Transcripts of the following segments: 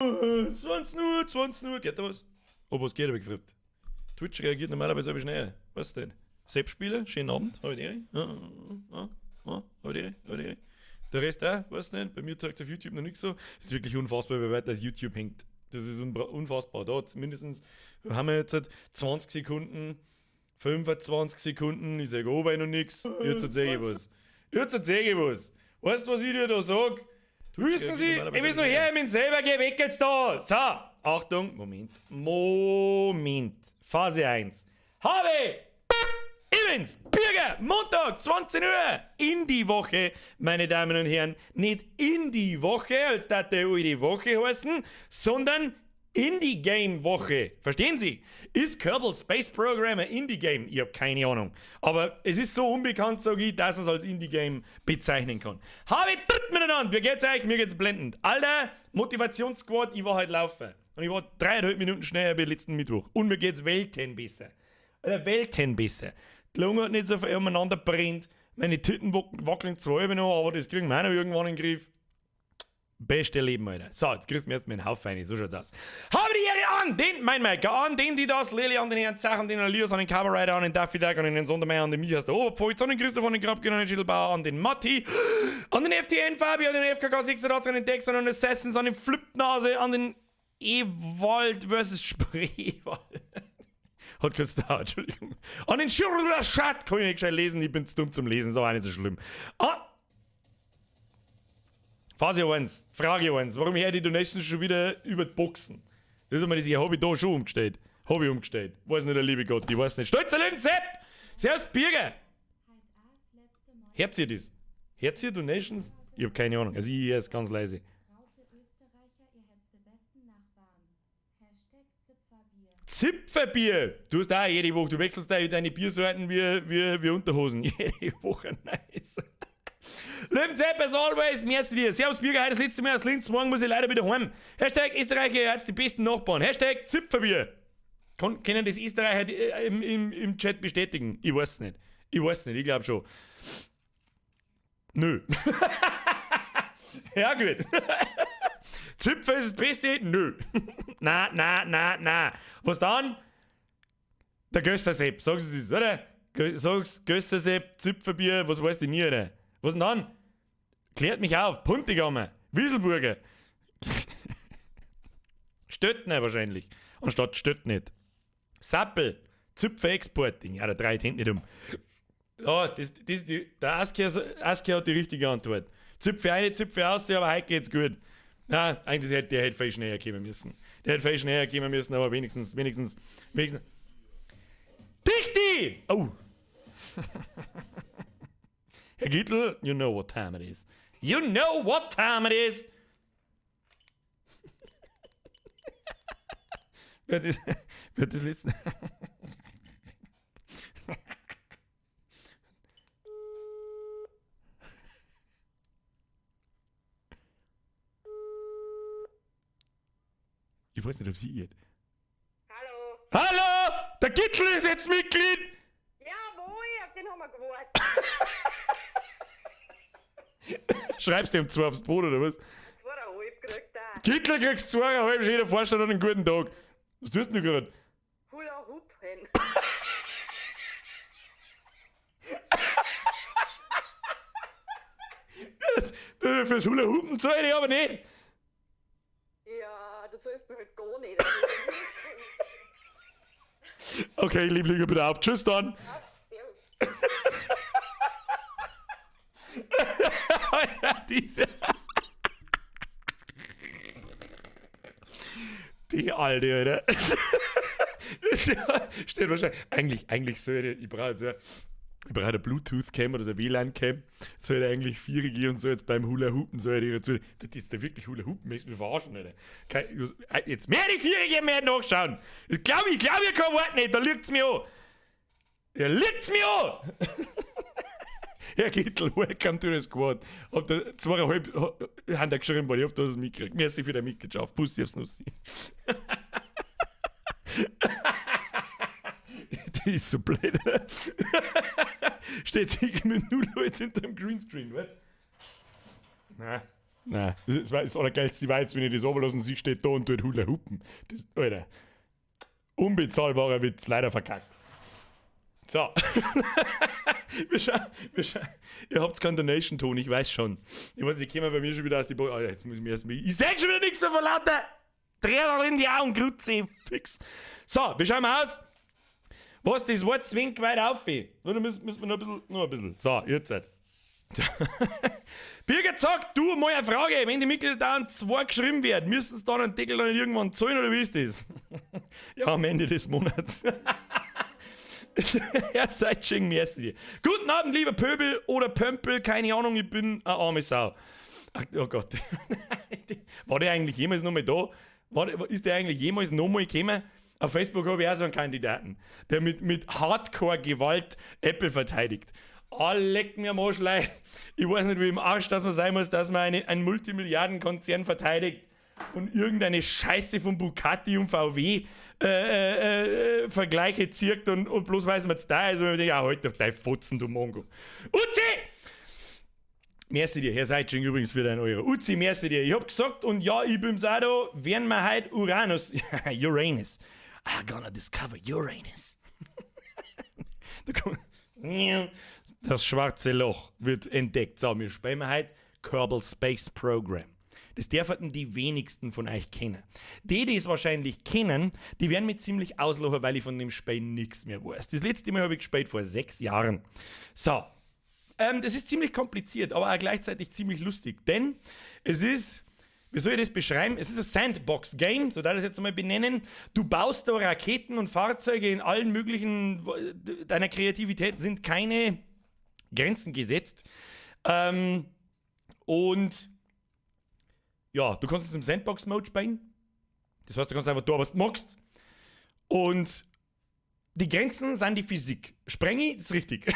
20 Uhr, geht da was? Oh, was geht, hab ich gefragt. Twitch reagiert normalerweise aber schneller. Was denn? Selbst spielen, schönen Abend, hab ich die hab ich die. Der Rest auch, was denn? Bei mir zeigt es auf YouTube noch nicht so. Das ist wirklich unfassbar, wie weit das YouTube hängt. Das ist unfassbar. Da mindestens haben wir jetzt halt 20 Sekunden, 25 Sekunden, ich sage aber noch nichts. Jetzt erzähl ich was. Weißt du, was ich dir da sag? Wissen Sie, ich will so her, ich bin selber, geh weg jetzt da. So, Achtung, Moment. Phase 1. Habe Evans, Bürger, Montag, 20 Uhr, in die Woche, meine Damen und Herren. Nicht in die Woche, als das die Woche heißen, sondern Indie-Game-Woche. Verstehen Sie? Ist Kerbal Space Program ein Indie-Game? Ich habe keine Ahnung. Aber es ist so unbekannt, sage ich, dass man es als Indie-Game bezeichnen kann. Habe dritt miteinander. Wie geht's euch? Mir geht's blendend. Alter, Motivationssquad, ich war heute laufen. Und ich war 3,5 Minuten schneller wie letzten Mittwoch. Und mir geht's Welten besser. Alter, Welten besser. Die Lunge hat nicht so viel umeinander brennt. Meine Tüten wackeln zwar immer noch, aber das kriegen wir auch noch irgendwann in den Griff. Beste Leben, Alter. So, jetzt kriegst du mir erstmal einen Haufen rein. So schaut's aus. Habe die Ehre an, den, mein Maker, an den, die das, Lili, an den Herrn Zach, an den Elias, an den Coverrider, an den Daffy Duck, an den Sondermeier, an den Michas, der Oberpfalz, an den Christoph, an den Grabgen, an den Schittelbauer, an den Matti, an den FTN Fabi, an den FKK 86, an den Dex, an den Assassins, an den Flipnase, an den Ewald vs. Spreewald. Hat kurz da, Entschuldigung. An den Schirrschat kann ich nicht gescheit lesen, ich bin zu dumm zum Lesen, so auch nicht so schlimm. Phase 1, Frage 1, warum her die Donations schon wieder über die Boxen? Das ist einmal das, habe ich da schon umgestellt. Weiß nicht, der liebe Gott, ich weiß nicht. Stolzer Leben, Sepp! Servus, Bürger! Hört ihr das? Hört ihr Donations? Ich habe keine Ahnung, also ich höre es ganz leise. Zipferbier! Du hast auch jede Woche, du wechselst da deine Biersorten wie Unterhosen. Jede Woche, nice. Lebenshappy as always, merci dir. Servus Bürger, heute das letzte Mal aus Linz, morgen muss ich leider wieder heim. Hashtag Österreicher, ihr habt die besten Nachbarn. Hashtag Zipferbier. Können das Österreicher im Chat bestätigen? Ich weiß nicht, ich glaube schon. Nö. Ja gut. Zipfer ist das Beste? Nö. Na. Was dann? Der Gösser-Sepp, sag's es, oder? Sag's, Gösser-Sepp, Zipferbier, was weißt du nie, oder? Was denn dann? Klärt mich auf. Puntigammer. Wieselburger. Stöttner wahrscheinlich. Anstatt Stöttnet. Sappel. Zipfer Exporting. Ja, der dreht hinten nicht um. Ja, der Aski hat die richtige Antwort. Zipfe eine, Zipfe aus, aber heute geht's gut. Na, eigentlich hätte der viel schneller kommen müssen. Aber wenigstens. Dichti! Oh! Herr Gittel, you know what time it is. Wird das letzte. Ich weiß nicht, ob sie geht. Hallo! Der Gittel ist jetzt Mitglied! Jawohl, auf den haben wir gewartet. Schreibst du ihm 2 aufs Boot oder was? 2,5 kriegt er. Gittel kriegst 2,5, jeder Vorstand an einen guten Tag. Was tust du gerade? Hula Hoop hin. Fürs Hula Hoopen zahle ich aber nicht. Ja, du zahlst mir halt gar nicht. Okay, Lieblinge, bitte auf. Tschüss dann. Ja, Diese. Die alte, Alter. Steht wahrscheinlich. Eigentlich sollte ich brauche eine Bluetooth-Cam oder eine WLAN-Cam. Sollte eigentlich 4G und so jetzt beim Hula-Hoopen sollte ich dazu. Das ist da wirklich Hula-Hoopen, möchtest du mich verarschen, Alter. Jetzt mehr die 4G mehr nachschauen. Ich glaube, ihr kein Wort nicht, da liegt's mir an. Herr Gittel, welcome to the squad. Hab da 2,5 haben da geschrieben, weil ich hab das mitgekriegt. Merci für die Mitgliedschaft. Bussi aufs Nussi. Die ist so blöd. Steht sich mit 0 jetzt hinter dem Greenscreen, was? Na, Nein, das war das Allergeilste, war jetzt, wenn ich das runterlasse und sie steht da und tut Hula Hupen. Das, Alter, unbezahlbarer Witz, leider verkackt. So. wir schauen. Ihr habt keinen Donation-Ton, ich weiß schon. Ich weiß nicht, die kommen bei mir schon wieder aus die Alter, jetzt muss ich mir erstmal. Ich seh schon wieder nichts mehr von lauter. Dreh doch in die Augen, Grütze, fix. So, wir schauen mal aus. Was, das Wort zwingt weit auf. Oder müssen wir noch ein bisschen. So, jetzt. Birgit sagt, du, mal eine Frage. Wenn die Mitglieder dauernd 2 geschrieben werden, müssen sie dann einen Deckel dann irgendwann zahlen oder wie ist das? Ja, am Ende des Monats. Ja, seid schön, merci. Guten Abend, lieber Pöbel oder Pömpel, keine Ahnung, ich bin eine arme Sau. Ach, oh Gott. War der eigentlich jemals noch mal da? Ist der eigentlich jemals noch mal gekommen? Auf Facebook habe ich auch so einen Kandidaten, der mit Hardcore-Gewalt Apple verteidigt. Leck mir am Arschlein. Ich weiß nicht, wie im Arsch das man sein muss, dass man einen Multimilliardenkonzern verteidigt und irgendeine Scheiße von Bugatti und VW Vergleiche zirkt und bloß weiß man es da ist, und ich denke, halt doch dein Fotzen, du Mongo. Uzi! Merci dir, Herr Seitsching übrigens für deinen Euro. Uzi, merci dir. Ich hab gesagt, und ja, ich bin's auch da, werden wir heute Uranus. I'm gonna discover Uranus. Das schwarze Loch wird entdeckt. So, wir spielen heute Kerbal Space Program. Das dürfen die wenigsten von euch kennen. Die es wahrscheinlich kennen, die werden mich ziemlich auslachen, weil ich von dem Spiel nichts mehr weiß. Das letzte Mal habe ich gespielt vor 6 Jahren. So, das ist ziemlich kompliziert, aber auch gleichzeitig ziemlich lustig. Denn es ist, wie soll ich das beschreiben? Es ist ein Sandbox-Game, so darf ich das jetzt einmal benennen. Du baust da Raketen und Fahrzeuge in allen möglichen, deiner Kreativität sind keine Grenzen gesetzt. Und ja, du kannst es im Sandbox-Mode spielen. Das heißt, du kannst einfach tun, was du magst. Und die Grenzen sind die Physik. Spreng ist richtig.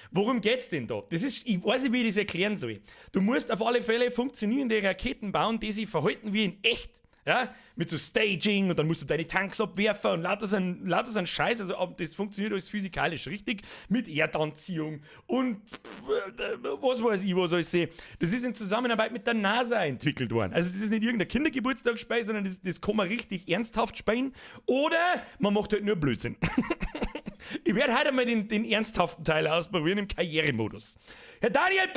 Worum geht's denn da? Das ist, ich weiß nicht, wie ich das erklären soll. Du musst auf alle Fälle funktionierende Raketen bauen, die sich verhalten wie in echt. Ja, mit so Staging und dann musst du deine Tanks abwerfen und lauter so ein Scheiß. Also das funktioniert alles physikalisch richtig mit Erdanziehung und was weiß ich, was soll ich sehen. Das ist in Zusammenarbeit mit der NASA entwickelt worden. Also das ist nicht irgendein Kindergeburtstagsspiel, sondern das kann man richtig ernsthaft spielen. Oder man macht halt nur Blödsinn. Ich werde heute mal den ernsthaften Teil ausprobieren im Karrieremodus. Herr Daniel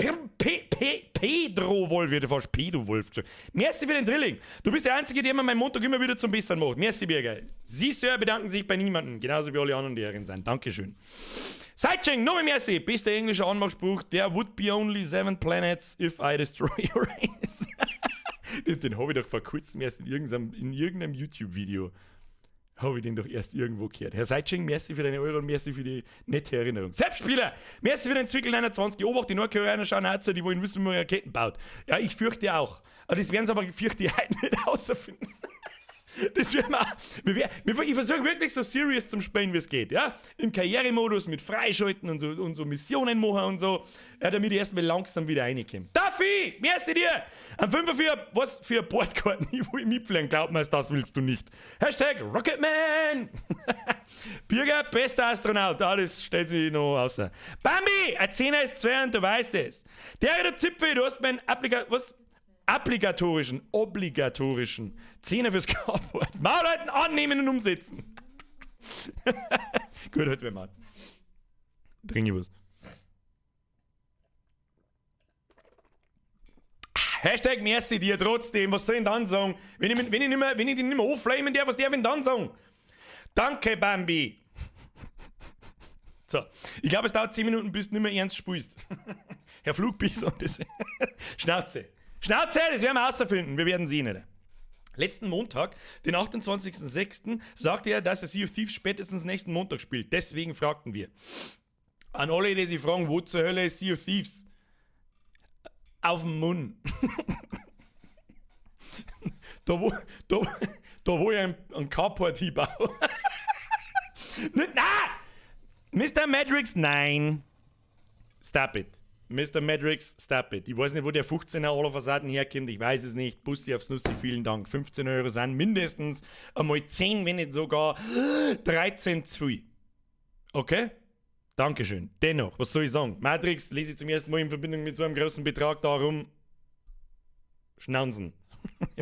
Pedro Wolf, wird fast Pedo Wolf. Merci für den Drilling. Du bist der Einzige, der mir meinen Montag immer wieder zum Besseren macht. Merci, Birger. Sie, Sir, bedanken sich bei niemandem, genauso wie alle anderen, die hierin sind. Dankeschön. Sideching, nochmal merci. Bester englischer Anmachspruch. There would be only 7 planets if I destroy Uranus. Den habe ich doch vor kurzem erst in irgendeinem YouTube-Video. Habe ich den doch erst irgendwo gehört. Herr Seitsching, merci für deine Euro und merci für die nette Erinnerung. Selbstspieler, merci für den Zwickel 21. Obacht, die Nordkoreaner schauen auch zu, die wollen wissen, wie man Raketen baut. Ja, ich fürchte auch. Aber das werden sie aber, fürchte ich, heute nicht rausfinden. Das werden wir auch. Ich versuche wirklich so serious zum Spielen, wie es geht. Ja? Im Karrieremodus mit Freischalten und so Missionen machen und so, ja, damit ich erstmal langsam wieder reinkomme. Duffy, merci dir! Ein 5 für was für Bordkarten, ich will mitfliegen, glaub mir, das willst du nicht. Hashtag Rocketman! Birger, bester Astronaut, das stellt sich noch außer. Bambi, ein 10er ist 2 und du weißt es. Der Zipfel, du hast meinen obligatorischen 10er fürs Cardboard. Maulleuten annehmen und umsetzen. Gut, heute wir mal. Trink ich was. Hashtag merci dir trotzdem. Was soll ich denn dann sagen? Wenn ich den nicht mehr aufflamen darf, was darf ich denn dann sagen? Danke, Bambi. So, ich glaube, es dauert 10 Minuten, bis du nicht mehr ernst spielst. Herr Flugbison, das Schnauze, das werden wir herausfinden. Wir werden sehen. Nicht. Letzten Montag, den 28.06., sagte er, dass er Sea of Thieves spätestens nächsten Montag spielt. Deswegen fragten wir. An alle, die sich fragen, wo zur Hölle ist Sea of Thieves? Auf dem Mund. da wo ich einen Carport hinbaue. Nein! Mr. Matrix, nein. Stop it. Mr. Matrix, stop it. Ich weiß nicht, wo der 15er aller Fassaden herkommt. Ich weiß es nicht. Bussi aufs Nussi, vielen Dank. 15 Euro sind mindestens einmal 10, wenn nicht sogar 13 zu viel. Okay? Dankeschön. Dennoch, was soll ich sagen? Matrix lese ich zum ersten Mal in Verbindung mit so einem großen Betrag darum. Schnauzen.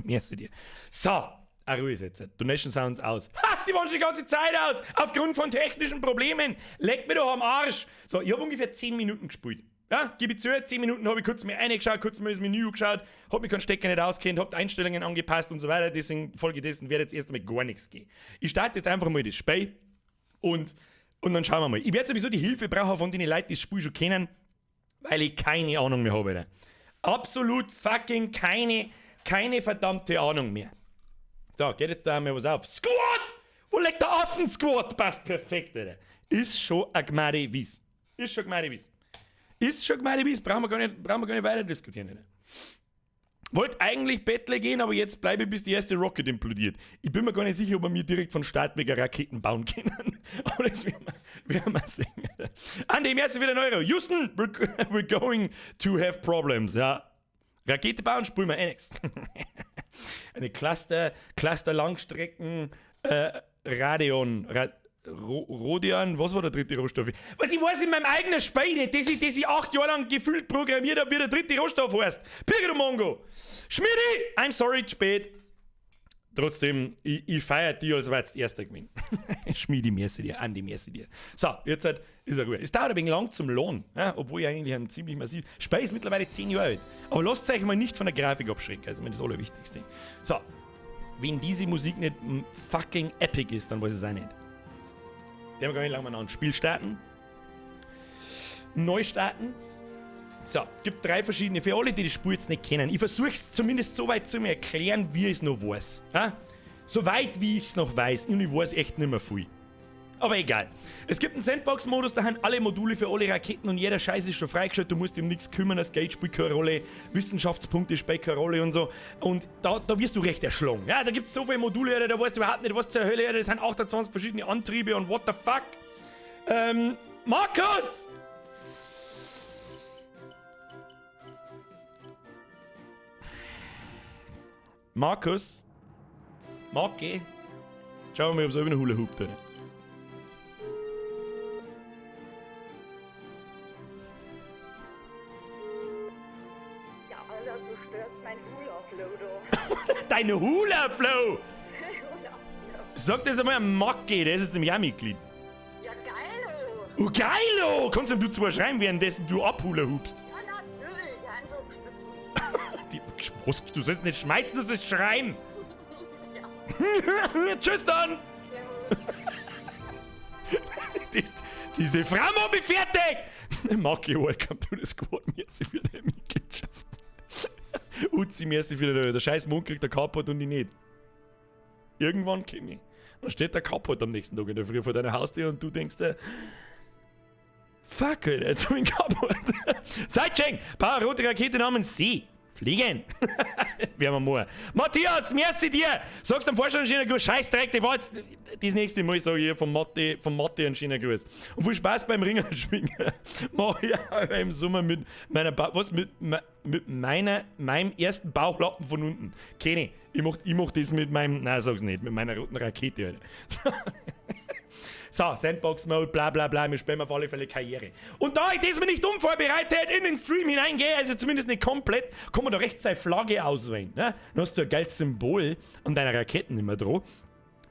Merci dir. So, eine Ruhe setzen. Donation Sounds aus. Ha, die waren schon die ganze Zeit aus. Aufgrund von technischen Problemen. Leckt mir doch am Arsch. So, ich habe ungefähr 10 Minuten gespielt. Ja, gebe ich zu, 10 Minuten habe ich kurz mir reingeschaut, kurz mal das Menü geschaut, habe mich keinen Stecker nicht auskennt, habe die Einstellungen angepasst und so weiter. Deswegen, folgedessen wird jetzt erst einmal gar nichts gehen. Ich starte jetzt einfach mal das Spiel und dann schauen wir mal. Ich werde sowieso die Hilfe brauchen von den Leuten, die das Spiel schon kennen, weil ich keine Ahnung mehr habe. Alter. Absolut fucking keine verdammte Ahnung mehr. So, geht jetzt da einmal was auf. Squat! Wo liegt der Affen-Squat? Passt perfekt, Alter. Ist schon ein Gmade Wies. Ist schon Gmade Wies. Brauchen wir gar nicht weiter diskutieren. Alter. Wollte eigentlich Bettle gehen, aber jetzt bleibe ich, bis die erste Rocket implodiert. Ich bin mir gar nicht sicher, ob wir mir direkt von Start weg Raketen bauen können. Aber das werden wir sehen. Andi, im ersten wieder Euro. Houston, we're going to have problems. Ja. Rakete bauen, spulen wir nix. Eine Cluster-Langstrecken Rodian, was war der dritte Rohstoff? Was ich weiß in meinem eigenen Spiel nicht, das ich 8 Jahre lang gefühlt programmiert habe, wie der dritte Rohstoff heißt. Birger, du Mongo! Schmidi! I'm sorry, zu spät. Trotzdem, ich feiere die, als wäre jetzt erster Gewinn. Schmidi, merci dir, Andi, merci dir. So, jetzt ist er Ruhe. Es dauert ein wenig lang zum Lohn, ja, obwohl ich eigentlich ein ziemlich massiv... Spiel ist mittlerweile 10 Jahre alt. Aber lasst euch mal nicht von der Grafik abschrecken, also das Allerwichtigste. So, wenn diese Musik nicht fucking epic ist, dann weiß ich es auch nicht. Den haben wir gar nicht lange mal an. Spiel starten. Neu starten. So, gibt 3 verschiedene. Für alle, die das Spiel jetzt nicht kennen. Ich versuche es zumindest so weit zu mir erklären, wie ich es noch weiß. Ja? So weit, wie ich es noch weiß. Und ich weiß echt nicht mehr viel. Aber egal. Es gibt einen Sandbox-Modus, da haben alle Module für alle Raketen und jeder Scheiß ist schon freigestellt. Du musst dir um nichts kümmern, das Geld spielt keine Rolle, Wissenschaftspunkte spielt keine Rolle und so. Und da wirst du recht erschlagen. Ja, da gibt es so viele Module, da weißt du überhaupt nicht, was zur Hölle ist. Das sind 28 verschiedene Antriebe und what the fuck. Markus! Marke? Schauen wir mal, ob es über eine Hula Hoop tut. Du störst mein Hula-Flow, du. Deine Hula-Flow! Hula-Flow. Sag das einmal am Macke, der ist jetzt im Jahr-Mitglied. Ja, geilo. Oh, geilo! Kannst du zwar schreiben, währenddessen du abhula hupst. Ja, natürlich. Einfach geschmissen. Was? Du sollst nicht schmeißen, du sollst schreien. Ja. Tschüss dann! Diese Frau macht mich fertig! Macke, welcome to the squad. Merci für deine Mitgliedschaft. Uzi, merci für der scheiß Mund kriegt der Carport und ich nicht. Irgendwann komme ich. Dann steht der Carport am nächsten Tag in der Früh vor deiner Haustür und du denkst dir, fuck, Alter, jetzt hab ich einen Carport. Sidechain, paar rote Rakete namens See. Fliegen! Werden wir mal. Matthias, merci dir! Sagst am Vorstand einen schönen Gruß. Scheißdreck, das war jetzt das nächste Mal, sage ich hier, vom Mathe einen schönen Gruß. Und viel Spaß beim Ringerschwingen. Mach ich auch im Sommer mit meiner meinem ersten Bauchlappen von unten. Kenny, ich mach das mit meinem, nein, sag's nicht, mit meiner roten Rakete, Alter. So, Sandbox-Mode, bla bla bla, wir spielen auf alle Fälle Karriere. Und da ich diesmal nicht unvorbereitet in den Stream hineingehe, also zumindest nicht komplett, kann man da rechts seine Flagge auswählen. Ne? Dann hast du ein geiles Symbol an deiner Raketen immer dran.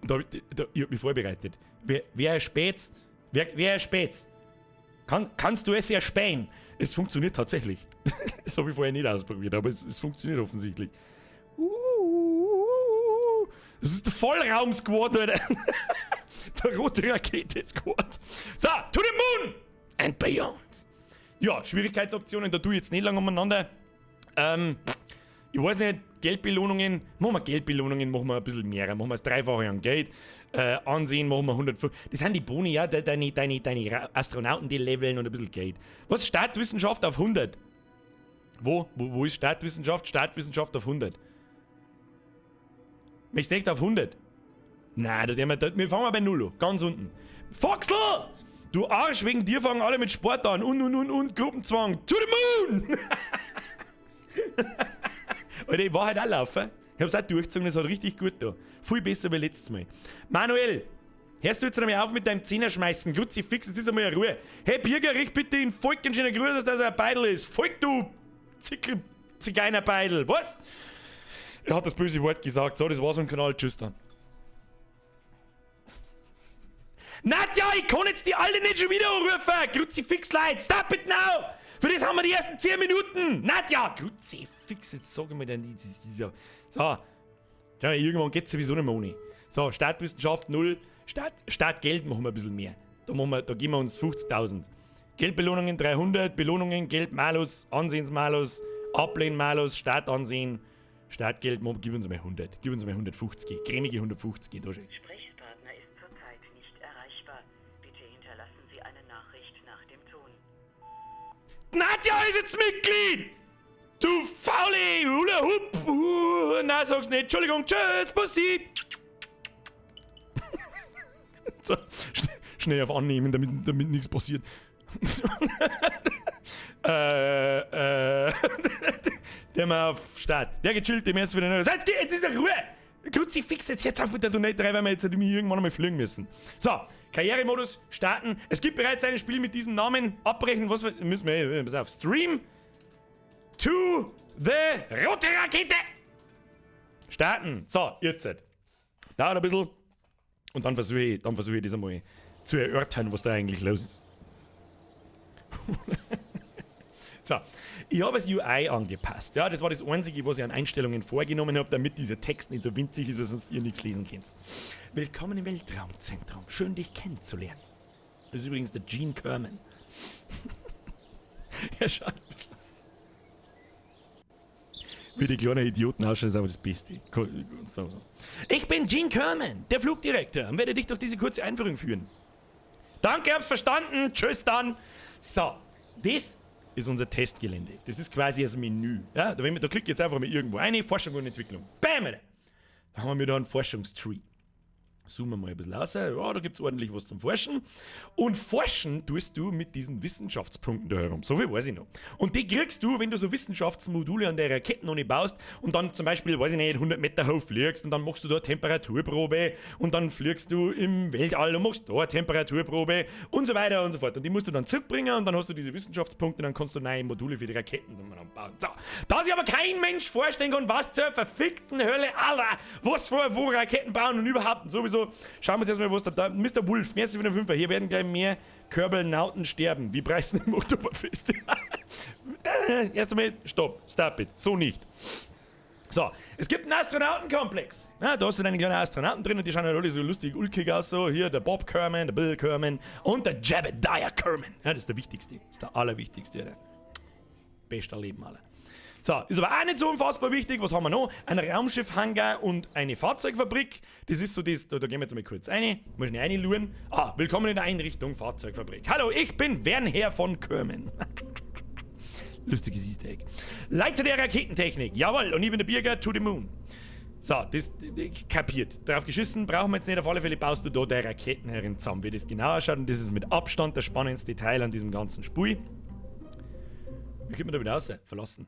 Ich hab mich vorbereitet. Wer erspäht's? Wer erspäht's? Kannst du es erspähen? Es funktioniert tatsächlich. Das habe ich vorher nicht ausprobiert, aber es funktioniert offensichtlich. Das ist der Vollraum-Squad, Alter. Der rote Rakete-Squad. So, to the moon and beyond. Ja, Schwierigkeitsoptionen, da tue ich jetzt nicht lange umeinander. Ich weiß nicht, Geldbelohnungen, machen wir ein bisschen mehr. Machen wir das Dreifache an Geld. Ansehen machen wir 105. Das sind die Boni, ja, deine Astronauten, die leveln und ein bisschen Geld. Was? Startwissenschaft auf 100? Wo ist Startwissenschaft? Startwissenschaft auf 100. Möchtest du echt auf 100? Nein, wir fangen mal bei 0 an. Ganz unten. Foxl! Du Arsch, wegen dir fangen alle mit Sport an. Und Gruppenzwang. To the moon! Alter, ich war halt auch laufen. Ich hab's auch durchgezogen, das hat richtig gut da. Viel besser wie letztes Mal. Manuel, hörst du jetzt einmal auf mit deinem Zehnerschmeißen? Kruzifix, jetzt ist einmal eine Ruhe. Hey Birger, richt bitte in Volk einen schönen Gruß, dass das ein Beidel ist. Volk, du Zigeinerbeidel, was? Er hat das böse Wort gesagt. So, das war's im Kanal. Tschüss dann. Nadja, ich kann jetzt die alle nicht schon wieder anrufen. Kruzifix, Leute. Stop it now. Für das haben wir die ersten 10 Minuten. Nadja, Kruzifix, jetzt sagen wir dann so. So. Ja, irgendwann geht's sowieso nicht mehr ohne. So, Startwissenschaft 0. Startgeld machen wir ein bisschen mehr. Da geben wir uns 50.000. Geldbelohnungen 300, Belohnungen, Geld Malus, Ansehensmalus, Ablehnmalus, Startansehen, Startgeld, gib uns mal 100, gib uns mal 150, cremige 150, da schon. Sprechpartner ist zurzeit nicht erreichbar. Bitte hinterlassen Sie eine Nachricht nach dem Ton. Nadja ist jetzt Mitglied! Du faule Hula Hoop! Nein, sag's nicht. Entschuldigung, tschüss, Bussi! So, schnell auf Annehmen, damit nichts passiert. Der mal auf Start. Der gechillt im März für den Euro. Jetzt ist der Ruhe! Kruzifix, jetzt auf mit der Donate 3, weil wir jetzt irgendwann einmal fliegen müssen. So, Karrieremodus starten. Es gibt bereits ein Spiel mit diesem Namen. Abbrechen, was müssen wir? Pass auf. Stream to the rote Rakete! Starten. So, jetzt. Dauert ein bisschen. Und dann versuche ich das einmal zu erörtern, was da eigentlich los ist. So, ich habe das UI angepasst. Ja, das war das Einzige, was ich an Einstellungen vorgenommen habe, damit dieser Text nicht so winzig ist, weil sonst ihr nichts lesen könnt. Willkommen im Weltraumzentrum. Schön, dich kennenzulernen. Das ist übrigens der Gene Kerman. Ja, schaut. Wie die kleinen Idioten ausschauen, ist aber das Beste. So. Ich bin Gene Kerman, der Flugdirektor, und werde dich durch diese kurze Einführung führen. Danke, hab's verstanden. Tschüss dann. So, das ist unser Testgelände. Das ist quasi das Menü. Ja, da klicke ich jetzt einfach mal irgendwo ein, Forschung und Entwicklung. Bam! Da haben wir da einen Forschungstree. Zoomen wir mal ein bisschen raus. Ja, da gibt es ordentlich was zum Forschen. Und forschen tust du mit diesen Wissenschaftspunkten da herum. So viel weiß ich noch. Und die kriegst du, wenn du so Wissenschaftsmodule an der Raketen noch nicht baust und dann zum Beispiel, weiß ich nicht, 100 Meter hoch fliegst und dann machst du da eine Temperaturprobe und dann fliegst du im Weltall und machst da eine Temperaturprobe und so weiter und so fort. Und die musst du dann zurückbringen und dann hast du diese Wissenschaftspunkte und dann kannst du neue Module für die Raketen dann bauen. So. Da sich aber kein Mensch vorstellen kann, was zur verfickten Hölle aller, wo Raketen bauen und überhaupt und sowieso. Schauen wir uns erstmal, was da Mr. Wolf, mehr als 5. Hier werden gleich mehr Kerbal-Nauten sterben. Wie preisen im Oktoberfest? Erst einmal, stop it. So nicht. So, es gibt einen Astronautenkomplex. Ja, da hast du deine kleinen Astronauten drin und die schauen halt alle so lustig ulkig aus. So, hier der Bob Kerman, der Bill Kerman und der Jebediah Kerman. Ja, das ist der wichtigste. Das ist der allerwichtigste. Der beste Leben aller. So, ist aber auch nicht so unfassbar wichtig. Was haben wir noch? Ein Raumschiffhangar und eine Fahrzeugfabrik. Das ist so das, da gehen wir jetzt mal kurz rein. Mal schnell reinluren. Willkommen in der Einrichtung Fahrzeugfabrik. Hallo, ich bin Wernher von Kerman. Lustiges Easter Egg. Leiter der Raketentechnik. Jawohl, und ich bin der Birger to the Moon. So, das kapiert. Drauf geschissen, brauchen wir jetzt nicht. Auf alle Fälle baust du da der Raketenherrin zusammen. Wie das genau ausschaut, und das ist mit Abstand das spannendste Teil an diesem ganzen Spiel. Wie kommt man da wieder raus? Verlassen.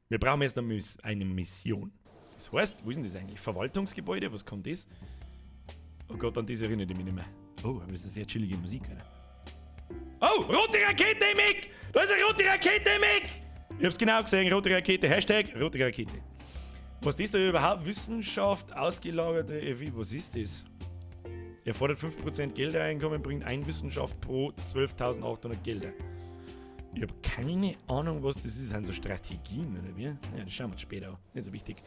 Wir brauchen jetzt eine Mission. Das heißt, wo ist denn das eigentlich? Verwaltungsgebäude? Was kommt das? Oh Gott, an das erinnere ich mich nicht mehr. Oh, aber das ist eine sehr chillige Musik, oder? Oh, rote Rakete im Eck! Da ist eine rote Rakete im Eck! Ich hab's genau gesehen, rote Rakete. Hashtag rote Rakete. Was ist da überhaupt? Wissenschaft, ausgelagerte FI, was ist das? Er fordert 5% Geldereinkommen, bringt ein Wissenschaft pro 12.800 Gelder. Ich habe keine Ahnung, was das ist. Sind so Strategien oder wie? Ja, das schauen wir uns später an. Nicht so wichtig.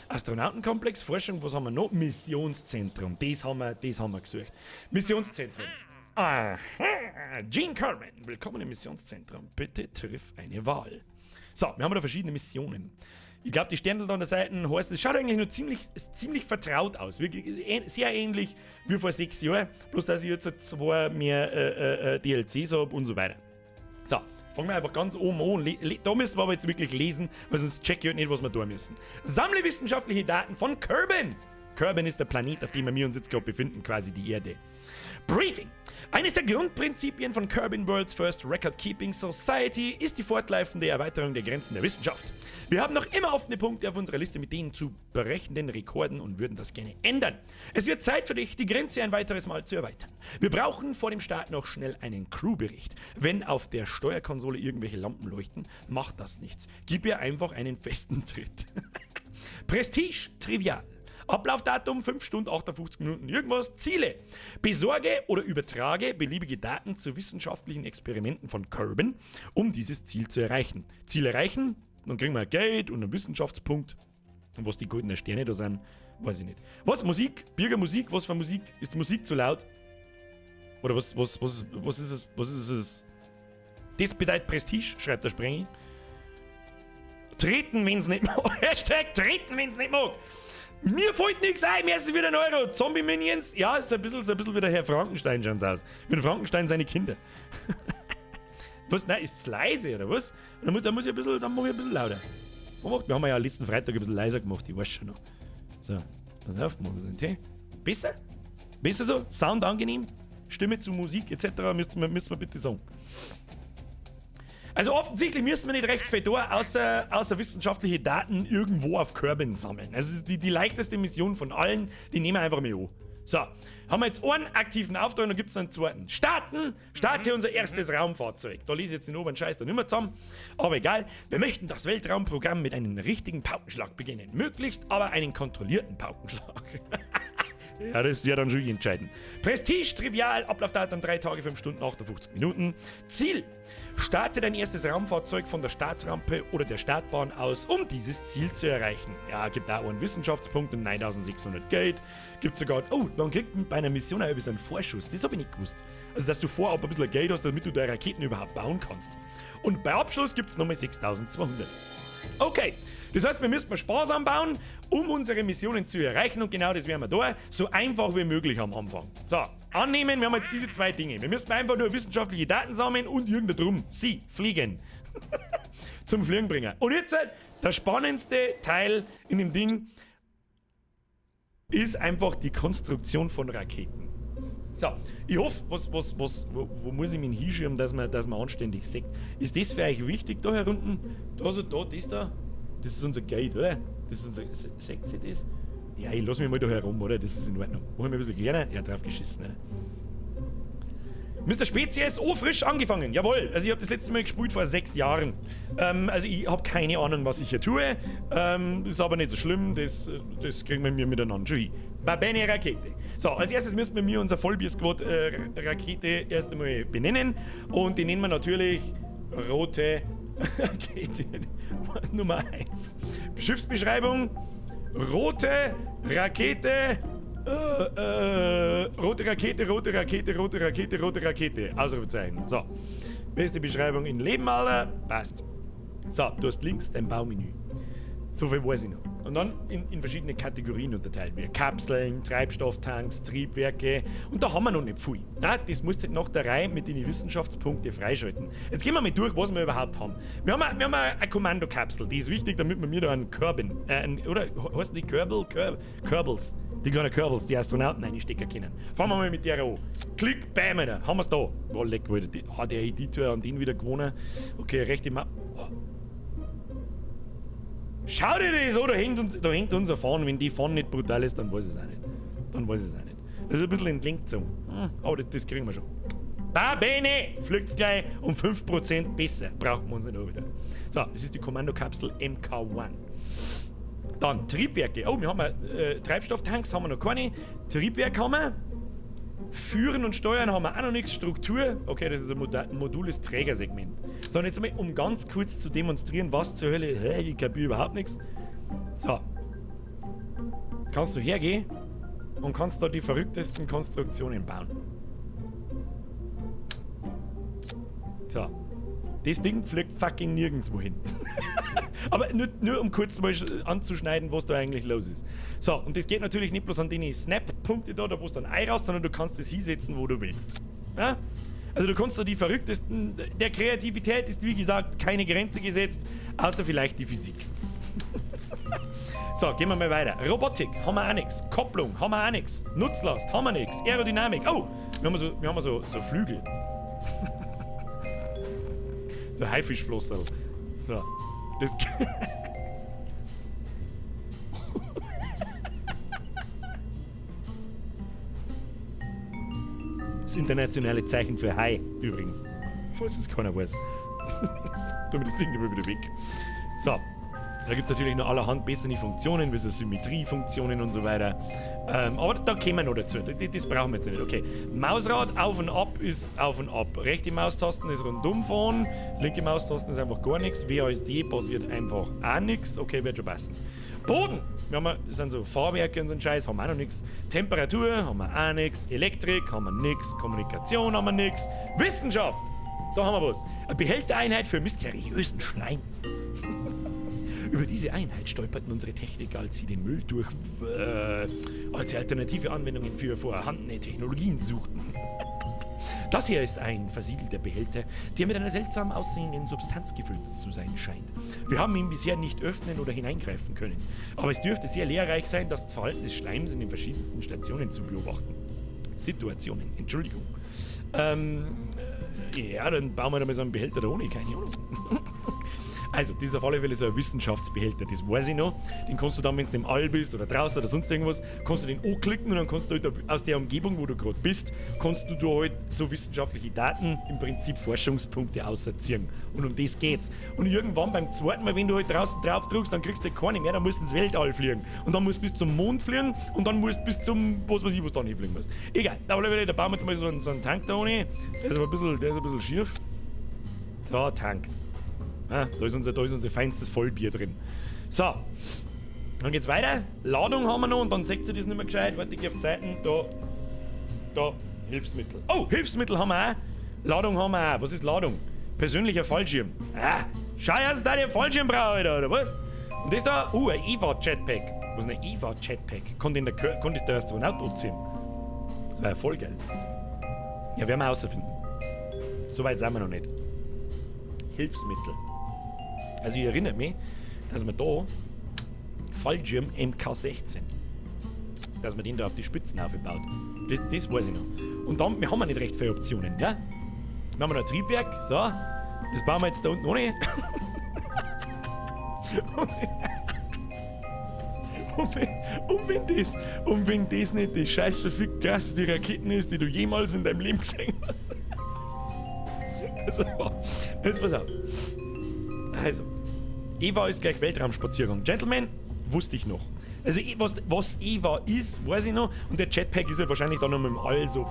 Astronautenkomplex, Forschung, was haben wir noch? Missionszentrum. Das haben wir gesucht. Missionszentrum. Aha. Gene Kerman, willkommen im Missionszentrum. Bitte triff eine Wahl. So, wir haben da verschiedene Missionen. Ich glaube, die Sterne da an der Seite heißt, es schaut eigentlich nur ziemlich vertraut aus. Wirklich sehr ähnlich wie vor 6 Jahren. Bloß, dass ich jetzt 2 mehr DLCs habe und so weiter. So. Fangen wir einfach ganz oben an. Da müssen wir aber jetzt wirklich lesen, weil sonst check ich halt nicht, was wir tun müssen. Sammle wissenschaftliche Daten von Kerban. Kerban ist der Planet, auf dem wir uns jetzt gerade befinden, quasi die Erde. Briefing. Eines der Grundprinzipien von Kerban World's First Record Keeping Society ist die fortlaufende Erweiterung der Grenzen der Wissenschaft. Wir haben noch immer offene Punkte auf unserer Liste mit denen zu berechnen Rekorden und würden das gerne ändern. Es wird Zeit für dich, die Grenze ein weiteres Mal zu erweitern. Wir brauchen vor dem Start noch schnell einen Crewbericht. Wenn auf der Steuerkonsole irgendwelche Lampen leuchten, macht das nichts. Gib ihr einfach einen festen Tritt. Prestige, trivial. Ablaufdatum 5 Stunden 58 Minuten irgendwas. Ziele. Besorge oder übertrage beliebige Daten zu wissenschaftlichen Experimenten von Kerbin, um dieses Ziel zu erreichen. Ziel erreichen, dann kriegen wir Geld und einen Wissenschaftspunkt. Und was die goldenen Sterne da sind, weiß ich nicht. Was? Musik? Bürgermusik? Was für Musik? Ist die Musik zu laut? Oder was ist es? Was ist es? Das bedeutet Prestige, schreibt der Sprengi. Treten, wenn's nicht mag. Hashtag treten, wenn's nicht mag. Mir fällt nichts ein, mir ist es wieder ein Euro. Zombie-Minions, ja, ist ein bisschen wie der Herr Frankenstein schauen aus. Wie der Frankenstein seine Kinder. Was, nein, ist es leise, oder was? Dann mache ich ein bisschen lauter. Wir haben ja letzten Freitag ein bisschen leiser gemacht, ich weiß schon noch. So, pass auf, machen wir den Tee. Besser? Besser so? Sound angenehm? Stimme zu Musik etc. müssen wir bitte sagen. Also offensichtlich müssen wir nicht recht viel tun, außer wissenschaftliche Daten irgendwo auf Kerbin sammeln. Also die leichteste Mission von allen, die nehmen wir einfach mal an. So, haben wir jetzt einen aktiven Auftrag und dann gibt es einen zweiten. Starte unser erstes Raumfahrzeug. Da lese ich jetzt den oberen Scheiß da nicht mehr zusammen. Aber egal, wir möchten das Weltraumprogramm mit einem richtigen Paukenschlag beginnen. Möglichst aber einen kontrollierten Paukenschlag. Ja, das wird dann schon entscheiden. Prestige, trivial, Ablaufdatum 3 Tage, 5 Stunden, 58 Minuten. Ziel. Starte dein erstes Raumfahrzeug von der Startrampe oder der Startbahn aus, um dieses Ziel zu erreichen. Ja, gibt auch einen Wissenschaftspunkt und 9600 Geld. Gibt sogar, oh, man kriegt bei einer Mission auch ein bisschen einen Vorschuss. Das habe ich nicht gewusst. Also, dass du vorab ein bisschen Geld hast, damit du deine Raketen überhaupt bauen kannst. Und bei Abschluss gibt es nochmal 6200. Okay. Das heißt, wir müssen sparsam bauen, um unsere Missionen zu erreichen und genau das werden wir da, so einfach wie möglich am Anfang. So, annehmen, wir haben jetzt diese zwei Dinge. Wir müssen einfach nur wissenschaftliche Daten sammeln und irgendein Drum, fliegen. Zum Fliegen bringen. Und jetzt, der spannendste Teil in dem Ding ist einfach die Konstruktion von Raketen. So, ich hoffe, wo muss ich mich hinschieben, dass man anständig sieht. Ist das für euch wichtig da herunten? Das ist unser Gate, oder? Das ist unser. Seht ihr das? Ja, ich lass mich mal da herum, oder? Das ist in Ordnung. Machen wir ein bisschen kleiner? Ja, drauf geschissen, ne? Mr. Spezies, frisch angefangen. Jawohl. Also, ich habe das letzte Mal gespielt vor 6 Jahren. Also, ich habe keine Ahnung, was ich hier tue. Ist aber nicht so schlimm. Das kriegen wir mir miteinander schon hin. Babene Rakete. So, als erstes müssen wir mir unser Vollbier-Squad-Rakete erst einmal benennen. Und die nennen wir natürlich rote Rakete Nummer 1. Schiffsbeschreibung: rote Rakete, rote Rakete, rote Rakete, rote Rakete, rote Rakete. Ausrufezeichen. So. Beste Beschreibung in Leben, Alter. Passt. So, du hast links dein Baumenü. So viel weiß ich noch. Und dann in verschiedene Kategorien unterteilt. Wie Kapseln, Treibstofftanks, Triebwerke. Und da haben wir noch nicht viel. Na, das musst du nach der Reihe mit den Wissenschaftspunkten freischalten. Jetzt gehen wir mal durch, was wir überhaupt haben. Wir haben eine Kommandokapsel. Die ist wichtig, damit wir mir da einen Kerbin, oder heißen die Kerbals? Die kleinen Kerbals, die Astronauten einstecken können. Fangen wir mal mit der an. Klick, bam, haben wir es da. Oh, leck, der Editor an den wieder gewonnen. Okay, rechte Schau dir das an, da hängt unser Fahnen. Wenn die Fahne nicht brutal ist, dann weiß ich es auch nicht. Das ist ein bisschen entlenkt so. Aber das kriegen wir schon. Da, Bene! Fliegt's gleich um 5% besser. Brauchen wir uns nicht auch wieder. So, das ist die Kommandokapsel MK1. Dann Triebwerke. Oh, wir haben Treibstofftanks, haben wir noch keine. Triebwerke haben wir. Führen und Steuern haben wir auch noch nichts. Struktur, okay, das ist ein modules Trägersegment. So, und jetzt einmal, um ganz kurz zu demonstrieren, was zur Hölle, ich kapiere überhaupt nichts. So. Jetzt kannst du hergehen und kannst da die verrücktesten Konstruktionen bauen. So. Das Ding fliegt fucking nirgendwo hin. Aber nur um kurz mal anzuschneiden, was da eigentlich los ist. So, und das geht natürlich nicht bloß an die Snap-Punkte da wo es dann Ei raus, sondern du kannst es hinsetzen, wo du willst. Ja? Also du kannst da die verrücktesten, der Kreativität ist wie gesagt keine Grenze gesetzt, außer vielleicht die Physik. So, gehen wir mal weiter. Robotik, haben wir auch nichts. Kopplung, haben wir auch nichts. Nutzlast, haben wir nichts. Aerodynamik, oh, wir haben so Flügel. So Haifischflosserl. So. Das internationale Zeichen für Hai, übrigens. Falls es keiner weiß. Damit das Ding nicht mehr wieder weg. So. Da gibt es natürlich noch allerhand bessere Funktionen, wie so Symmetriefunktionen und so weiter. Aber da kommen wir noch dazu. Das brauchen wir jetzt nicht. Okay. Mausrad auf und ab ist auf und ab. Rechte Maustasten ist rundum fahren. Linke Maustasten ist einfach gar nichts. WASD passiert einfach auch nichts. Okay, wird schon passen. Boden! Das sind so Fahrwerke und so ein Scheiß, haben wir auch noch nichts. Temperatur haben wir auch nichts. Elektrik haben wir nichts. Kommunikation haben wir nichts. Wissenschaft! Da haben wir was. Eine Behältereinheit für mysteriösen Schleim. Über diese Einheit stolperten unsere Techniker, als sie den Müll als sie alternative Anwendungen für vorhandene Technologien suchten. Das hier ist ein versiegelter Behälter, der mit einer seltsam aussehenden Substanz gefüllt zu sein scheint. Wir haben ihn bisher nicht öffnen oder hineingreifen können, aber es dürfte sehr lehrreich sein, das Verhalten des Schleims in den verschiedensten Situationen zu beobachten. Situationen, Entschuldigung. Ja, dann bauen wir da mal so einen Behälter da ohne, keine Ahnung. Also, das ist auf alle Fälle so ein Wissenschaftsbehälter, das weiß ich noch. Den kannst du dann, wenn du im All bist oder draußen oder sonst irgendwas, kannst du den anklicken und dann kannst du halt aus der Umgebung, wo du gerade bist, kannst du da halt so wissenschaftliche Daten, im Prinzip Forschungspunkte ausziehen. Und um das geht's. Und irgendwann beim zweiten Mal, wenn du halt draußen drauf drückst, dann kriegst du keine mehr, dann musst du ins Weltall fliegen. Und dann musst du bis zum Mond fliegen und dann musst du bis zum, was weiß ich, was da hinfliegen musst. Egal, auf alle Fälle, da bauen wir jetzt mal so einen Tank da ohne. Der ist ein bisschen schief. So, tankt. Ah, da ist unser feinstes Vollbier drin. So, dann geht's weiter. Ladung haben wir noch und dann seht ihr das nicht mehr gescheit. Warte, ich geh auf die Seiten. Da, Hilfsmittel. Oh, Hilfsmittel haben wir auch. Ladung haben wir auch. Was ist Ladung? Persönlicher Fallschirm. Ah, schau, dass da der Fallschirm braucht, Alter, oder was? Und das da, ein EVA-Jetpack. Was ist ein EVA-Jetpack? Konnte der Astronaut anziehen? Das war ja voll geil. Ja, werden wir herausfinden. So weit sind wir noch nicht. Hilfsmittel. Also ich erinnere mich, dass wir da Fallschirm MK16, dass man den da auf die Spitzen aufbaut. Das weiß ich noch. Und dann, wir haben nicht recht viele Optionen, ja? Wir haben noch ein Triebwerk, so. Das bauen wir jetzt da unten ohne. Und wenn das nicht die scheiß verfickt krasseste Raketen ist, die du jemals in deinem Leben gesehen hast. Also, jetzt pass auf. Also, EVA ist gleich Weltraumspaziergang. Gentlemen, wusste ich noch. Also, was EVA ist, weiß ich noch. Und der Jetpack ist ja wahrscheinlich dann noch mit dem All so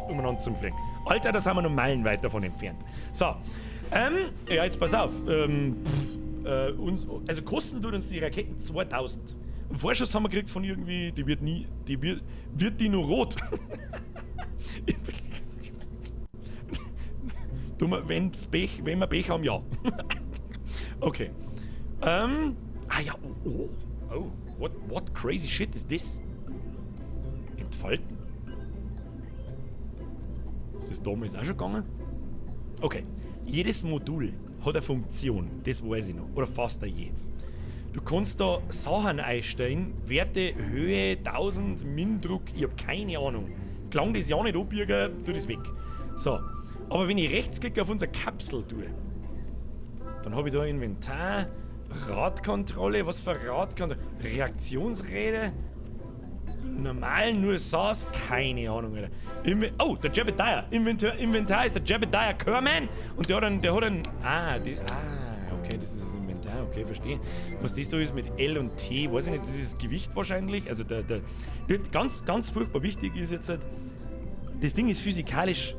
umeinander zum Fliegen. Alter, da sind wir noch meilenweit davon entfernt. So, ja, jetzt pass auf. Also, kosten tut uns die Raketen 2000. Einen Vorschuss haben wir gekriegt von irgendwie, wird die nur rot. Wenn wir Pech haben, ja. Okay. Ja. Oh. What crazy shit is this? Entfalten. Ist das damals auch schon gegangen? Okay. Jedes Modul hat eine Funktion, das weiß ich noch. Oder fast jedes. Du kannst da Sachen einstellen, Werte, Höhe, 1000, Min-Druck, ich hab keine Ahnung. Klang das ja nicht abbiegen, tu das weg. So. Aber wenn ich rechtsklicke auf unsere Kapsel tue, dann habe ich da Inventar, Radkontrolle, was für Radkontrolle? Reaktionsräder? Normal nur SAS? Keine Ahnung, Alter. Der Jebediah. Inventar ist der Jebediah Kerman und der hat einen. Okay, das ist das Inventar, okay, verstehe. Was das da ist mit L und T, weiß ich nicht, das ist das Gewicht wahrscheinlich. Also ganz furchtbar wichtig ist jetzt halt, das Ding ist physikalisch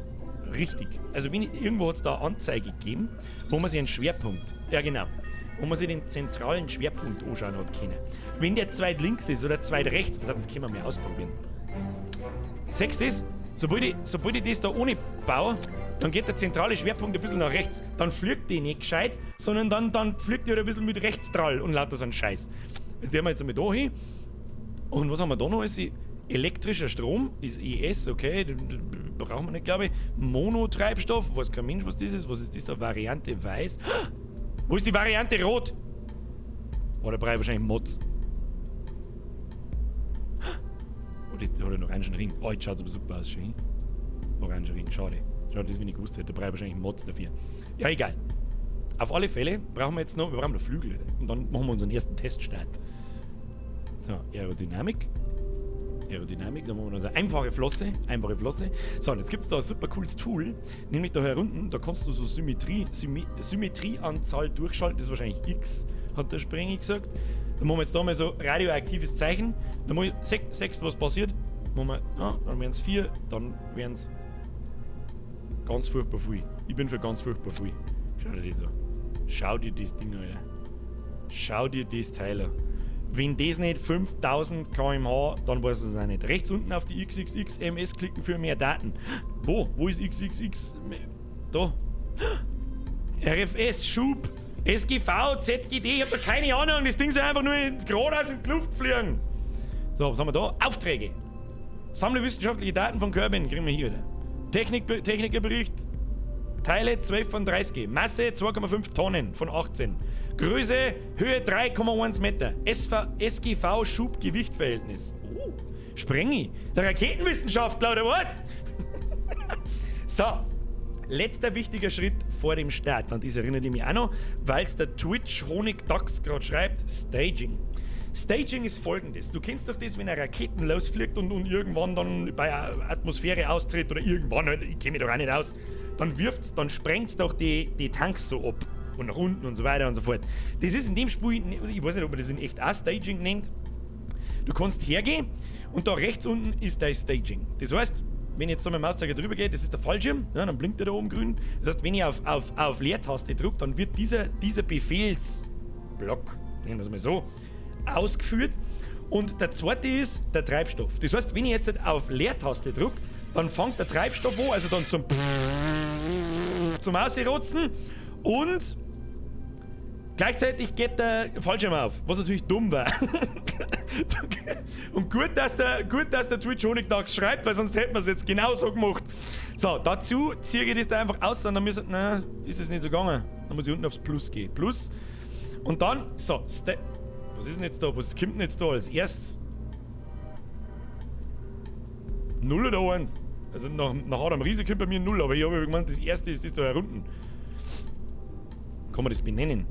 richtig. Also irgendwo hat es da eine Anzeige gegeben, wo man sich einen Schwerpunkt, ja genau, wo man sich den zentralen Schwerpunkt anschauen hat können. Wenn der zweit links ist oder zweit rechts, das können wir mal ausprobieren. Seht ihr das? Sobald ich das da ohne baue, dann geht der zentrale Schwerpunkt ein bisschen nach rechts. Dann fliegt die nicht gescheit, sondern dann fliegt die halt ein bisschen mit rechts drall und lauter so einen Scheiß. Jetzt gehen wir jetzt einmal da hin. Und was haben wir da noch? Elektrischer Strom ist ES, okay, den brauchen wir nicht, glaube ich. Monotreibstoff, weiß kein Mensch, was das ist. Was ist das da? Variante weiß. Wo ist die Variante rot? Oder brauche ich wahrscheinlich Mods? Oh, das hat er noch orangen Ring. Oh, jetzt schaut es aber super aus, schön. Orangen Ring, schade. Schade, das, wenn ich gewusst hätte. Da brauche ich wahrscheinlich Mods dafür. Ja, egal. Auf alle Fälle brauchen wir jetzt noch, Flügel. Und dann machen wir unseren ersten Teststart. So, Aerodynamik, da machen wir noch so eine einfache Flosse. So, und jetzt gibt es da ein super cooles Tool, nämlich da herunten, da kannst du so Symmetrieanzahl durchschalten, das ist wahrscheinlich X hat der Sprengi gesagt. Dann machen wir jetzt da mal so radioaktives Zeichen. Dann machen wir 6, was passiert. Machen wir, ja, dann wären es 4, dann wären es ganz furchtbar viel. Ich bin für ganz furchtbar viel. Schau dir das an. Schau dir das Ding an, Alter. Schau dir das Teil an. Wenn das nicht 5000 km/h, dann weiß ich es auch nicht. Rechts unten auf die XXX MS klicken für mehr Daten. Wo? Wo ist XXX? Da. RFS, Schub, SGV, ZGD, ich hab da keine Ahnung. Das Ding soll einfach nur geradeaus in die Luft fliegen. So, was haben wir da? Aufträge. Sammle wissenschaftliche Daten von Körben, kriegen wir hier wieder. Technikerbericht. Teile 12 von 30. Masse 2,5 Tonnen von 18. Größe, Höhe 3,1 Meter. SGV Schub-Gewicht-Verhältnis. Oh, Sprengi, der Raketenwissenschaftler oder was? So, letzter wichtiger Schritt vor dem Start. Und das erinnert mich auch noch, weil es der Twitch Honig Dax gerade schreibt: Staging. Staging ist folgendes. Du kennst doch das, wenn eine Raketen losfliegt und irgendwann dann bei Atmosphäre austritt oder irgendwann, ich kenne mich doch auch nicht aus, dann sprengt's doch die Tanks so ab und nach unten und so weiter und so fort. Das ist in dem Spiel, ich weiß nicht, ob man das in echt auch Staging nennt. Du kannst hergehen und da rechts unten ist dein Staging. Das heißt, wenn ich jetzt so mit dem Mauszeiger drüber geht, das ist der Fallschirm, ja, dann blinkt der da oben grün. Das heißt, wenn ich auf Leertaste drücke, dann wird dieser Befehlsblock, nennen wir es mal so, ausgeführt. Und der zweite ist der Treibstoff. Das heißt, wenn ich jetzt auf Leertaste drücke, dann fängt der Treibstoff an, also dann zum Ausrotzen und gleichzeitig geht der Fallschirm auf, was natürlich dumm war. Und gut, dass der Twitch Honigtags schreibt, weil sonst hätten wir es jetzt genauso gemacht. So, dazu ziehe ich das da einfach aus und dann ist es nicht so gegangen. Dann muss ich unten aufs Plus gehen. Plus. Und dann, so, was ist denn jetzt da? Was kommt denn jetzt da als erstes? 0 oder 1? Also nach Adam Riese kommt bei mir 0, aber ich habe gemeint, das erste ist das da herunten. Kann man das benennen?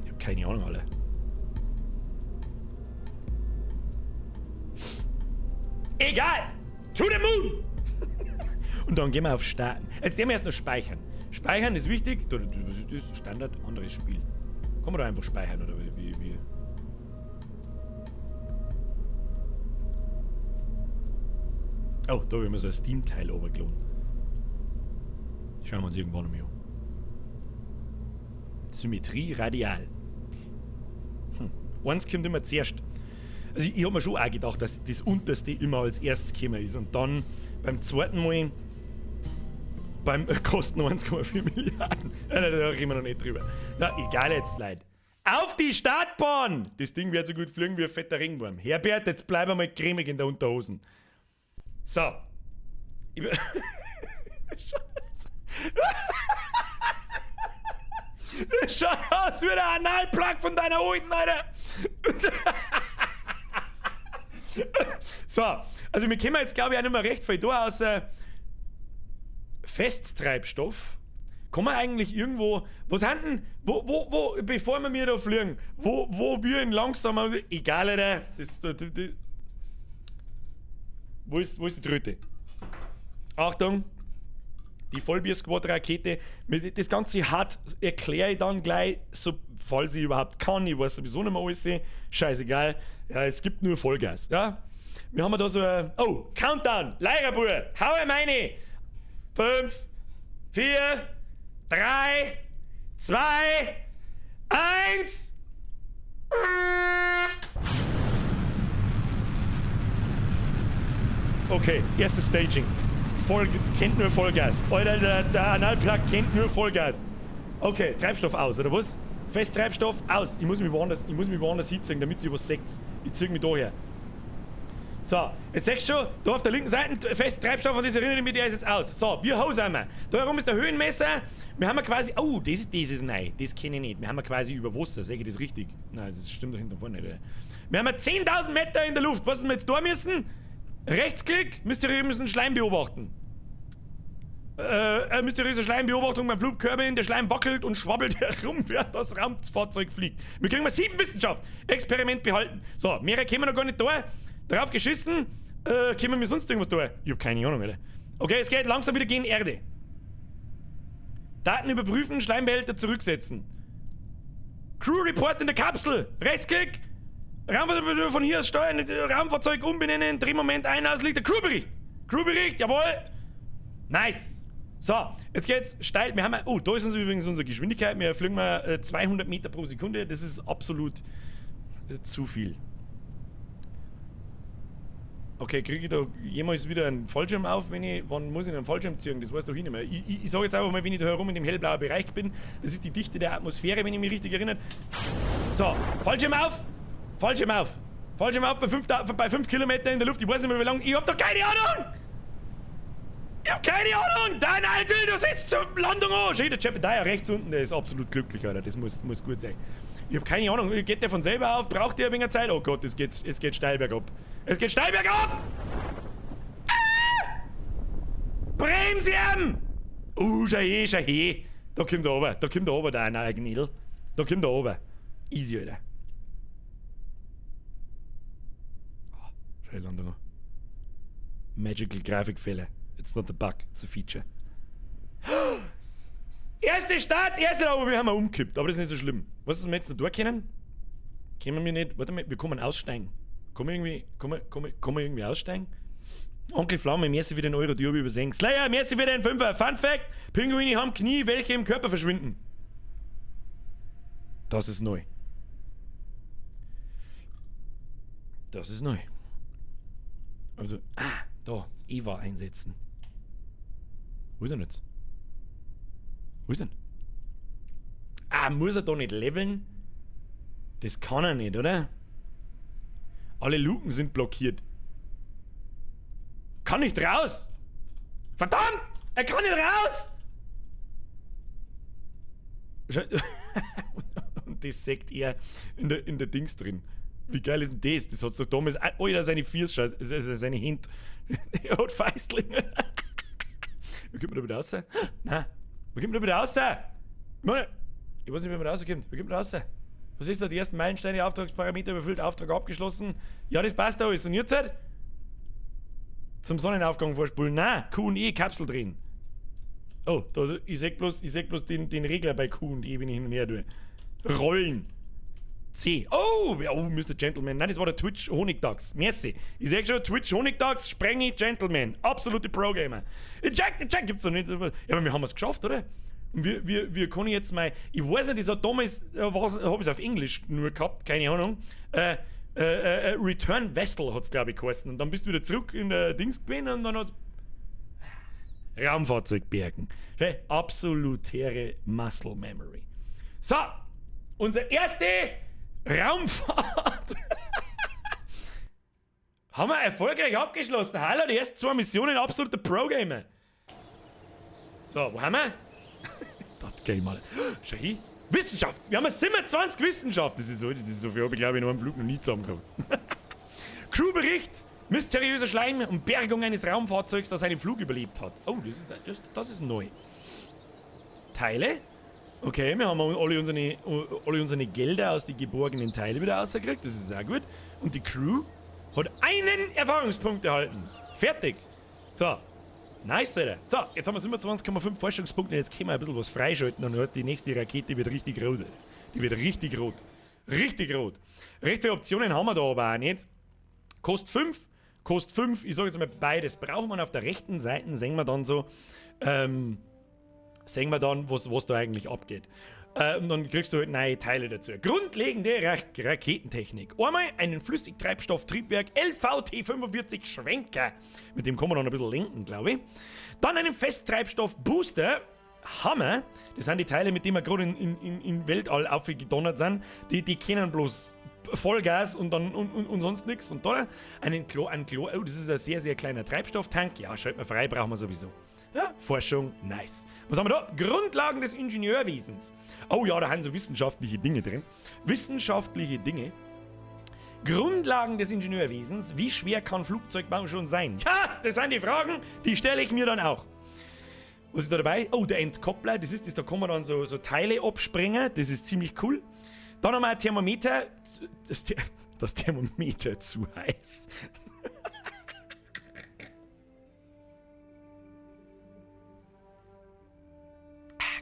Ich habe keine Ahnung, alle. Egal! To the moon! Und dann gehen wir auf Starten. Jetzt sehen wir erst noch Speichern. Speichern ist wichtig. Das ist Standard, anderes Spiel. Kann man da einfach speichern oder wie? Oh, da habe ich mir so ein Steam-Teil runtergeladen. Schauen wir uns irgendwann mal an. Symmetrie radial. Eins kommt immer zuerst. Also ich habe mir schon auch gedacht, dass das unterste immer als erstes gekommen ist. Und dann beim zweiten Mal beim Kosten 1,4 Milliarden. Da reden wir noch nicht drüber. Na, egal jetzt, Leute. Auf die Startbahn! Das Ding wird so gut fliegen wie ein fetter Ringwurm. Herbert, jetzt bleib mal cremig in der Unterhosen. So. Das schaut aus wie der Analplug von deiner alten, Alter. So, also wir kommen jetzt, glaube ich, auch nicht mehr recht viel da aus Festtreibstoff. Kann man eigentlich irgendwo, was haben denn, wo, bevor wir mir da fliegen, wo wir ihn langsam, egal, Alter, wo ist die Tröte? Achtung, die Vollbier-Squad-Rakete. Das Ganze hart erkläre ich dann gleich, so, falls ich überhaupt kann. Ich weiß sowieso nicht mehr alles. Scheißegal. Ja, es gibt nur Vollgas. Ja? Wir haben da so ein. Oh, Countdown! Leirabur! Hau ihm eine! 5, 4, 3, 2, 1. Okay, erstes Staging. Kennt nur Vollgas. Alter, der Analplug kennt nur Vollgas. Okay, Treibstoff aus, oder was? Festtreibstoff aus. Ich muss mich woanders hinziehen, damit sie was seht. Ich zieh mich da her. So, jetzt siehst du schon, da auf der linken Seite Festtreibstoff und das erinnert mich, der ist jetzt aus. So, wie hoch sind wir? Da herum ist der Höhenmesser. Wir haben quasi. Oh, das ist neu. Das kenne ich nicht. Wir haben quasi über Wasser. Sag ich das richtig? Nein, das stimmt doch hinten vorne nicht. Wir haben 10.000 Meter in der Luft. Was wir jetzt da müssen? Rechtsklick, mysteriösen Schleim beobachten. Mysteriöse Schleimbeobachtung beim Flugkörper. Der Schleim wackelt und schwabbelt herum, während das Raumfahrzeug fliegt. Wir kriegen mal 7 Wissenschaft. Experiment behalten. So, mehrere kommen noch gar nicht da. Darauf geschissen. Können wir sonst irgendwas da? Ich hab keine Ahnung, Alter. Okay, es geht langsam wieder gegen Erde. Daten überprüfen, Schleimbehälter zurücksetzen. Crew Report in der Kapsel. Rechtsklick. Raumfahrzeug von hier aus steuern. Raumfahrzeug umbenennen. Drehmoment ein, aus liegt der Crewbericht. Crewbericht, jawohl. Nice. So, jetzt geht's steil. Wir haben, da ist uns übrigens unsere Geschwindigkeit. Wir fliegen mal 200 Meter pro Sekunde. Das ist absolut zu viel. Okay, kriege ich da jemals wieder einen Fallschirm auf? Wann muss ich einen Fallschirm ziehen? Das weiß doch ich nicht mehr. Ich sage jetzt einfach mal, wenn ich da herum in dem hellblauen Bereich bin, das ist die Dichte der Atmosphäre, wenn ich mich richtig erinnere. So, Fallschirm auf! Fallschirm auf! Fallschirm auf bei 5 Kilometer in der Luft. Ich weiß nicht mehr, wie lange. Ich hab doch keine Ahnung! Ich hab keine Ahnung! Dein Alter, du sitzt zur Landung an! Schau, der Jebediah rechts unten, der ist absolut glücklich, Alter. Das muss gut sein. Ich hab keine Ahnung. Geht der von selber auf? Braucht der ein wenig Zeit? Oh Gott, es geht steil bergab. Es geht steil bergab! Ah! Bremsen! Schau her. Da kommt er oben, der neue Gnädel. Da kommt er oben. Easy, Alter. Oh, schau die Landung an. Magical Grafikfehler. It's not a bug, it's a feature. Erste Start, aber wir haben umgekippt, aber das ist nicht so schlimm. Was ist, wenn wir jetzt noch durchkennen? Können wir nicht, warte mal, wir kommen aussteigen. Kommen wir irgendwie aussteigen? Onkel Flamme, merci für den Euro, die habe ich übersehen. Slayer, merci für den Fünfer. Fun Fact, Pinguine haben Knie, welche im Körper verschwinden. Das ist neu. Das ist neu. Also, da, Eva einsetzen. Wo ist er jetzt? Wo ist denn? Muss er da nicht leveln? Das kann er nicht, oder? Alle Luken sind blockiert. Kann nicht raus! Verdammt! Er kann nicht raus! Und das sagt er in der Dings drin. Wie geil ist denn das? Das hat's doch damals. Alter, seine Vierscheiß, seine Hint. Er hat Feistlinge. Wie kommt man da wieder raus? Nein. Wie kommt man da wieder raus? Ich weiß nicht, wie man da rauskommt. Wie kommt man da raus? Was ist da? Die ersten Meilensteine, Auftragsparameter überfüllt, Auftrag abgeschlossen. Ja, das passt alles. Und jetzt? Zum Sonnenaufgang vorspulen. Nein, Q und E, Kapsel drehen. Oh, da, ich seh bloß den Regler bei Q und E, wenn ich hin und her tue. Rollen. C. Oh, Mr. Gentleman. Nein, das war der Twitch Honigdachs. Merci. Ich sag schon, Twitch Honigdachs, Sprengi Gentleman. Absolute Pro-Gamer. Jack gibt's doch nicht. Ja, aber wir haben es geschafft, oder? Und wir können jetzt mal. Ich weiß nicht, das hat damals, hab ich es auf Englisch nur gehabt, keine Ahnung. Return Vessel hat's, glaube ich, geheißen. Und dann bist du wieder zurück in der Dings gewesen und dann hat's. Raumfahrzeugbergen. Absolutäre Muscle Memory. So, unsere erste Raumfahrt haben wir erfolgreich abgeschlossen. Hallo, die ersten 2 Missionen, absoluter Pro-Gamer. So, wo haben wir? Das geht mal. Schau hin. Wissenschaft. Wir haben 27 Wissenschaft. Das ist so viel, habe ich glaube ich noch am Flug noch nie zusammengekommen. Crewbericht. Mysteriöser Schleim und Bergung eines Raumfahrzeugs, das einen Flug überlebt hat. Oh, das ist neu. Teile. Okay, wir haben alle unsere Gelder aus den geborgenen Teilen wieder rausgekriegt. Das ist sehr gut. Und die Crew hat einen Erfahrungspunkt erhalten. Fertig. So. Nice, Alter. So, jetzt haben wir 27,5 Forschungspunkte. Jetzt können wir ein bisschen was freischalten und die nächste Rakete wird richtig rot. Die wird richtig rot. Richtig rot. Recht viele Optionen haben wir da aber auch nicht. Kostet 5. Ich sage jetzt mal beides. Braucht man auf der rechten Seite, sehen wir dann so, was da eigentlich abgeht. Und dann kriegst du halt neue Teile dazu. Grundlegende Raketentechnik. Einmal einen Flüssigtreibstofftriebwerk LVT-45 Schwenker. Mit dem kann man dann ein bisschen lenken, glaube ich. Dann einen Festtreibstoff-Booster. Hammer. Das sind die Teile, mit denen wir gerade in Weltall aufgedonnert sind. Die kennen bloß Vollgas und sonst nichts. Und da oh, das ist ein sehr, sehr kleiner Treibstofftank. Ja, schalten wir frei, brauchen wir sowieso. Ja, Forschung, nice. Was haben wir da? Grundlagen des Ingenieurwesens. Oh ja, da haben so wissenschaftliche Dinge drin. Wissenschaftliche Dinge. Grundlagen des Ingenieurwesens. Wie schwer kann Flugzeugbau schon sein? Ja, das sind die Fragen, die stelle ich mir dann auch. Was ist da dabei? Oh, der Entkoppler. Da kann man dann so Teile abspringen. Das ist ziemlich cool. Dann haben wir ein Thermometer. Das Thermometer zu heiß.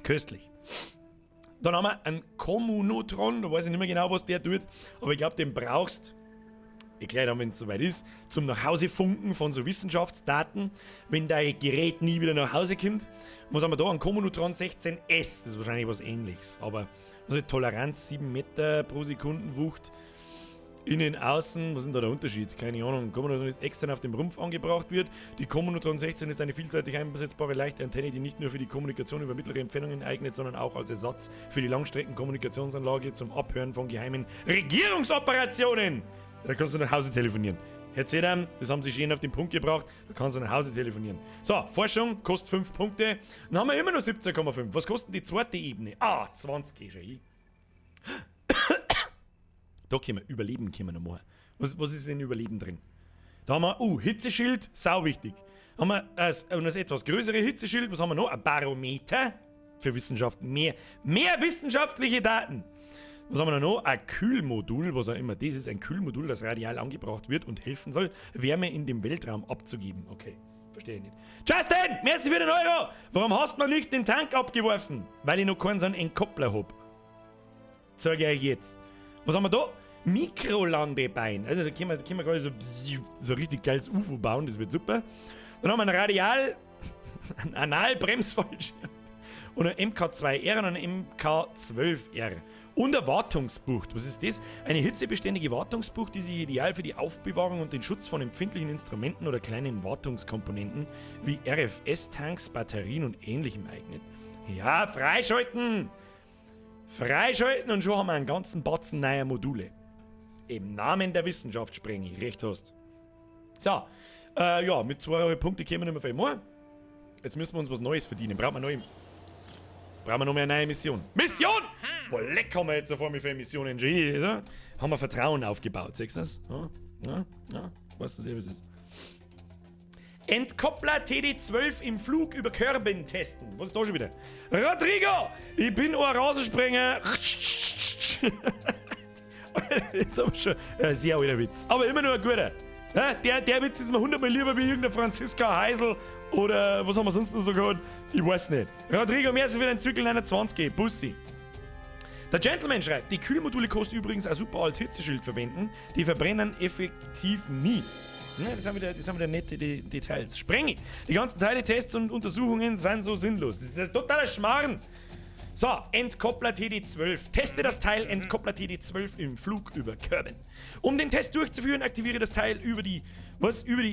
Köstlich. Dann haben wir einen Kommunotron, da weiß ich nicht mehr genau, was der tut, aber ich glaube, den brauchst ich gleich dann, wenn es soweit ist, zum Nachhausefunken von so Wissenschaftsdaten, wenn dein Gerät nie wieder nach Hause kommt. Was haben wir da? Ein Kommunotron 16S, das ist wahrscheinlich was Ähnliches, aber also Toleranz 7 Meter pro Sekundenwucht, innen, außen, was ist denn da der Unterschied? Keine Ahnung. Kommunotron ist extern auf dem Rumpf angebracht wird. Die Kommunotron 16 ist eine vielseitig einsetzbare leichte Antenne, die nicht nur für die Kommunikation über mittlere Entfernungen eignet, sondern auch als Ersatz für die Langstreckenkommunikationsanlage zum Abhören von geheimen Regierungsoperationen. Da kannst du nach Hause telefonieren. Herr Zedam, das haben sie schön auf den Punkt gebracht, da kannst du nach Hause telefonieren. So, Forschung kostet 5 Punkte. Dann haben wir immer noch 17,5. Was kostet die zweite Ebene? 20 geh schon hin. Da können wir Überleben können wir noch machen. Was ist in Überleben drin? Da haben wir, Hitzeschild, sau wichtig. Haben wir das etwas größere Hitzeschild, was haben wir noch? Ein Barometer für Wissenschaft, mehr wissenschaftliche Daten. Was haben wir noch? Ein Kühlmodul, was auch immer das ist, ein Kühlmodul, das radial angebracht wird und helfen soll, Wärme in dem Weltraum abzugeben. Okay, verstehe ich nicht. Justin, merci für den Euro! Warum hast du noch nicht den Tank abgeworfen? Weil ich noch keinen so einen Entkoppler hab. Sag ich euch jetzt. Was haben wir da? Mikrolandebein. Also da können wir gerade so richtig geiles UFO bauen, das wird super. Dann haben wir einen Analbremsfallschirm und ein MK2R und ein MK12R. Und eine Wartungsbucht. Was ist das? Eine hitzebeständige Wartungsbucht, die sich ideal für die Aufbewahrung und den Schutz von empfindlichen Instrumenten oder kleinen Wartungskomponenten wie RFS-Tanks, Batterien und Ähnlichem eignet. Ja, freischalten! Freischalten und schon haben wir einen ganzen Batzen neuer Module. Im Namen der Wissenschaft spreng ich, recht hast. So, ja, mit 2 Punkten kommen wir nicht mehr viel mehr. Jetzt müssen wir uns was Neues verdienen. Brauchen wir noch mehr eine neue Mission. Mission! Boah, leck haben wir jetzt auf einmal für Missionen schon hier, oder? Haben wir Vertrauen aufgebaut, siehst du das? Ja, weißt du, was es ist. Entkoppler TD12 im Flug über Körben testen. Was ist da schon wieder? Rodrigo! Ich bin ein Rasensprenger. Das ist aber schon ein sehr alter Witz. Aber immer nur ein guter. Der Witz ist mir 100-mal lieber wie irgendein Franziska Heisel oder was haben wir sonst noch so gehört? Ich weiß nicht. Rodrigo, merci für den Zirkel 29. Bussi. Der Gentleman schreibt, die Kühlmodule kosten übrigens auch super als Hitzeschild verwenden. Die verbrennen effektiv nie. Ja, das sind wieder nette Details. Sprenge! Die ganzen Teile, Tests und Untersuchungen sind so sinnlos. Das ist totaler Schmarrn. So, Entkoppler TD12. Teste das Teil Entkoppler TD12 im Flug über Körben. Um den Test durchzuführen, aktiviere das Teil über die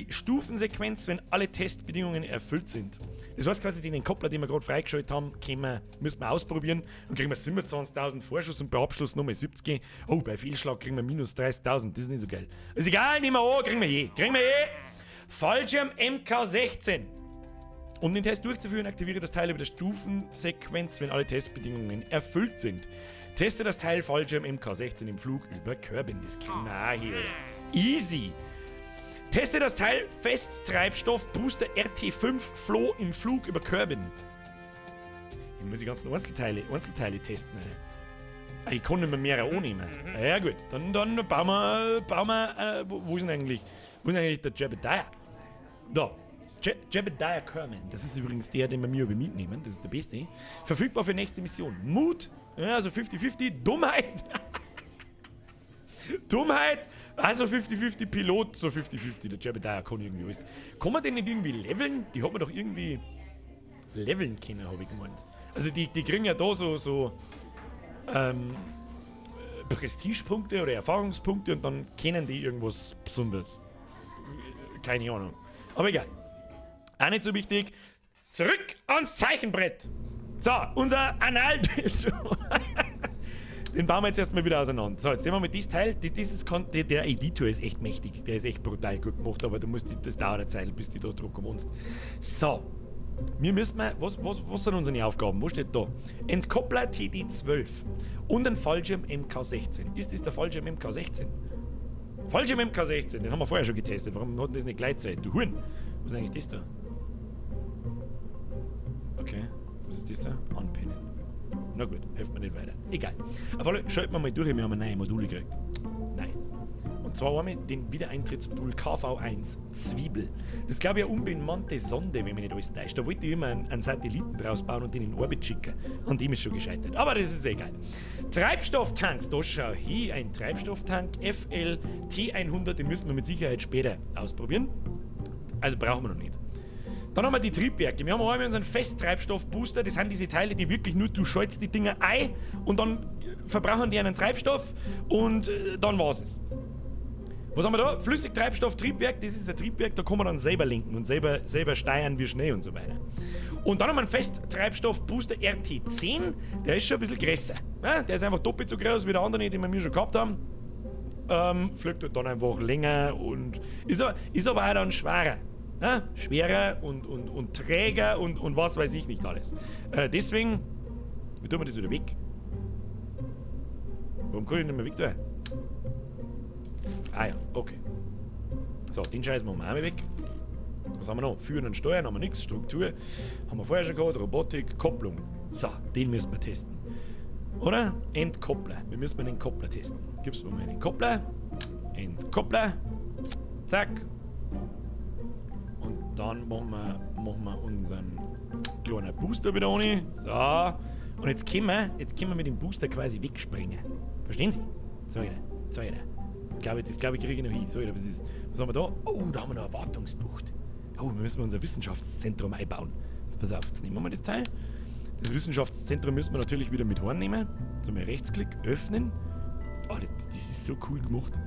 Stufensequenz, wenn alle Testbedingungen erfüllt sind. Das heißt quasi, den Entkoppler, den wir gerade freigeschaltet haben, müssen wir ausprobieren und kriegen wir 27.000 Vorschuss und bei Abschluss nochmal 70. Oh, bei Fehlschlag kriegen wir minus 30.000. Das ist nicht so geil. Ist egal, nehmen wir an, kriegen wir je. Fallschirm MK16. Um den Test durchzuführen, aktiviere das Teil über der Stufensequenz, wenn alle Testbedingungen erfüllt sind. Teste das Teil Fallschirm MK16 im Flug über Körben. Das kriegen wir auch hier. Easy. Teste das Teil Festtreibstoff Booster RT5 Floh im Flug über Körben. Ich muss die ganzen Einzelteile testen. Ich kann nicht mehr annehmen. Ja gut, dann bauen wir wo ist denn eigentlich der Jebediah? Da. Jebediah Kerman. Das ist übrigens der, den wir mir mitnehmen. Das ist der Beste. Verfügbar für nächste Mission. Mut, ja, also 50-50. Dummheit. Dummheit, also 50-50. Pilot, so 50-50. Der Jebediah kann irgendwie alles. Kann man den nicht irgendwie leveln? Die hat man doch irgendwie leveln können, habe ich gemeint. Also die kriegen ja da so Prestigepunkte oder Erfahrungspunkte und dann kennen die irgendwas Besonderes. Keine Ahnung. Aber egal. Auch nicht so wichtig. Zurück ans Zeichenbrett. So, unser Analbild. Den bauen wir jetzt erstmal wieder auseinander. So, jetzt nehmen wir mit diesem Teil. Der Editor ist echt mächtig. Der ist echt brutal gut gemacht, aber das dauert eine Zeit, bis du da drucken kannst. So. Wir müssen was sind unsere Aufgaben? Wo steht da? Entkoppler TD12 und ein Fallschirm MK16. Ist das der Fallschirm MK16? Fallschirm MK16, den haben wir vorher schon getestet. Warum hatten das nicht gleichzeitig? Du Huren! Was ist eigentlich das da? Okay, was ist das da? Anpinnen. Na gut, hilft mir nicht weiter. Egal. Auf alle Fälle schalten wir mal durch, wir haben neue Module gekriegt. Nice. Und zwar einmal den Wiedereintrittsmodul KV1 Zwiebel. Das ist, glaube ich, eine unbemannte Sonde, wenn mich nicht alles täuscht. Da wollte ich immer einen Satelliten draus bauen und den in Orbit schicken. An dem ist schon gescheitert. Aber das ist egal. Treibstofftanks, da schau hier, ein Treibstofftank FL T100, den müssen wir mit Sicherheit später ausprobieren. Also brauchen wir noch nicht. Dann haben wir die Triebwerke. Wir haben einmal unseren Festtreibstoffbooster. Das sind diese Teile, die wirklich nur, du schaltest die Dinger ein und dann verbrauchen die einen Treibstoff und dann war's es. Was haben wir da? Flüssigtreibstoff-Triebwerk. Das ist ein Triebwerk, da kann man dann selber lenken und selber steuern wie schnell und so weiter. Und dann haben wir einen Festtreibstoffbooster RT10. Der ist schon ein bisschen größer. Ja, der ist einfach doppelt so groß wie der andere, den wir schon gehabt haben. Fliegt halt dann einfach länger und ist aber auch dann schwerer. Ja, schwerer und träger und was weiß ich nicht alles. Deswegen, wie tun wir das wieder weg? Warum kann ich nicht mehr weg tun? Ah ja, okay. So, den Scheiß machen wir auch mal weg. Was haben wir noch? Führen und Steuern haben wir nichts. Struktur haben wir vorher schon gehabt. Robotik, Kopplung. So, den müssen wir testen. Oder? Entkoppler. Wir müssen mal den Koppler testen. Gibst du mal den Koppler. Entkoppler. Zack. Und dann machen wir unseren kleinen Booster wieder ohne. So. Und jetzt können wir mit dem Booster quasi wegspringen. Verstehen Sie? So, das glaube ich, kriege ich noch hin. So, was haben wir da? Oh, da haben wir noch eine Wartungsbucht. Oh, wir müssen unser Wissenschaftszentrum einbauen. Jetzt pass auf, jetzt nehmen wir mal das Teil. Das Wissenschaftszentrum müssen wir natürlich wieder mit heimnehmen. Jetzt haben wir Rechtsklick, öffnen. Oh, das ist so cool gemacht.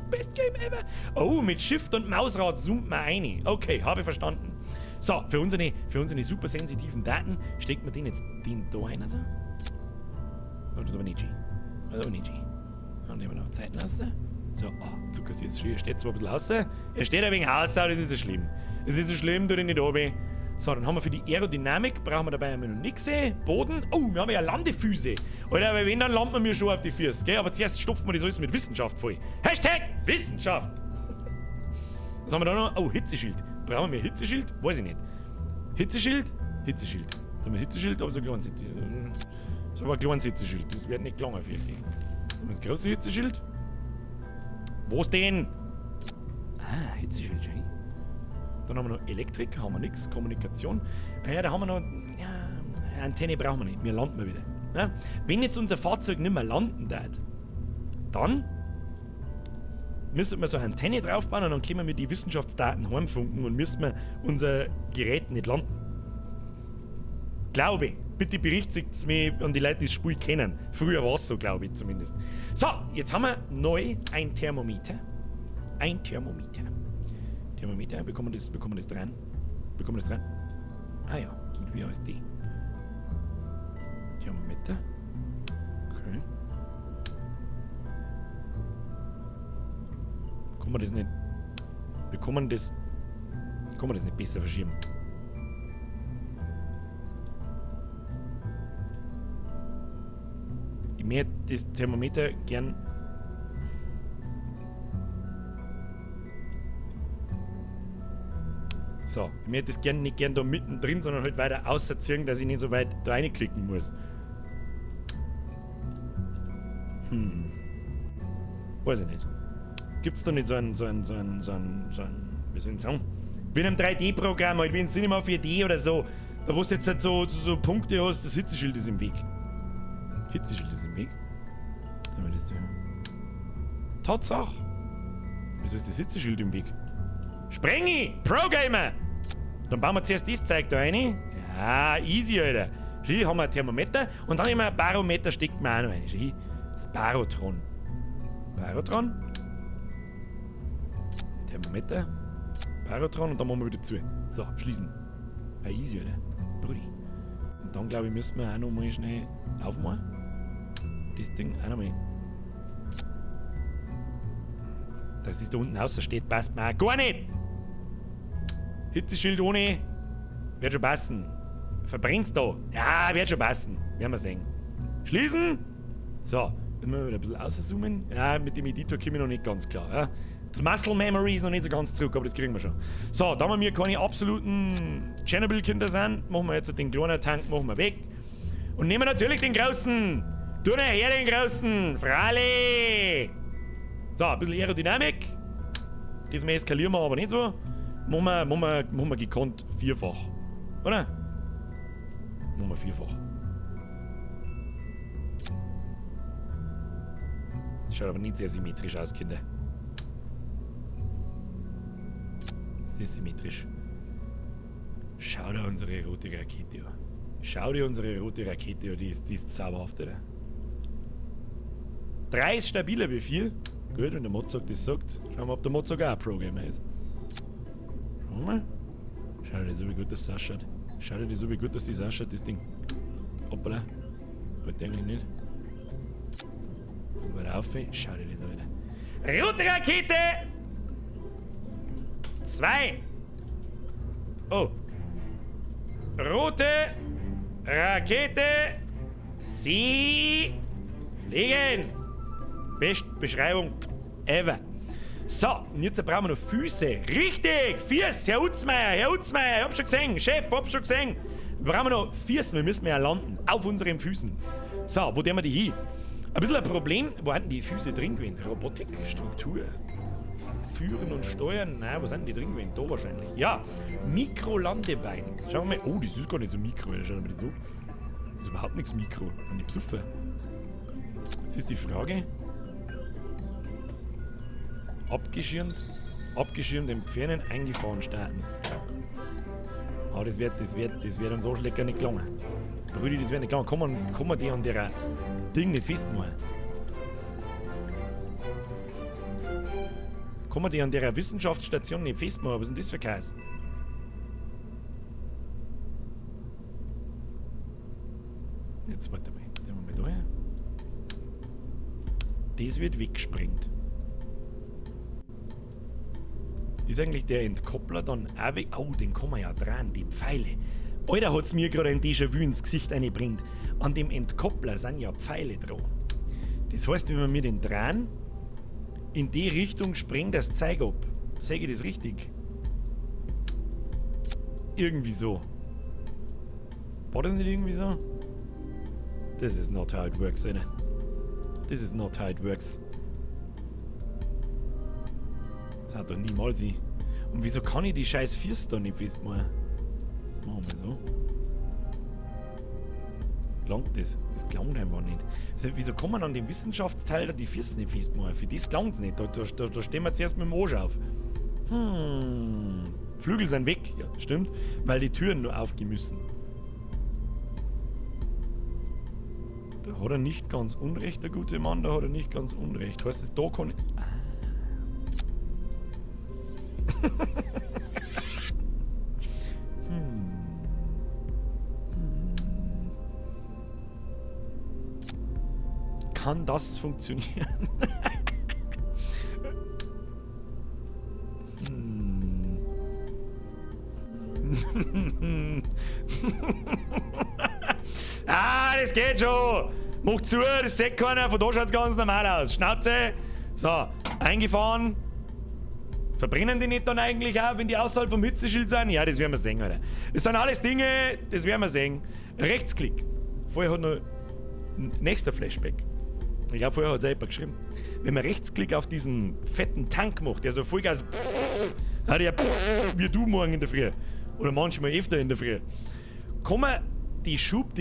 Best Game ever. Oh, mit Shift und Mausrad zoomt man rein. Okay, habe verstanden. So, für unsere super sensitiven Daten steckt man den da ein. Also. Oh, das ist aber nicht schön. Dann nehmen wir noch Zeit lassen. So, zuckersüß. Er steht zwar ein bisschen raus. Er steht ein wenig raus, aber das ist so schlimm. Das ist nicht so schlimm, tu den nicht oben. So, dann haben wir für die Aerodynamik, brauchen wir dabei einmal noch nichts. Boden. Oh, wir haben ja Landefüße. Alter, aber wenn, dann landen wir schon auf die Füße, gell? Aber zuerst stopfen wir das alles mit Wissenschaft voll. Hashtag Wissenschaft! Was haben wir da noch? Oh, Hitzeschild. Brauchen wir Hitzeschild? Weiß ich nicht. Hitzeschild? Hitzeschild. Da haben wir Hitzeschild, aber so ein kleines Hitzeschild. So ein kleines Hitzeschild. Das wird nicht lange viel. Dann haben wir das große Hitzeschild. Wo's denn? Ah, Hitzeschild, schön. Dann haben wir noch Elektrik, haben wir nichts. Kommunikation. Ja, da haben wir noch. Ja, Antenne brauchen wir nicht. Wir landen mal wieder. Ja? Wenn jetzt unser Fahrzeug nicht mehr landen darf, dann müssen wir so eine Antenne draufbauen und dann können wir die Wissenschaftsdaten heimfunken und müssen wir unser Gerät nicht landen. Glaube ich. Bitte berichtigt es mir an die Leute, die das Spiel kennen. Früher war es so, glaube ich zumindest. So, jetzt haben wir neu ein Thermometer. Ein Thermometer. Bekommen wir das dran? Ah ja, wie heißt die? Thermometer. Okay. Kann man das nicht besser verschieben? Ich möchte das Thermometer gern. So, ich möchte das nicht gern da mittendrin, sondern halt weiter außerziehen, dass ich nicht so weit da reinklicken muss. Weiß ich nicht. Gibt's da nicht so ein, wie soll ich sagen? Wie in einem 3D-Programm, halt wie in Cinema 4D oder so. Da wo du jetzt halt so Punkte hast, das Hitzeschild ist im Weg. Wieso ist das Hitzeschild im Weg? Sprengi! Pro-Gamer! Dann bauen wir zuerst das Zeug da rein. Ja, easy, Alter. Hier haben wir ein Thermometer und dann haben wir ein Barometer, steckt man auch noch rein. Hier, das Barotron. Thermometer. Barotron und dann machen wir wieder zu. So, schließen. Ja, easy, Alter. Brudi. Und dann, glaube ich, müssen wir auch noch mal schnell aufmachen. Das Ding auch noch mal. Dass das da unten außer steht, passt mir auch gar nicht! Hitzeschild ohne. Wird schon passen. Verbrennt's da. Ja, wird schon passen. Werden wir sehen. Schließen! So, müssen wir wieder ein bisschen auszoomen. Ja, mit dem Editor komme ich noch nicht ganz klar. Ja. Das Muscle Memory ist noch nicht so ganz zurück, aber das kriegen wir schon. So, da wir keine absoluten Chernobyl-Kinder sind, machen wir jetzt den kleinen Tank machen wir weg. Und nehmen natürlich den großen. Tu her den großen. Frale! So, ein bisschen Aerodynamik. Diesmal eskalieren wir aber nicht so. Machen wir gekonnt vierfach. Oder? Machen wir vierfach. Schaut aber nicht sehr symmetrisch aus, Kinder. Ist das symmetrisch? Schau dir unsere rote Rakete an. Schau dir unsere rote Rakete an, die ist zauberhaft, oder? 3 ist stabiler wie 4. Gut, wenn der Mozart das sagt. Schauen wir, ob der Mozart auch ein Programmer ist. Schauen wir. Schau dir das so, wie gut das ausschaut. Schau dir das so, wie gut das ausschaut, das Ding. Hoppala. Wollte eigentlich nicht. Weiter auf. Schau dir das wieder. Rote Rakete! 2. Oh. Rote Rakete. Sie fliegen. Beste Beschreibung ever. So, und jetzt brauchen wir noch Füße. Richtig! Füße, Herr Utzmeier, ich hab schon gesehen. Chef, hab schon gesehen. Wir brauchen noch Füße, wir müssen ja landen. Auf unseren Füßen. So, wo tun wir die hin? Ein bisschen ein Problem, wo hatten die Füße drin gewesen? Robotik, Struktur, Führen und Steuern. Nein, wo sind die drin gewesen? Da wahrscheinlich. Ja, Mikrolandebein. Schauen wir mal. Oh, das ist gar nicht so mikro. Schauen wir mal das so. Das ist überhaupt nichts Mikro. An die Psuffe. Jetzt ist die Frage. Abgeschirmt entfernen, eingefahren starten. Aber das wird am Arschlecker nicht gelingen. Brüder, das wird nicht gelingen. Kann man die an der Ding nicht festmachen? Kann man die an der Wissenschaftsstation nicht festmachen? Was ist denn das für Käse? Jetzt warte mal. Den haben wir da. Das wird weggesprengt. Ist eigentlich der Entkoppler dann auch weg? Oh, den kann man ja dran, die Pfeile. Alter, hat's mir gerade ein Déjà-vu ins Gesicht eingebringt. An dem Entkoppler sind ja Pfeile dran. Das heißt, wenn wir mit den dran in die Richtung springt das Zeug ab. Sag ich das richtig? Irgendwie so. War das nicht irgendwie so? This is not how it works, Alter. This is not how it works. Das hat doch niemals ich. Und wieso kann ich die scheiß Füße da nicht festmachen? Das machen wir so. Klangt das? Das klangt einfach nicht. Also, wieso kann man an dem Wissenschaftsteil da die Füße nicht festmachen? Für das klangt es nicht. Da stehen wir zuerst mit dem Arsch auf. Flügel sind weg. Ja, stimmt. Weil die Türen nur aufgehen müssen. Da hat er nicht ganz unrecht, der gute Mann. Da hat er nicht ganz unrecht. Heißt es, da kann ich... Kann das funktionieren? Das geht schon! Mach zu, das sieht keiner, von da schaut es ganz normal aus. Schnauze! So, eingefahren. Verbrennen die nicht dann eigentlich auch, wenn die außerhalb vom Hitzeschild sind? Ja, das werden wir sehen, Alter. Das sind alles Dinge, das werden wir sehen. Rechtsklick. Vorher hat noch nächster Flashback. Ich glaube, vorher hat es jemand geschrieben. Wenn man Rechtsklick auf diesen fetten Tank macht, der so Vollgas hat ja wie du morgen in der Früh. Oder manchmal öfter in der Früh. Kann man den Schub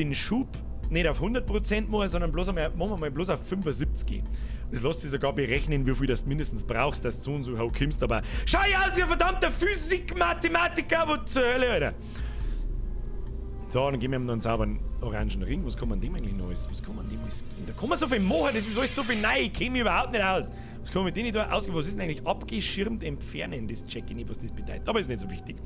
nicht auf 100% machen, sondern machen wir mal bloß auf 75. Das lässt sich sogar berechnen, wie viel du mindestens brauchst, dass du so und so hoch kommst. Aber schau aus wie ein verdammter Physik-Mathematiker, was zur Hölle, Alter. So, dann geben wir ihm noch einen sauberen orangen Ring. Was kann man dem eigentlich noch alles? Was kann man dem alles geben? Da kann man so viel machen, das ist alles so viel neu. Ich kenne mich überhaupt nicht aus. Was kann man mit denen da ausgeben? Was ist denn eigentlich abgeschirmt entfernen? Das check ich nicht, was das bedeutet. Aber ist nicht so wichtig.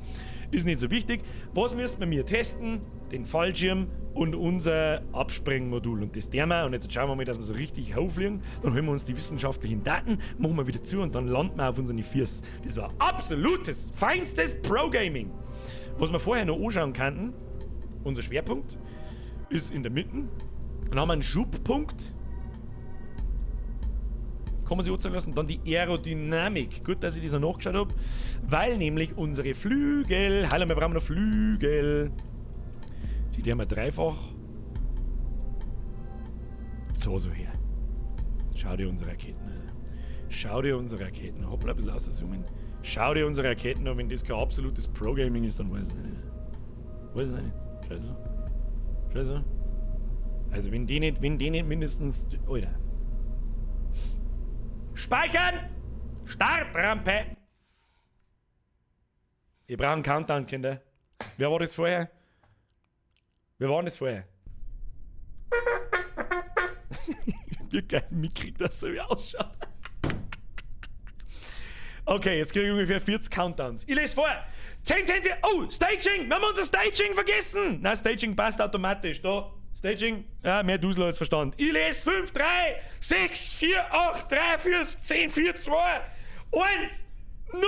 Ist nicht so wichtig. Was müssen wir mir testen? Den Fallschirm und unser Absprengmodul. Und das tun wir. Und jetzt schauen wir mal, dass wir so richtig hochfliegen. Dann holen wir uns die wissenschaftlichen Daten, machen wir wieder zu und dann landen wir auf unseren Füßen. Das war absolutes, feinstes Pro-Gaming. Was wir vorher noch anschauen könnten, unser Schwerpunkt ist in der Mitte. Dann haben wir einen Schubpunkt. Kann man sich anzeigen lassen. Dann die Aerodynamik. Gut, dass ich das noch nachgeschaut habe. Weil nämlich unsere Flügel... Hallo, wir brauchen noch Flügel. Die haben wir dreifach. Da so her. Schau dir unsere Raketen an. Schau dir unsere Raketen an. Hoppla, ein bisschen auszoomen. Schau dir unsere Raketen an. Wenn das kein absolutes Pro-Gaming ist, dann weiß ich nicht. Weiß ich nicht. Scheiße. Scheiße. Also wenn die nicht mindestens... Alter. Speichern! Startrampe! Ich brauche einen Countdown, Kinder. Wer war das vorher? Wer war das vorher? Wie geil mitkriegt, dass so wie ausschaut. Okay, jetzt kriege ich ungefähr 40 Countdowns. Ich lese vor. 10 Zentimeter. Oh, Staging. Wir haben unser Staging vergessen. Nein, Staging passt automatisch. Da. Staging. Ja, mehr Dusel als Verstand. Ich lese 5, 3, 6, 4, 8, 3, 4, 10, 4, 2, 1, 0.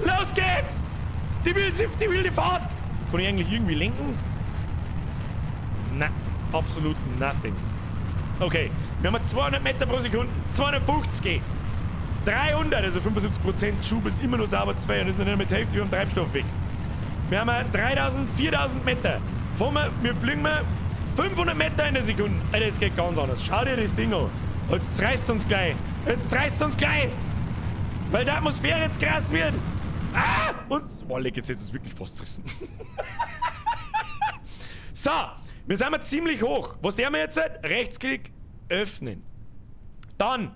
Los geht's. Die wilde Fahrt. Kann ich eigentlich irgendwie lenken? Na, absolut nothing. Okay, wir haben 200 Meter pro Sekunde, 250, 300, also 75% Schub ist immer noch sauber 2 und ist noch nicht mit der Hälfte vom Treibstoff weg. Wir haben 3000, 4000 Meter. Wir fliegen 500 Meter in der Sekunde. Alter, das geht ganz anders. Schau dir das Ding an. Jetzt reißt es uns gleich. Weil die Atmosphäre jetzt krass wird. Ah! Und, boah, leck, jetzt hätte es uns wirklich fast zerrissen. So, wir sind ziemlich hoch. Was der wir jetzt? Rechtsklick, öffnen. Dann,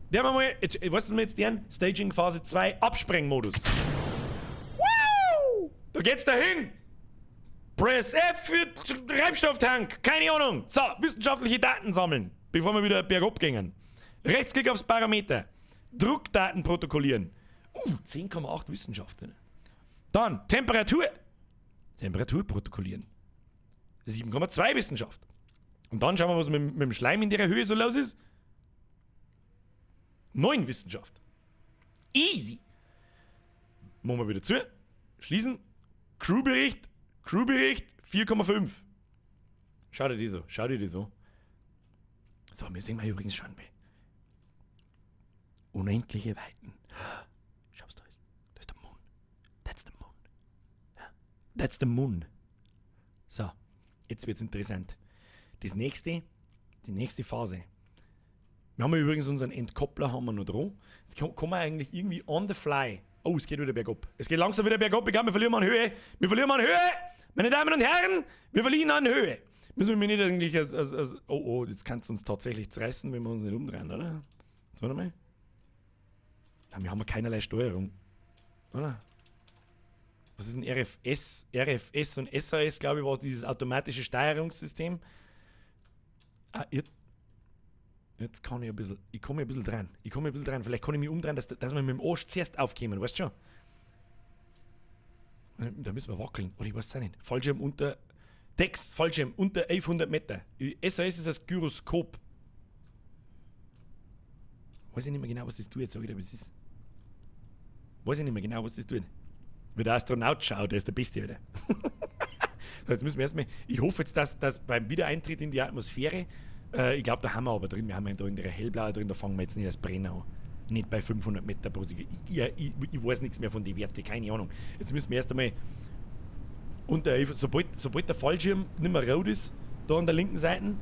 der wir mal, weißt du, was wir jetzt deren? Staging Phase 2, Absprengmodus. Woo! Da geht's dahin. Press F für Treibstofftank. Keine Ahnung. So, wissenschaftliche Daten sammeln, bevor wir wieder bergab gehen. Rechtsklick aufs Parameter. Druckdaten protokollieren. 10,8 Wissenschaftler. Dann Temperatur. Temperatur protokollieren. 7,2 Wissenschaft. Und dann schauen wir, was mit dem Schleim in der Höhe so los ist. 9 Wissenschaft. Easy. Machen wir wieder zu. Schließen. Crewbericht 4,5. Schau dir die so. So, wir sehen mal übrigens schon unendliche Weiten. Schau, was da ist. Da ist der Mond. That's the moon. Ja. That's the moon. So, jetzt wird's interessant. Die nächste Phase. Wir haben übrigens unseren Entkoppler haben wir noch dran. Jetzt kann man eigentlich irgendwie on the fly. Oh, es geht wieder bergab. Es geht langsam wieder bergab. Wir verlieren an Höhe. Meine Damen und Herren, wir verlieren an Höhe. Müssen wir nicht eigentlich oh, jetzt kann es uns tatsächlich zerreißen, wenn wir uns nicht umdrehen, oder? Jetzt warte mal. Ja, wir haben keinerlei Steuerung. Oder? Was ist ein RFS? RFS und SAS, glaube ich, war dieses automatische Steuerungssystem. Ah, jetzt kann ich ein bisschen. Ich komme ein bisschen dran. Vielleicht kann ich mich umdrehen, dass wir mit dem Arsch zuerst aufkommen, weißt du schon? Da müssen wir wackeln. Oder ich weiß es nicht. Fallschirm unter 1100 Meter. SAS ist das Gyroskop. Weiß ich nicht mehr genau, was das tut. Sag ich dir, was ist. Weiß ich nicht mehr genau, was das tut. Wie der Astronaut schaut, der ist der Beste wieder. So, jetzt müssen wir erstmal. Ich hoffe jetzt, dass beim Wiedereintritt in die Atmosphäre, ich glaube, da haben wir aber drin, wir haben ja da in der hellblaue drin, da fangen wir jetzt nicht als Brenner an. Nicht bei 500 Meter pro Sekunde. Ich weiß nichts mehr von den Werten, keine Ahnung. Jetzt müssen wir erst einmal sobald der Fallschirm nicht mehr rot ist, da an der linken Seite,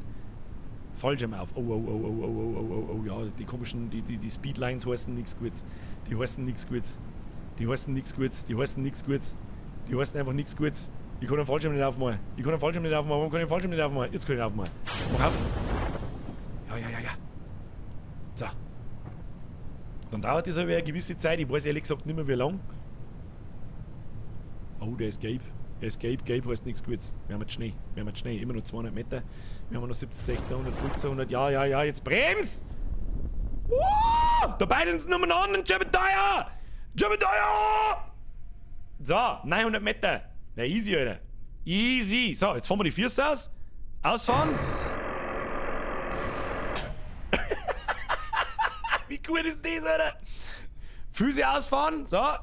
Fallschirm auf. Oh, ja, die komischen, die Speedlines heißen nichts Gutes. Die heißen einfach nichts Gutes. Ich kann den Fallschirm nicht aufmachen. Warum kann ich den Fallschirm nicht aufmachen? Jetzt kann ich ihn aufmachen. Mach auf. Ja. So. Dann dauert das aber eine gewisse Zeit. Ich weiß ehrlich gesagt nicht mehr wie lang. Oh, der ist gelb. Gelb heißt nichts Gutes. Wir haben jetzt Schnee. Immer noch 200 Meter. Wir haben noch 17, 1600, 1500. Ja, jetzt brems! Da beideln sie nochmal an den Jebediah! So, 900 Meter. Na, easy, Alter. Easy. So, jetzt fahren wir die Füße aus. Ausfahren. Wie cool ist das, Alter? Füße ausfahren. So. Was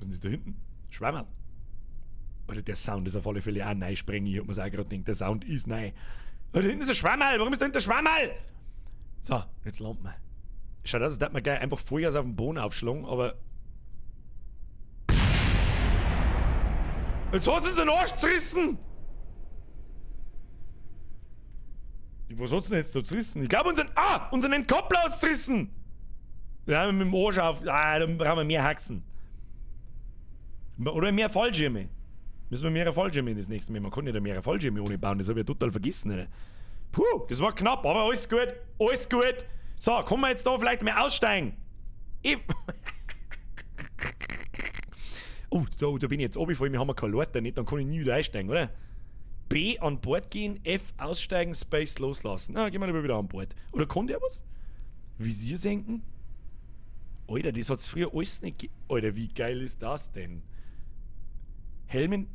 ist das da hinten? Schwammerl. Alter, der Sound ist auf alle Fälle auch neu sprengen. Ich hab mir auch gerade gedacht, der Sound ist neu. Da hinten ist ein Schwammerl. Warum ist da hinten ein Schwammerl? So, jetzt landen wir. Schaut aus, als hätte man gleich einfach Vollgas auf den Boden aufschlagen, aber. Jetzt hat es uns den Arsch zerrissen! Was hat's denn jetzt da zerrissen? Ich glaube, unseren Entkoppler hat's zerrissen! Ja, mit dem Arsch auf. Da brauchen wir mehr Haxen. Oder mehr Fallschirme. Müssen wir mehr Fallschirme das nächste Mal. Man kann nicht mehr Fallschirme ohne bauen, das habe ich total vergessen. Alter. Puh, das war knapp, aber alles gut. Alles gut. So, können wir jetzt da vielleicht mal aussteigen? Oh, da bin ich jetzt runtergefallen, wir haben keine Leute nicht, dann kann ich nie wieder einsteigen, oder? B, an Bord gehen, F, aussteigen, Space, loslassen. Ah, gehen wir lieber wieder an Bord. Oder kann der was? Visier senken? Alter, das hat's früher alles nicht Alter, wie geil ist das denn? Helmen?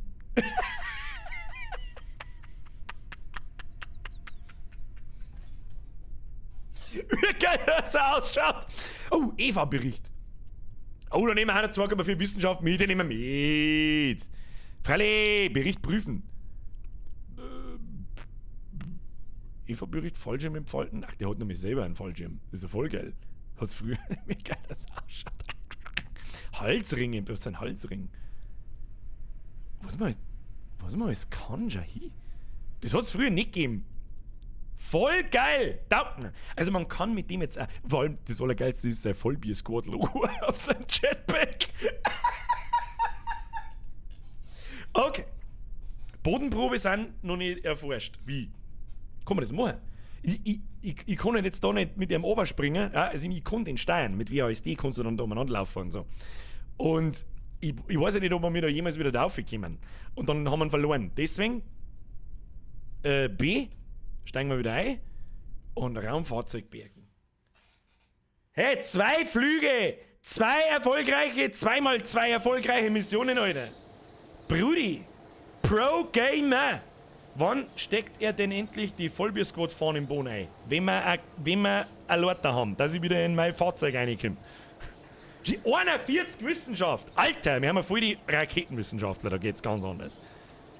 Wie geil das ausschaut! Oh, Eva-Bericht. Oh, da nehmen wir eine 2,4 Wissenschaft mit, den nehmen wir mit. Freilich, Bericht prüfen. Eva-Bericht, Fallschirm empfalten. Ach, der hat nämlich selber einen Fallschirm. Das ist ja voll geil. Hat's früher, wie geil das ausschaut. Halsring, du hast einen Halsring. Was man als kann, Jahi? Das hat's früher nicht gegeben. Voll geil! Taugt mir. Also man kann mit dem jetzt auch, vor allem das Allergeilste ist sein Vollbier-Squad-Logo auf seinem Jetpack. Okay. Bodenprobe sind noch nicht erforscht. Wie? Kann man das machen? Ich kann halt jetzt da nicht mit dem runterspringen. Ja, also ich kann den steuern. Mit WASD kannst du dann da umeinander laufen und so. Und ich weiß ja nicht, ob wir da jemals wieder da raufkommen. Und dann haben wir ihn verloren. Deswegen B, steigen wir wieder ein und Raumfahrzeug bergen. Hey, 2 Flüge! 2 erfolgreiche, 2x2 erfolgreiche Missionen, Alter. Brudi, Pro-Gamer! Wann steckt er denn endlich die Vollbier-Squad-Fahne im Boden ein? Wenn wir eine Leute haben, dass ich wieder in mein Fahrzeug reinkomme. Die 41 Wissenschaft! Alter, wir haben ja voll die Raketenwissenschaftler, da geht's ganz anders.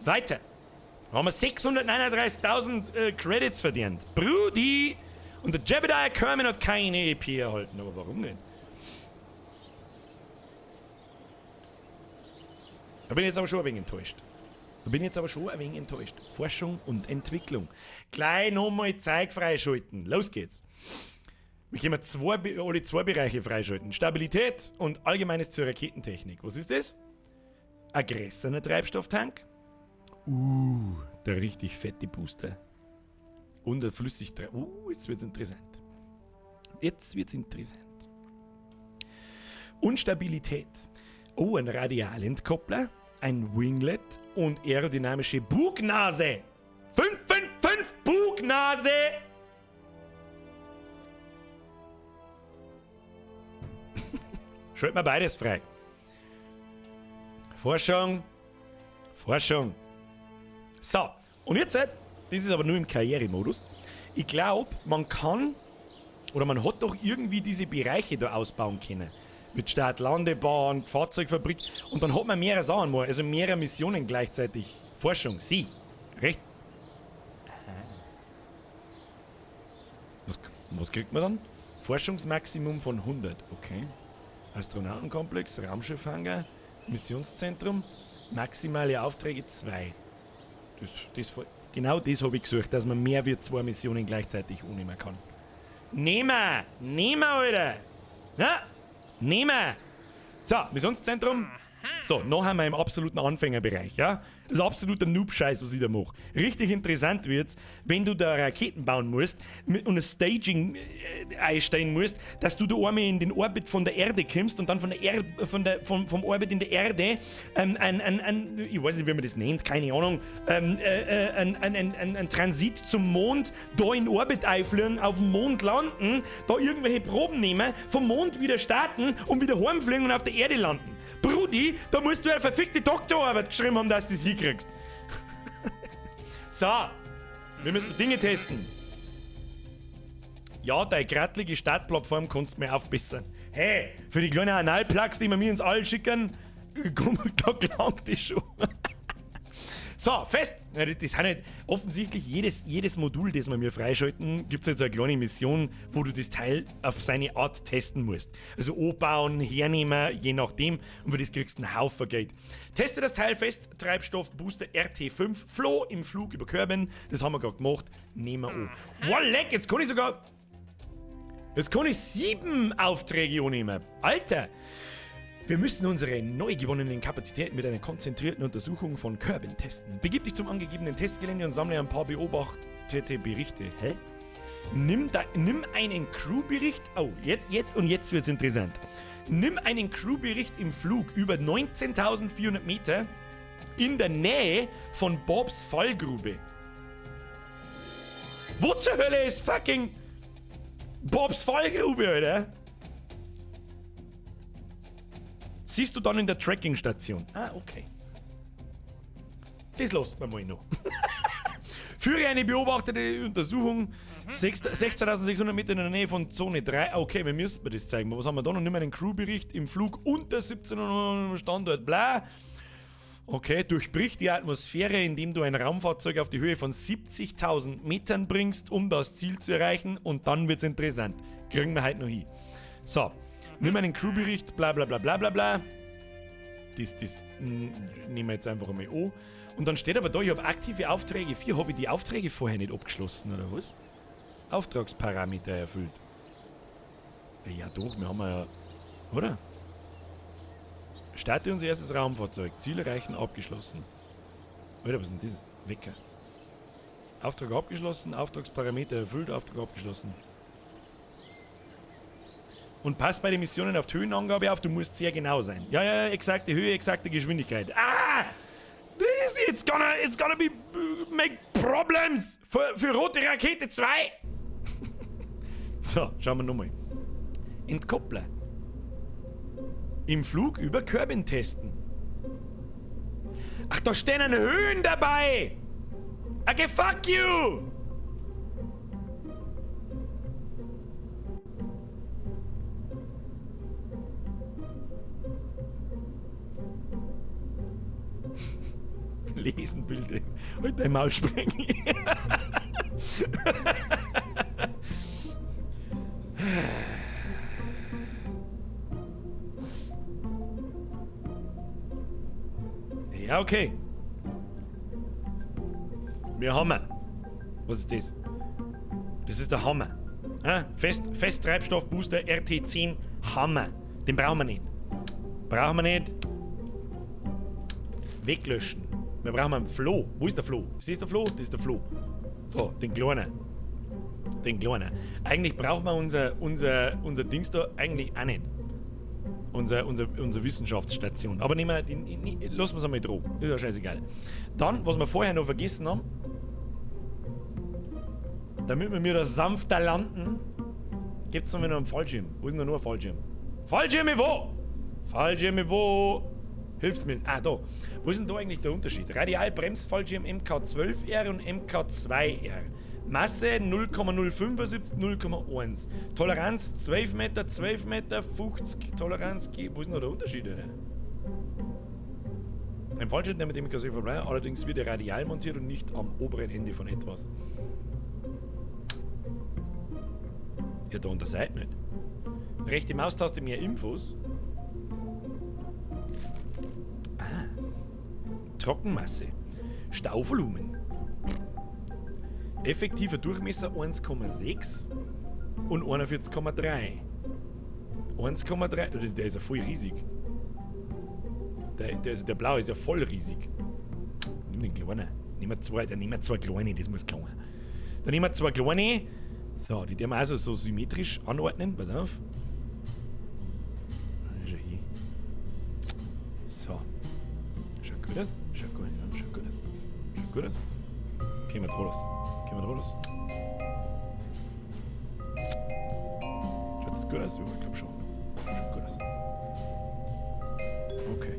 Weiter. Da haben wir 639.000 Credits verdient. Brudi! Und der Jebediah Kerman hat keine EP erhalten. Aber warum denn? Da bin ich jetzt aber schon ein wenig enttäuscht. Forschung und Entwicklung. Gleich nochmal Zeug freischalten. Los geht's. Wir können alle 2 Bereiche freischalten. Stabilität und Allgemeines zur Raketentechnik. Was ist das? Ein größerer Treibstofftank. Der richtig fette Booster. Und ein Flüssigtreib. Jetzt wird's interessant. Und Stabilität. Ein Radialentkoppler, ein Winglet und aerodynamische Bugnase. 555 Bugnase! Schalt mal beides frei. Forschung. So, und jetzt, das ist aber nur im Karrieremodus. Ich glaube, man kann, oder man hat doch irgendwie diese Bereiche da ausbauen können. Mit Start, Landebahn, Fahrzeugfabrik. Und dann hat man mehrere Sachen mal, also mehrere Missionen gleichzeitig. Forschung, recht. Was kriegt man dann? Forschungsmaximum von 100, okay. Astronautenkomplex, Raumschiffhangar, Missionszentrum, maximale Aufträge 2. Genau das habe ich gesucht, dass man mehr wie 2 Missionen gleichzeitig annehmen kann. Nehmen, Alter! Ja? Nehmen! So, Missionszentrum. So, noch einmal im absoluten Anfängerbereich, ja? Das ist absoluter Noob-Scheiß, was ich da mache. Richtig interessant wird's, wenn du da Raketen bauen musst und ein Staging einstellen musst, dass du da einmal in den Orbit von der Erde kommst und dann vom Orbit in der Erde ich weiß nicht, wie man das nennt, keine Ahnung, ein Transit zum Mond, da in Orbit einfliegen, auf dem Mond landen, da irgendwelche Proben nehmen, vom Mond wieder starten und wieder heimfliegen und auf der Erde landen. Brudi, da musst du eine verfickte Doktorarbeit geschrieben haben, dass du das hinkriegst. So, wir müssen Dinge testen. Ja, deine grattlige Startplattform kannst du mir aufbessern. Hey, für die kleinen Analplugs, die wir mir ins All schicken, da klangt die schon. So, fest! Ja, das sind halt offensichtlich jedes Modul, das wir mir freischalten, gibt es halt so eine kleine Mission, wo du das Teil auf seine Art testen musst. Also anbauen, hernehmen, je nachdem. Und für das kriegst du einen Haufen Geld. Teste das Teil fest, Treibstoffbooster RT5, Floh im Flug über Körben. Das haben wir gerade gemacht. Nehmen wir an. Wow, leck, jetzt kann ich sogar... Jetzt kann ich 7 Aufträge annehmen. Alter! Wir müssen unsere neu gewonnenen Kapazitäten mit einer konzentrierten Untersuchung von Körben testen. Begib dich zum angegebenen Testgelände und sammle ein paar beobachtete Berichte. Hä? Nimm einen Crewbericht. Oh, jetzt wird's interessant. Nimm einen Crewbericht im Flug über 19.400 Meter in der Nähe von Bobs Fallgrube. Wo zur Hölle ist fucking Bobs Fallgrube, Alter? Siehst du dann in der Tracking-Station. Ah, okay. Das lässt man mal noch. Führe eine beobachtete Untersuchung. 16.600 Meter in der Nähe von Zone 3. Okay, wir müssen das zeigen. Was haben wir da noch? Nimm einen Crewbericht im Flug unter 1700 Standort. Bla. Okay, durchbrich die Atmosphäre, indem du ein Raumfahrzeug auf die Höhe von 70.000 Metern bringst, um das Ziel zu erreichen. Und dann wird's interessant. Kriegen wir heute noch hin. So. Nimm einen Crewbericht, bla bla bla bla bla bla. Das nehmen wir jetzt einfach einmal an. Und dann steht aber da, ich habe aktive Aufträge 4. Habe ich die Aufträge vorher nicht abgeschlossen, oder was? Auftragsparameter erfüllt. Ja doch, wir haben ja... Oder? Starte unser erstes Raumfahrzeug. Ziel erreichen abgeschlossen. Alter, was ist denn das? Wecker. Auftrag abgeschlossen, Auftragsparameter erfüllt, Auftrag abgeschlossen. Und pass bei den Missionen auf die Höhenangabe auf, du musst sehr genau sein. Ja, exakte Höhe, exakte Geschwindigkeit. Ah! It's gonna be make problems für rote Rakete 2. So, schauen wir nochmal. Entkoppler. Im Flug über Körben testen. Ach, da stehen Höhen dabei! Okay, fuck you! Lesen, Bilder. Halt dein Maul sprengen. Ja, okay. Wir haben. Was ist das? Das ist der Hammer. Festtreibstoffbooster RT10 Hammer. Den brauchen wir nicht. Brauchen wir nicht. Weglöschen. Wir brauchen einen Floh. Wo ist der Floh? Ist das der Floh? Das ist der Floh. So, den kleinen. Den kleinen. Eigentlich brauchen wir unser Dings da eigentlich auch nicht. Unsere Wissenschaftsstation. Aber lassen wir es einmal drauf. Ist ja scheißegal. Dann, was wir vorher noch vergessen haben, damit wir da sanfter landen, gibt es noch einen Fallschirm. Wo ist denn da nur ein Fallschirm? Fallschirme wo? Fallschirme wo? Hilf's mir. Ah, da. Wo ist denn da eigentlich der Unterschied? Radialbremsfallschirm MK12R und MK2R. Masse 0,075, 0,1. Toleranz 12 Meter, 12 Meter, 50 Toleranz. Wo ist denn da der Unterschied, oder? Ein Fallschirm, der mit dem MK12 verbleibt, allerdings wird er radial montiert und nicht am oberen Ende von etwas. Ja, da an der Seite nicht. Rechte Maustaste mehr Infos. Trockenmasse. Stauvolumen. Effektiver Durchmesser 1,6 und 41,3. 1,3. Der ist ja voll riesig. Der blaue ist ja voll riesig. Nimm den kleinen. Nehmen wir zwei kleine, das muss klar. Dann nehmen wir zwei kleine. So, die werden wir also so symmetrisch anordnen. Pass auf. So. Schaut gut aus. Schaut gut aus. Schaut gut aus. Schaut gut aus. Gehen wir draus. Gehen wir draus. Schaut das gut aus? Ja, ich glaube schon. Schaut gut aus. Okay.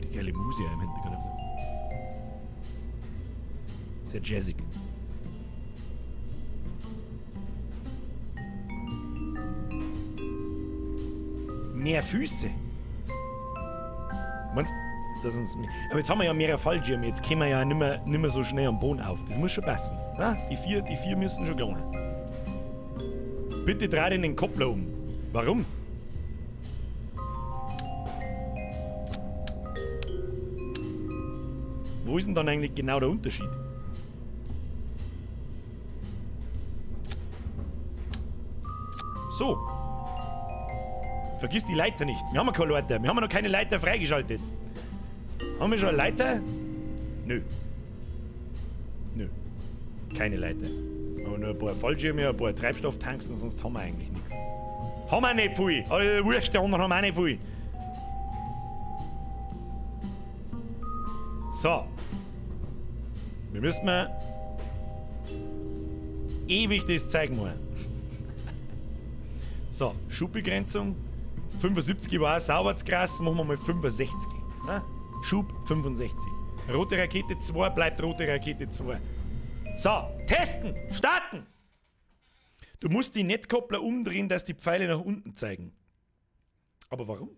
Die geile Musik im Hintergrund. Sehr jazzig. Mehr Füße. Meinst Aber jetzt haben wir ja mehrere Fallschirme, jetzt kommen wir ja nicht mehr so schnell am Boden auf. Das muss schon passen. Ja? Die vier müssen schon gelingen. Bitte dreh den Koppler um. Warum? Wo ist denn dann eigentlich genau der Unterschied? So. Vergiss die Leiter nicht. Wir haben ja keine Leiter. Wir haben ja noch keine Leiter freigeschaltet. Haben wir schon eine Leiter? Nö. Keine Leiter. Aber nur ein paar Fallschirme, ein paar Treibstofftanks und sonst haben wir eigentlich nichts. Haben wir nicht viel. Aber wurscht, die anderen haben auch nicht viel. So. Wir müssen mal ewig das zeigen wollen. So, Schubbegrenzung. 75 war auch sauber zu krass, machen wir mal 65. Ja? Schub 65. Rote Rakete 2, bleibt rote Rakete 2. So, testen, starten! Du musst die Netzkoppler umdrehen, dass die Pfeile nach unten zeigen. Aber warum?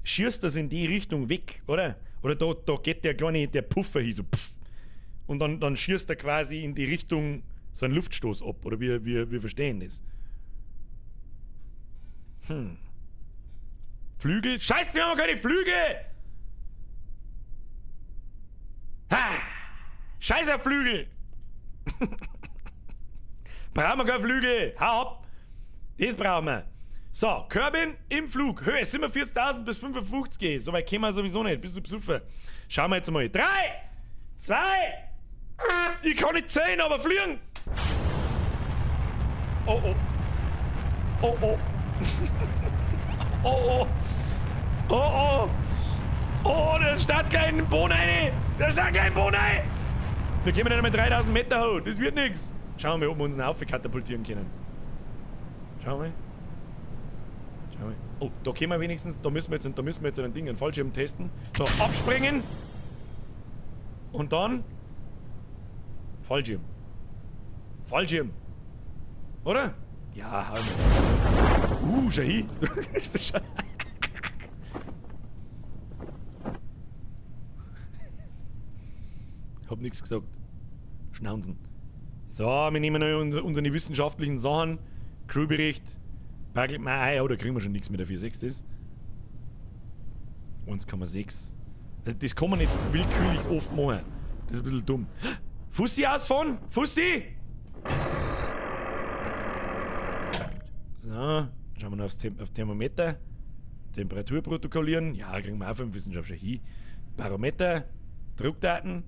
Schießt das in die Richtung weg, oder? Oder da geht der Puffer hin, so pff. Und dann schießt er quasi in die Richtung so einen Luftstoß ab, oder wir verstehen das. Flügel? Scheiße, wir haben keine Flügel! Ha! Scheiße Flügel! Brauchen wir keine Flügel! Hau ab! Das brauchen wir. So, Körbin im Flug. Höhe 47.000 bis 55. So weit kommen wir sowieso nicht. Bist du besoffen? Schauen wir jetzt mal. 3, 2, ich kann nicht sehen, aber fliegen! Oh oh. Oh oh. Oh oh. Oh oh. Oh, der startet keinen Boden rein. Der startet keinen Boden rein. Wir kommen nicht mehr 3000 Meter hoch. Das wird nichts. Schauen wir, ob wir uns einen Haufen katapultieren können. Schauen wir. Oh, da können wir wenigstens, da müssen wir jetzt ein Ding, einen Fallschirm testen. So, abspringen. Und dann Fallschirm. Oder? Ja, hau mal. Schon hin. Ist das schon? Hab nichts gesagt. Schnauzen. So, wir nehmen noch unsere wissenschaftlichen Sachen. Crewbericht. Bagelt mal ein, oder kriegen wir schon nichts mit der 4.6 ist. 1,6. Also das kann man nicht willkürlich oft machen. Das ist ein bisschen dumm. Fussi ausfahren! Fussi! So, schauen wir noch aufs Thermometer. Temperatur protokollieren. Ja, kriegen wir auch vom Wissenschaftler hin. Barometer. Druckdaten.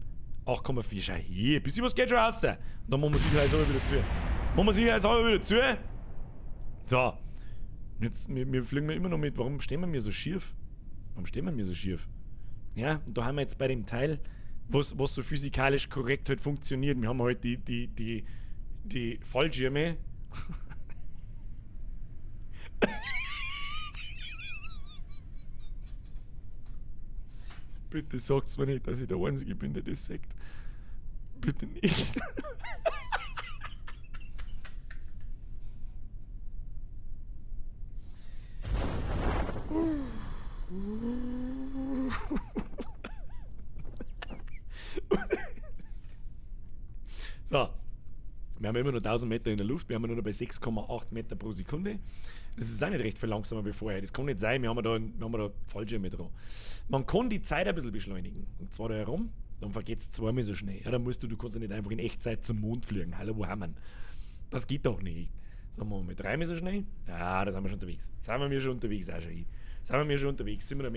8,4. Schau hier. Bis was geht schon raus. Und dann machen wir sicherheitshalber wieder zu. So. Jetzt, wir fliegen immer noch mit. Warum stehen wir so schief? Ja, und da haben wir jetzt bei dem Teil, was so physikalisch korrekt halt funktioniert. Wir haben halt die Fallschirme. Bitte sagt's mir nicht, dass ich der Einzige bin, der das sagt. Bitte nicht. So. Wir haben immer noch 1000 Meter in der Luft, wir haben nur noch bei 6,8 Meter pro Sekunde. Das ist auch nicht recht viel langsamer wie vorher. Das kann nicht sein, wir haben da Fallschirme dran. Man kann die Zeit ein bisschen beschleunigen. Und zwar da herum, dann vergeht es zweimal so schnell. Ja, dann du kannst ja nicht einfach in Echtzeit zum Mond fliegen. Hallo, wo haben wir? Das geht doch nicht. Sagen wir mal, dreimal so schnell? Ja, da sind wir schon unterwegs. Sind wir schon unterwegs, sind wir schon unterwegs. 700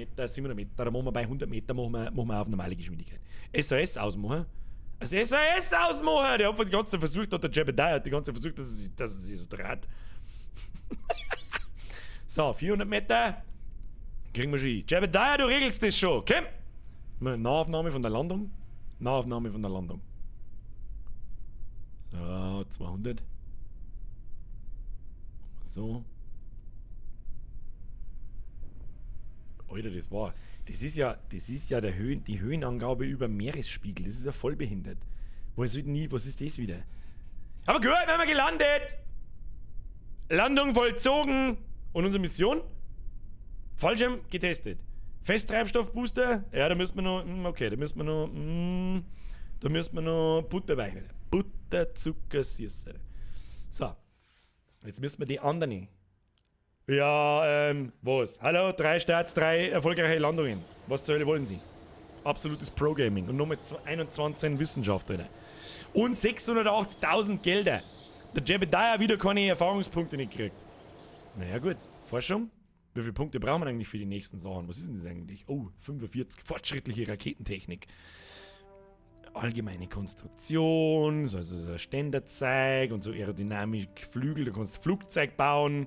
Meter, da machen wir bei 100 Meter machen wir auf normale Geschwindigkeit. SAS ausmachen. Das SAS ausmachen! Der hat die ganze Zeit versucht, der Jebediah hat die ganze Zeit versucht, dass er sich so dreht. So, 400 Meter. Kriegen wir schon hin. Jebediah, du regelst das schon. Komm! Nahaufnahme von der Landung. So, 200. So. Alter, das ist ja die Höhenangabe über Meeresspiegel. Das ist ja voll behindert. Was ist das wieder? Aber gut, wir haben gelandet! Landung vollzogen! Und unsere Mission? Fallschirm getestet. Festtreibstoffbooster? Ja, da müssen wir noch, okay, da müssen wir noch Butter weichen. Butter, Zucker, Süße. So, jetzt müssen wir die anderen. Ja, was? Hallo, 3 Starts, 3 erfolgreiche Landungen. Was zur Hölle wollen Sie? Absolutes Pro-Gaming und nur mit 21 Wissenschaft, Alter. Und 680.000 Gelder. Der Jebediah wieder keine Erfahrungspunkte nicht gekriegt. Naja gut, Forschung. Wie viele Punkte brauchen wir eigentlich für die nächsten Sachen? Was ist denn das eigentlich? Oh, 45. Fortschrittliche Raketentechnik. Allgemeine Konstruktion, also so ein Ständerzeug und so aerodynamische Flügel. Da kannst du Flugzeug bauen.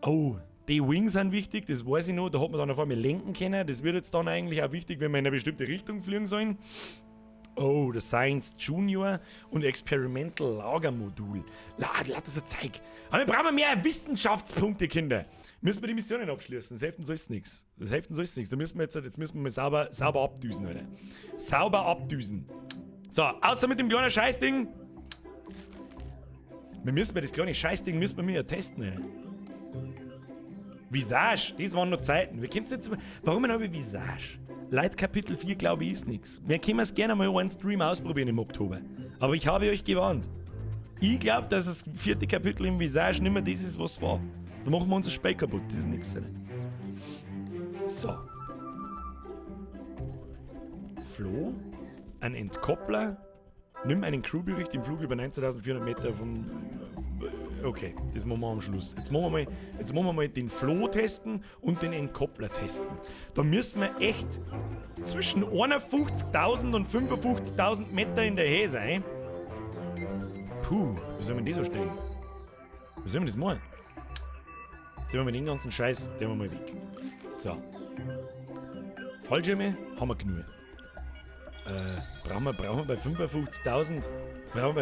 Oh, die Wings sind wichtig, das weiß ich noch. Da hat man dann auf einmal lenken können. Das wird jetzt dann eigentlich auch wichtig, wenn wir in eine bestimmte Richtung fliegen sollen. Oh, der Science Junior und Experimental Lagermodul. Das so Zeug. Aber wir brauchen mehr Wissenschaftspunkte, Kinder. Müssen wir die Missionen abschließen. Das hilft uns alles nichts. Da müssen wir jetzt müssen wir sauber abdüsen, Alter. Sauber abdüsen. So, außer mit dem kleinen Scheißding. Das kleine Scheißding müssen wir ja testen, Alter. Visage, das waren noch Zeiten. Warum habe ich Visage? Leute, Kapitel 4, glaube ich, ist nichts. Wir können es gerne mal einen Stream ausprobieren im Oktober. Aber ich habe euch gewarnt. Ich glaube, dass das 4. Kapitel im Visage nicht mehr das ist, was war. Da machen wir unser Spiel kaputt. Das ist nichts. So. Flo, ein Entkoppler. Nimm einen Crewbericht im Flug über 19.400 Meter von... Okay, das machen wir am Schluss. Jetzt machen wir mal den Flo testen und den Entkoppler testen. Da müssen wir echt zwischen 51.000 und 55.000 Meter in der Höhe sein. Puh, wie soll man das so stellen? Wie soll man das machen? Jetzt nehmen wir den ganzen Scheiß, den wir mal weg. So. Fallschirme haben wir genug. Brauchen wir bei 55.000 ein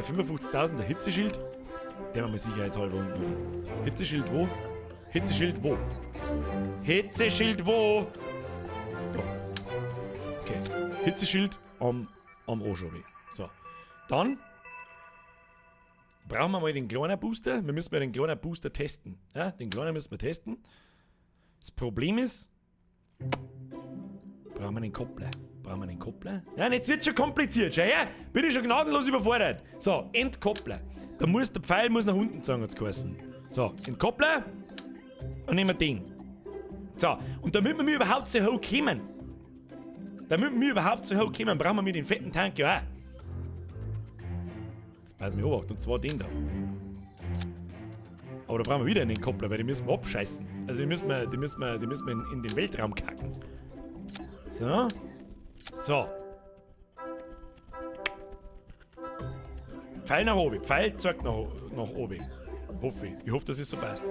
Hitzeschild? Den haben wir sicherheitshalber unten. Hitzeschild wo? Hitzeschild wo? Hitzeschild wo? Da. Okay. Hitzeschild am Anschauen. So. Dann brauchen wir mal den kleinen Booster. Wir müssen mal den kleinen Booster testen. Ja, den kleinen müssen wir testen. Das Problem ist, brauchen wir den Koppler. Ja, jetzt wird schon kompliziert. Schau her, bin ich schon gnadenlos überfordert. So, Entkoppler. Der Pfeil muss nach unten zeigen, hat's geheißen. So, Entkoppler und nehmen wir den. So, und damit wir überhaupt so hoch kommen, brauchen wir den fetten Tank ja auch. Jetzt passen wir auf, und zwar den da. Aber da brauchen wir wieder einen Entkoppler, weil die müssen wir abscheißen. Also die müssen wir in den Weltraum kacken. So. So. Pfeil nach oben. Pfeil zeigt nach oben. Hoffe ich. Ich hoffe, dass es so passt.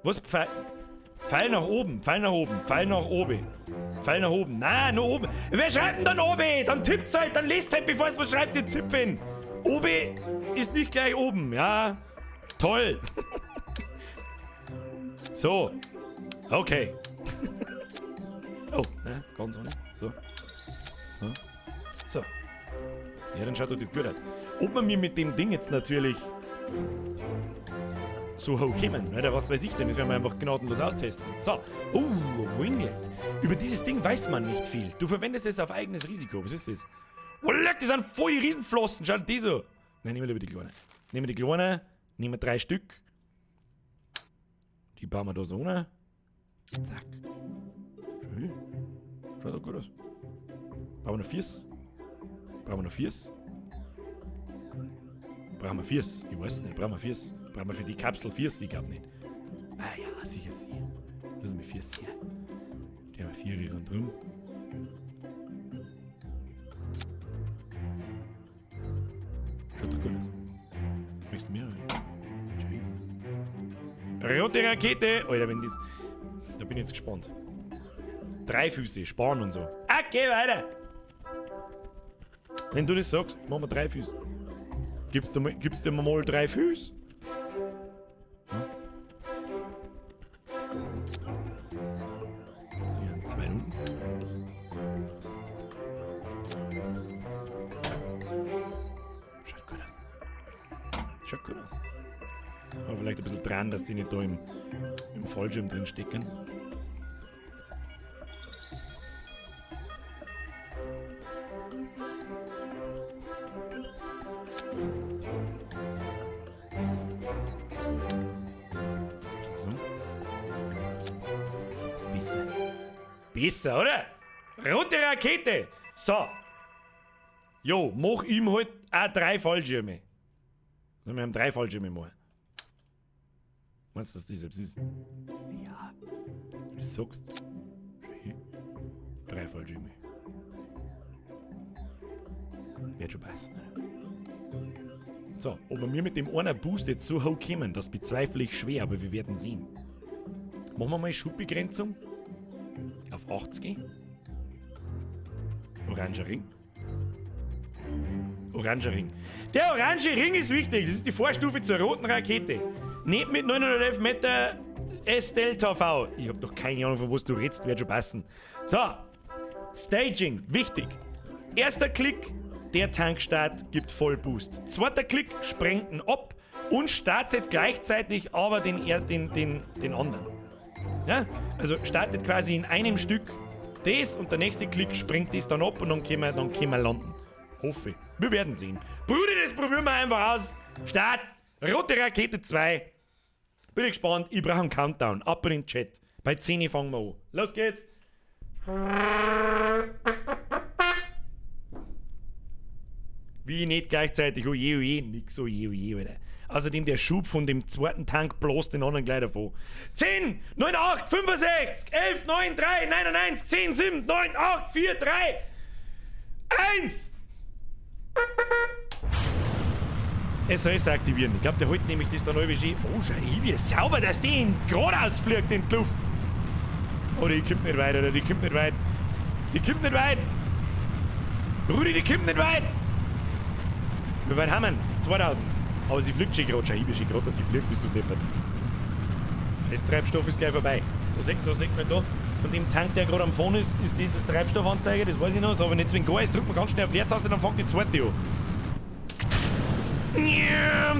Was? Pfeil nach oben. Pfeil nach oben. Nein, nach oben. Wer schreibt denn dann oben? Dann tippt's halt, dann lest halt, bevor es was schreibt, ihr Zipfen. Oben ist nicht gleich oben. Ja. Toll. So. Okay. Oh, ne, ganz ohne. So. Ja, dann schaut doch das gut aus. Ob wir mir mit dem Ding jetzt natürlich so hoch kommen, oder was weiß ich denn, das werden wir einfach gnadenlos austesten. So, Winglet. Über dieses Ding weiß man nicht viel. Du verwendest es auf eigenes Risiko. Was ist das? Oh, leck, das sind voll die Riesenflossen. Schaut die so. Nein, nehmen wir lieber die Kleine. Nehmen wir 3 Stück. Die bauen wir da so rein. Zack. Schön. Schaut doch gut aus. Brauchen wir noch 4? Brauchen wir 4? Ich weiß nicht. Brauchen wir 4? Brauchen wir für die Kapsel 4? Ich glaube nicht. Ah ja, sicher. Lassen wir 4 hier. Die haben wir 4 hier rundherum. Schaut doch gut aus. Möchtest du mehr? Schön. Rote Rakete! Alter, wenn das... Da bin ich jetzt gespannt. 3 Füße, Sparen und so. Okay, weiter! Wenn du das sagst, machen wir 3 Füße. Gibst du mir mal 3 Füße? Hm? Die haben 2 unten. Schaut gut aus. Aber vielleicht ein bisschen dran, dass die nicht da im Fallschirm drin stecken. Besser, oder? Rote Rakete. So. Jo, mach ihm halt auch 3 Fallschirme. Sollen wir haben 3 Fallschirme machen? Meinst du, dass das etwas ist? Ja. Wie du sagst. 3 Fallschirme. Wird schon passen. So, ob wir mit dem einen Boost jetzt so hoch kommen, das bezweifle ich schwer, aber wir werden sehen. Machen wir mal Schubbegrenzung auf 80. Oranger Ring. Oranger Ring. Der orange Ring ist wichtig. Das ist die Vorstufe zur roten Rakete. Nicht mit 911 Meter S-Delta V. Ich hab doch keine Ahnung, von was du redest. Wird schon passen. So. Staging. Wichtig. Erster Klick. Der Tankstart gibt Vollboost. Zweiter Klick. Sprengt ihn ab. Und startet gleichzeitig aber den anderen. Ja? Also startet quasi in einem Stück das und der nächste Klick springt das dann ab und dann können wir landen. Hoffe. Wir werden sehen. Bruder, das probieren wir einfach aus. Start. Rote Rakete 2. Bin ich gespannt. Ich brauche einen Countdown. Ab in den Chat. Bei 10 fangen wir an. Los geht's. Wie nicht gleichzeitig. Oje, oje. Nix oje, oje, Alter. Außerdem der Schub von dem zweiten Tank bloß den anderen gleich davon. 10, 9, 8, 65, 11, 9, 3, 9, 1, 10, 7, 9, 8, 4, 3, 1. SOS aktivieren. Ich glaube, der holt nämlich das dann halbe Ski. Oh, schau, wie sauber, dass die geradeaus fliegt in die Luft. Oh, die kommt nicht weit, oder? Die kommt nicht weit. Die kommt nicht weit. Brudi, die kommt nicht weit. Wie weit haben wir? 2000. Aber sie fliegt schon gerade. Schau, ich bin schon gerade, dass die fliegt, bist du deppert. Festtreibstoff ist gleich vorbei. Da sieht man da, von dem Tank, der gerade am Fahren ist diese Treibstoffanzeige, das weiß ich noch. So, wenn jetzt wenn gar ist, drückt man ganz schnell auf Leertaste, dann fängt die zweite an.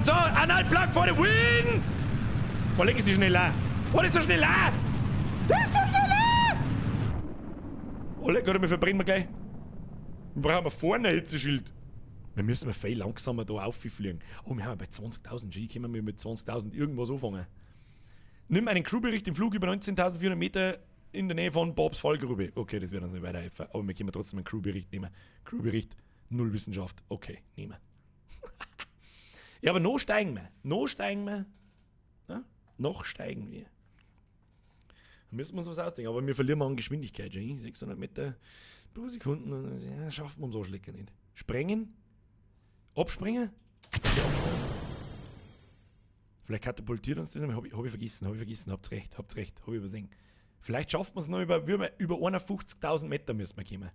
So, Analplug for the win! Oh, leg ist die schnell an. Oh, das ist so schnell an! Das ist so schnell an! Oh, leg, oder wir verbrennen wir gleich. Wir brauchen vorne ein Hitzeschild. Dann müssen wir viel langsamer da auffliegen. Oh, wir haben bei 20.000 G, können wir mit 20.000 irgendwas anfangen. Nimm einen Crewbericht im Flug über 19.400 Meter in der Nähe von Bobs Fallgrube. Okay, das wird uns nicht weiterhelfen, aber wir können trotzdem einen Crewbericht nehmen. Crewbericht, null Wissenschaft. Okay, nehmen. Ja, aber noch steigen wir. Noch steigen wir. Ja? Noch steigen wir. Da müssen wir uns was ausdenken. Aber wir verlieren mal an Geschwindigkeit. 600 Meter pro Sekunde. Ja, schaffen wir uns so schlecker nicht. Sprengen. Abspringen. Okay, abspringen. Vielleicht katapultiert uns das. Hab ich vergessen. Habt's recht. Hab ich übersehen. Vielleicht schafft man es noch über 51.000 Meter müssen wir kommen.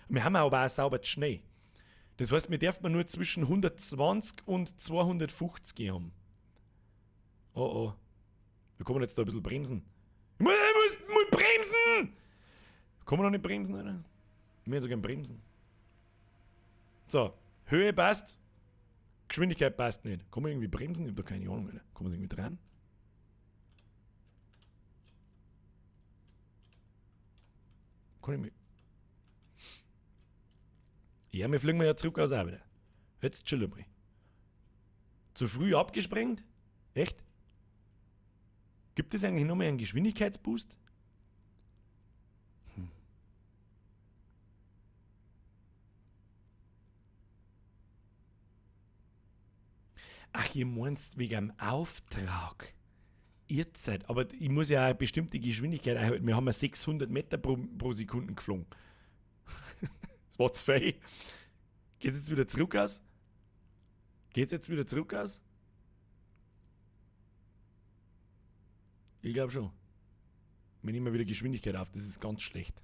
Wir haben aber auch sauber Schnee. Das heißt, wir dürfen nur zwischen 120 und 250 haben. Oh oh. Wir können jetzt da ein bisschen bremsen. Ich muss bremsen! Kann man noch nicht bremsen, oder? Ich will sogar bremsen. So, Höhe passt. Geschwindigkeit passt nicht. Kann man irgendwie bremsen? Ich hab da keine Ahnung, Alter. Kann man irgendwie dran? Kann ich mich... Ja, wir fliegen ja zurück aus auch wieder. Jetzt chill mal. Zu früh abgesprengt? Echt? Gibt es eigentlich noch mal einen Geschwindigkeitsboost? Ach, ihr meinst wegen einem Auftrag. Ihr seid, aber ich muss ja eine bestimmte Geschwindigkeit einhalten. Wir haben ja 600 Meter pro Sekunde geflogen. Das war zu viel. Geht's jetzt wieder zurück aus? Ich glaube schon. Wir nehmen wieder Geschwindigkeit auf. Das ist ganz schlecht.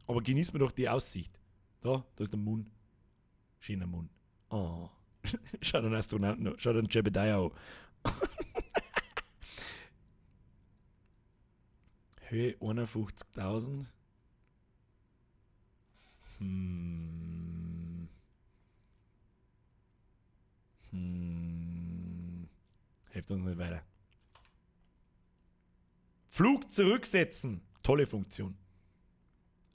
Aber genießen wir doch die Aussicht. Da ist der Mond. Schöner Mond. Oh. Schau den Astronauten an. Schau den Jebediah an. Höhe 51.000. Hilft uns nicht weiter. Flug zurücksetzen. Tolle Funktion.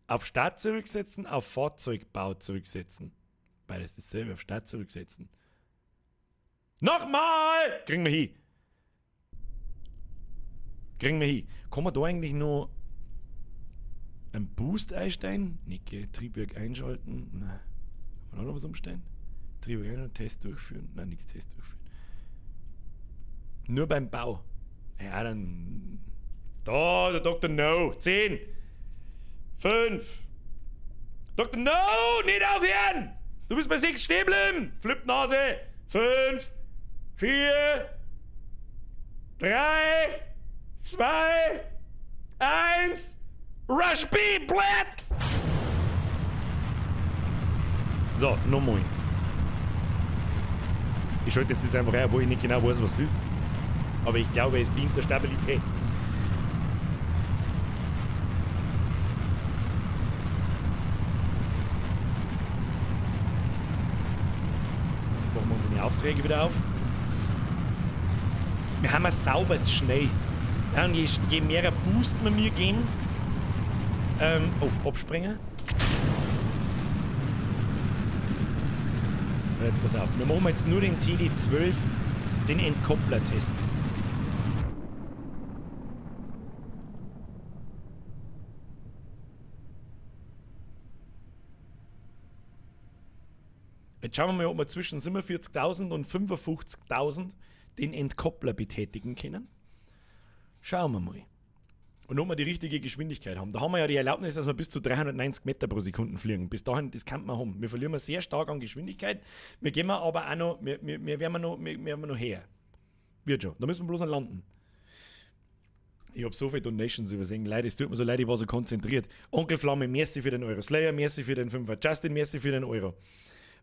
Auf Start zurücksetzen, auf Fahrzeugbau zurücksetzen. Beides dasselbe, auf Start zurücksetzen. Nochmal! Kriegen wir hin. Kriegen wir hin. Kann man da eigentlich noch einen Boost einstellen? Nicke, Triebwerk einschalten? Nein. Kann man da noch was umstellen? Triebwerk einschalten, Test durchführen? Nein, nichts Test durchführen. Nur beim Bau. Ja, dann. Da, der Dr. No. 10. 5. Dr. No, nicht aufhören! Du bist bei 6 stehen bleiben! Flippnase! 5, 4, 3, 2, 1. Rush B, Blatt! So, nochmal. Ich schalte jetzt das einfach ein, wo ich nicht genau weiß, was es ist. Aber ich glaube, es dient der Stabilität. Machen wir unsere Aufträge wieder auf. Wir haben es sauber schnell. Ja, und je mehr Boost wir mir gehen. Abspringen. Jetzt pass auf. Wir machen jetzt nur den TD12, den Entkoppler testen. Jetzt schauen wir mal, ob wir zwischen 47.000 und 55.000 den Entkoppler betätigen können. Schauen wir mal. Und ob wir die richtige Geschwindigkeit haben. Da haben wir ja die Erlaubnis, dass wir bis zu 390 Meter pro Sekunde fliegen. Bis dahin, das kann man haben. Wir verlieren sehr stark an Geschwindigkeit. Wir gehen aber auch noch, wir werden noch her. Wird schon. Da müssen wir bloß noch landen. Ich habe so viele Donations übersehen. Leute, es tut mir so leid, ich war so konzentriert. Onkel Flamme, merci für den Euro. Slayer, merci für den 5er. Justin, merci für den Euro.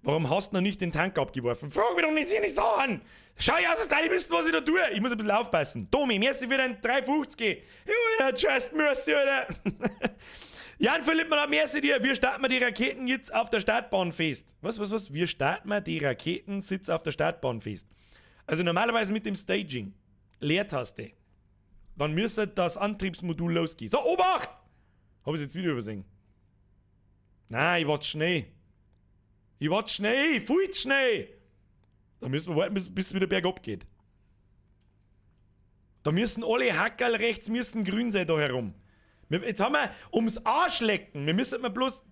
Warum hast du noch nicht den Tank abgeworfen? Frag mich doch nicht, nicht so an! Schau aus, als deine wissen, was ich da tue! Ich muss ein bisschen aufpassen. Tommy, merci für den 350. Alter, just mercy, Alter! Jan Philipp, merci dir. Wir starten die Raketen jetzt auf der Startbahn fest. Was? Wir starten die Raketen jetzt auf der Startbahn fest. Also normalerweise mit dem Staging. Leertaste. Dann müsste das Antriebsmodul losgehen. So, Obacht! Habe ich jetzt wieder übersehen. Nein, ich warte schnell. Viel zu schnell. Da müssen wir warten, bis es wieder bergab geht. Da müssen alle Hackerl rechts müssen grün sein da herum. Jetzt haben wir ums Arschlecken. Wir müssen bloß.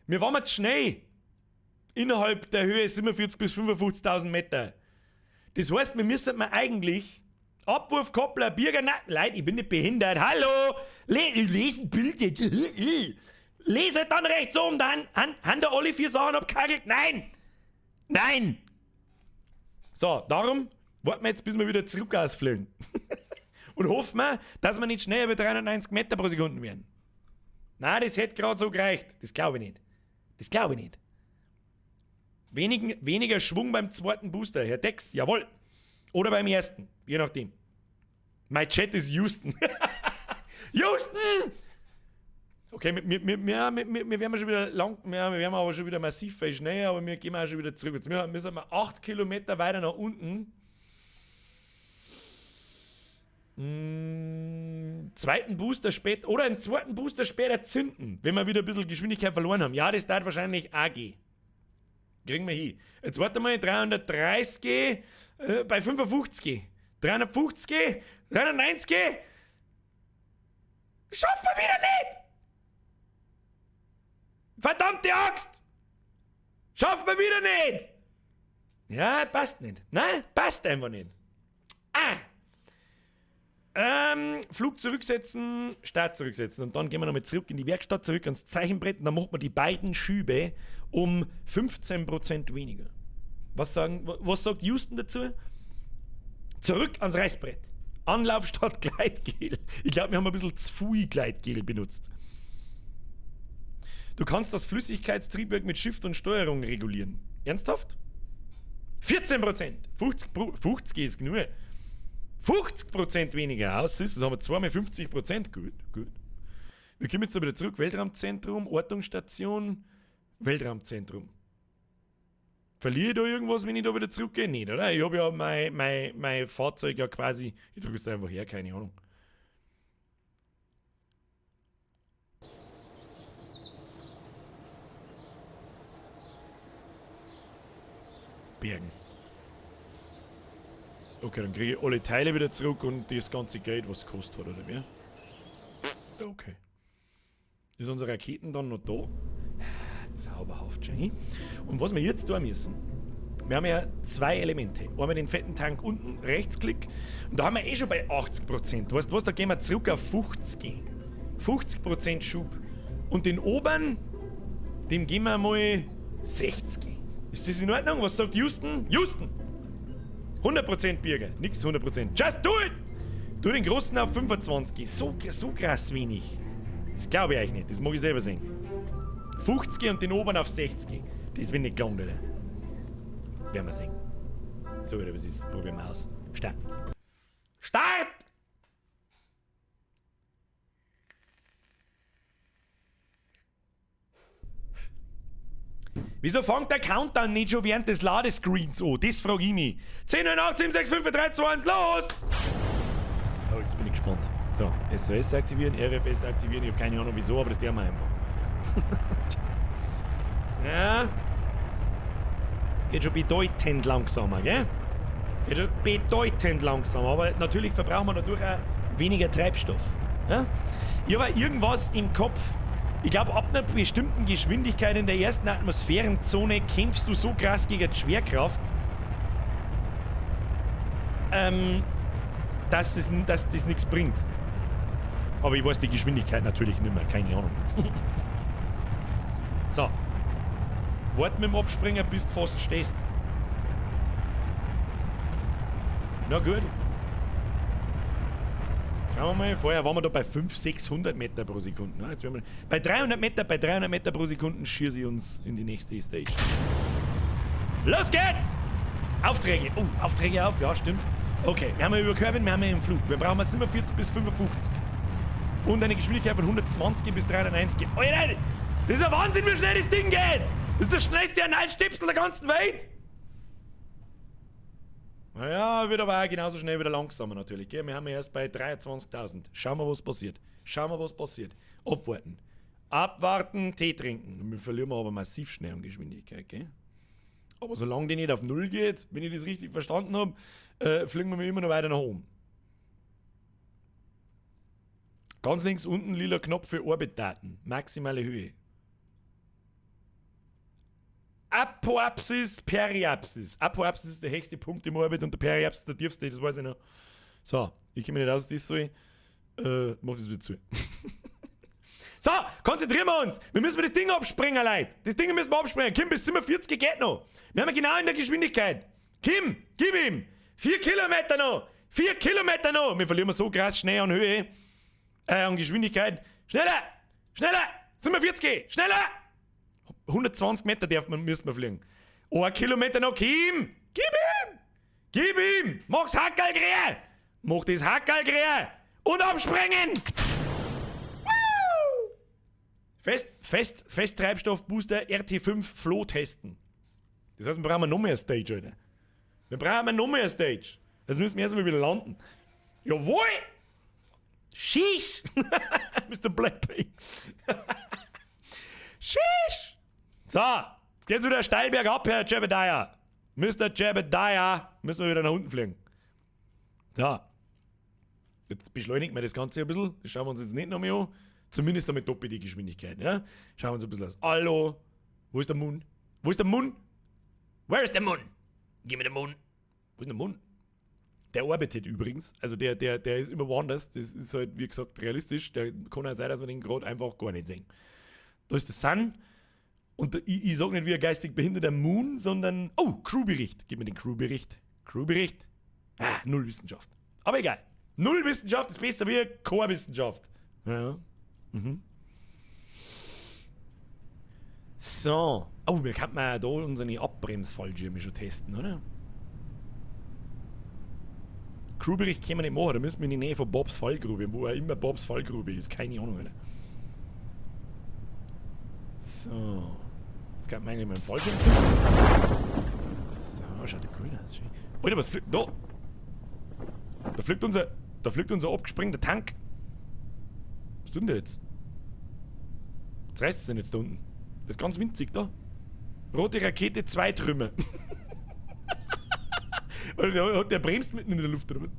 Wir waren zu schnell. Innerhalb der Höhe 47.000 bis 55.000 Meter. Das heißt, wir müssen eigentlich Abwurfkoppler, Bürger, Leute, ich bin nicht behindert. Hallo! Lesen Bild jetzt. Lese dann rechts oben, dann haben da alle 4 Sachen abgekagelt. Nein! So, darum warten wir jetzt, bis wir wieder zurück ausfliegen. Und hoffen wir, dass wir nicht schneller über 390 Meter pro Sekunde werden. Nein, das hätte gerade so gereicht. Das glaube ich nicht. Weniger Schwung beim zweiten Booster, Herr Dex, jawohl. Oder beim ersten, je nachdem. Mein Chat ist Houston. Houston! Okay, wir werden schon wieder wir werden aber schon wieder massiv viel schneller, aber wir gehen auch schon wieder zurück. Jetzt müssen wir 8 Kilometer weiter nach unten. Zweiten Booster später oder einen zweiten Booster später zünden, wenn wir wieder ein bisschen Geschwindigkeit verloren haben. Ja, das dauert wahrscheinlich AG. Kriegen wir hin. Jetzt warte mal, 330 bei 55. 350, 390. Schaffen wir wieder nicht! Verdammte Axt! Schaffen wir wieder nicht! Ja, passt nicht. Nein, passt einfach nicht. Flug zurücksetzen, Start zurücksetzen. Und dann gehen wir nochmal zurück in die Werkstatt, zurück ans Zeichenbrett und dann macht man die beiden Schübe um 15% weniger. Was sagt Houston dazu? Zurück ans Reißbrett. Anlauf statt Gleitgel. Ich glaube, wir haben ein bisschen zu viel Gleitgel benutzt. Du kannst das Flüssigkeitstriebwerk mit Shift und Steuerung regulieren. Ernsthaft? 14%. 50 ist genug. 50% weniger aus. Das haben wir zweimal 50%. Gut. Wir kommen jetzt wieder zurück. Weltraumzentrum, Ortungsstation, Weltraumzentrum. Verliere ich da irgendwas, wenn ich da wieder zurückgehe? Nicht, oder? Ich habe ja mein Fahrzeug ja quasi. Ich drücke es einfach her, keine Ahnung. Bergen. Okay, dann kriege ich alle Teile wieder zurück und das ganze Geld, was es gekostet hat, oder wie? Ja, okay. Ist unsere Raketen dann noch da? Zauberhaft, Jenny. Und was wir jetzt tun müssen, wir haben ja 2 Elemente. Einmal den fetten Tank unten, Rechtsklick. Und da haben wir eh schon bei 80%. Weißt du was, da gehen wir zurück auf 50. 50% Schub. Und den oberen, dem geben wir mal 60. Ist das in Ordnung? Was sagt Houston? Houston! 100% Bürger, nix 100%. Just do it! Tu den großen auf 25. So krass wenig. Das glaube ich euch nicht, das mag ich selber sehen. 50 und den oberen auf 60. Das wird nicht gelangt, oder? Werden wir sehen. So, oder was ist? Probieren wir aus. Start! Start! Wieso fängt der Countdown nicht schon während des Ladescreens an? Das frage ich mich. 10, 9, 8, 7, 6, 5, 4, 3, 2, 1, los! Oh, jetzt bin ich gespannt. So, SOS aktivieren, RFS aktivieren. Ich habe keine Ahnung wieso, aber das tun wir einfach. Ja. Es geht schon bedeutend langsamer, gell? Geht schon bedeutend langsamer. Aber natürlich verbrauchen wir dadurch auch weniger Treibstoff. Ja? Ich habe irgendwas im Kopf. Ich glaube, ab einer bestimmten Geschwindigkeit in der ersten Atmosphärenzone kämpfst du so krass gegen die Schwerkraft, dass das nichts bringt. Aber ich weiß die Geschwindigkeit natürlich nicht mehr, keine Ahnung. So. Wart mit dem Abspringen, bis du fast stehst. Na gut. Schauen wir mal, vorher waren wir da bei 500, 600 Meter pro Sekunde. Na, jetzt werden wir bei 300 Meter pro Sekunde schieße ich uns in die nächste Stage. Los geht's! Aufträge. Oh, Aufträge auf, ja, stimmt. Okay, wir haben ja über Kerbin, wir haben ja im Flug. Wir brauchen 47 bis 55. Und eine Geschwindigkeit von 120 bis 390. Oh nein, das ist ein Wahnsinn, wie schnell das Ding geht! Das ist der schnellste Analstöpsel der ganzen Welt! Naja, wird aber auch genauso schnell wieder langsamer natürlich. Gell? Wir haben ja erst bei 23.000. Schauen wir, was passiert. Schauen wir, was passiert. Abwarten. Abwarten, Tee trinken. Und wir verlieren aber massiv schnell an Geschwindigkeit. Gell? Aber solange die nicht auf Null geht, wenn ich das richtig verstanden habe, fliegen wir immer noch weiter nach oben. Ganz links unten lila Knopf für Orbitdaten. Maximale Höhe. Apoapsis, Periapsis. Apoapsis ist der höchste Punkt im Orbit und der Periapsis der tiefste, das weiß ich noch. So, ich kenne mich nicht aus, das soll. Mach das wieder zu. So, konzentrieren wir uns. Wir müssen das Ding abspringen, Leute. Das Ding müssen wir abspringen. Kim, bis 47 geht noch. Wir haben genau in der Geschwindigkeit. Kim, gib ihm. 4 Kilometer noch. 4 Kilometer noch. Wir verlieren so krass schnell an Höhe. An Geschwindigkeit. Schneller! Schneller! 47! Schneller! 120 Meter müssen wir fliegen. 1 Kilometer noch, Kim! Gib ihm! Gib ihm! Mach's Hackerl grä! Mach das Hackerl grä! Und abspringen! Festtreibstoffbooster RT5 Flow testen. Das heißt, wir brauchen noch mehr Stage, Alter. Wir brauchen noch mehr Stage. Jetzt müssen wir erstmal wieder landen. Jawohl! Sheesh! Mr. Blackpink. Sheesh! So, jetzt geht's wieder steil bergab, Herr Jebediah. Mr. Jebediah, müssen wir wieder nach unten fliegen. So. Jetzt beschleunigen wir das Ganze ein bisschen. Das schauen wir uns jetzt nicht noch mehr an. Zumindest damit doppelte Geschwindigkeit. Ja? Schauen wir uns ein bisschen aus. Hallo? Wo ist der Moon? Wo ist der Moon? Where is the Moon? Gib mir den Moon. Wo ist der Moon? Der orbitet übrigens. Also der ist immer woanders. Das ist halt, wie gesagt, realistisch. Der kann ja sein, dass wir den gerade einfach gar nicht sehen. Da ist der Sun. Und ich sage nicht wie ein geistig behinderter Moon, sondern... Oh, Crewbericht. Gib mir den Crewbericht. Crewbericht. Null Wissenschaft. Aber egal. Null Wissenschaft ist besser wie Chorwissenschaft. Ja. Mhm. So. Oh, wir könnten da unsere Abbremsfallschirme schon testen, oder? Crewbericht können wir nicht machen. Da müssen wir in die Nähe von Bobs Fallgrube, wo auch immer Bobs Fallgrube ist. Keine Ahnung, oder? So. Jetzt kann man eigentlich mal einen Fallschirm zu. So, schaut der cool aus. Alter, was fliegt da? Da fliegt unser abgesprengter Tank. Was tut denn der jetzt? Was reißt es denn jetzt da unten? Das ist ganz winzig da. Rote Rakete, 2 Trümmer. Weil der bremst mitten in der Luft, oder was?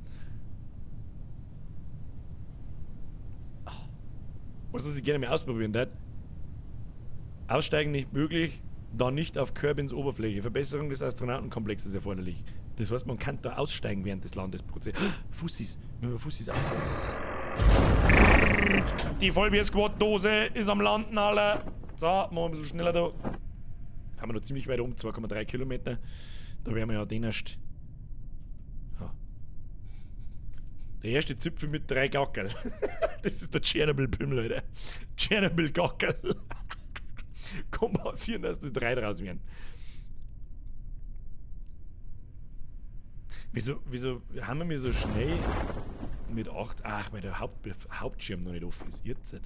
Was ich gerne mal ausprobieren darf. Aussteigen nicht möglich, dann nicht auf Kerbins Oberfläche. Verbesserung des Astronautenkomplexes erforderlich. Das heißt, man kann da aussteigen während des Landesprozesses. Fussis, wenn wir Fussis ausfahren. Die Vollbier-Squad-Dose ist am Landen, alle. So, machen wir ein bisschen schneller da. Haben wir noch ziemlich weit um, 2,3 Kilometer. Da wären wir ja den erst. So. Der erste Zipfel mit 3 Gackel. Das ist der Tschernobyl-Pimmel, Leute. Tschernobyl-Gackel. Kann passieren, dass das 3 draus werden. Wieso haben wir mir so schnell mit 8? Ach, weil der Hauptschirm noch nicht offen ist. Jetzt.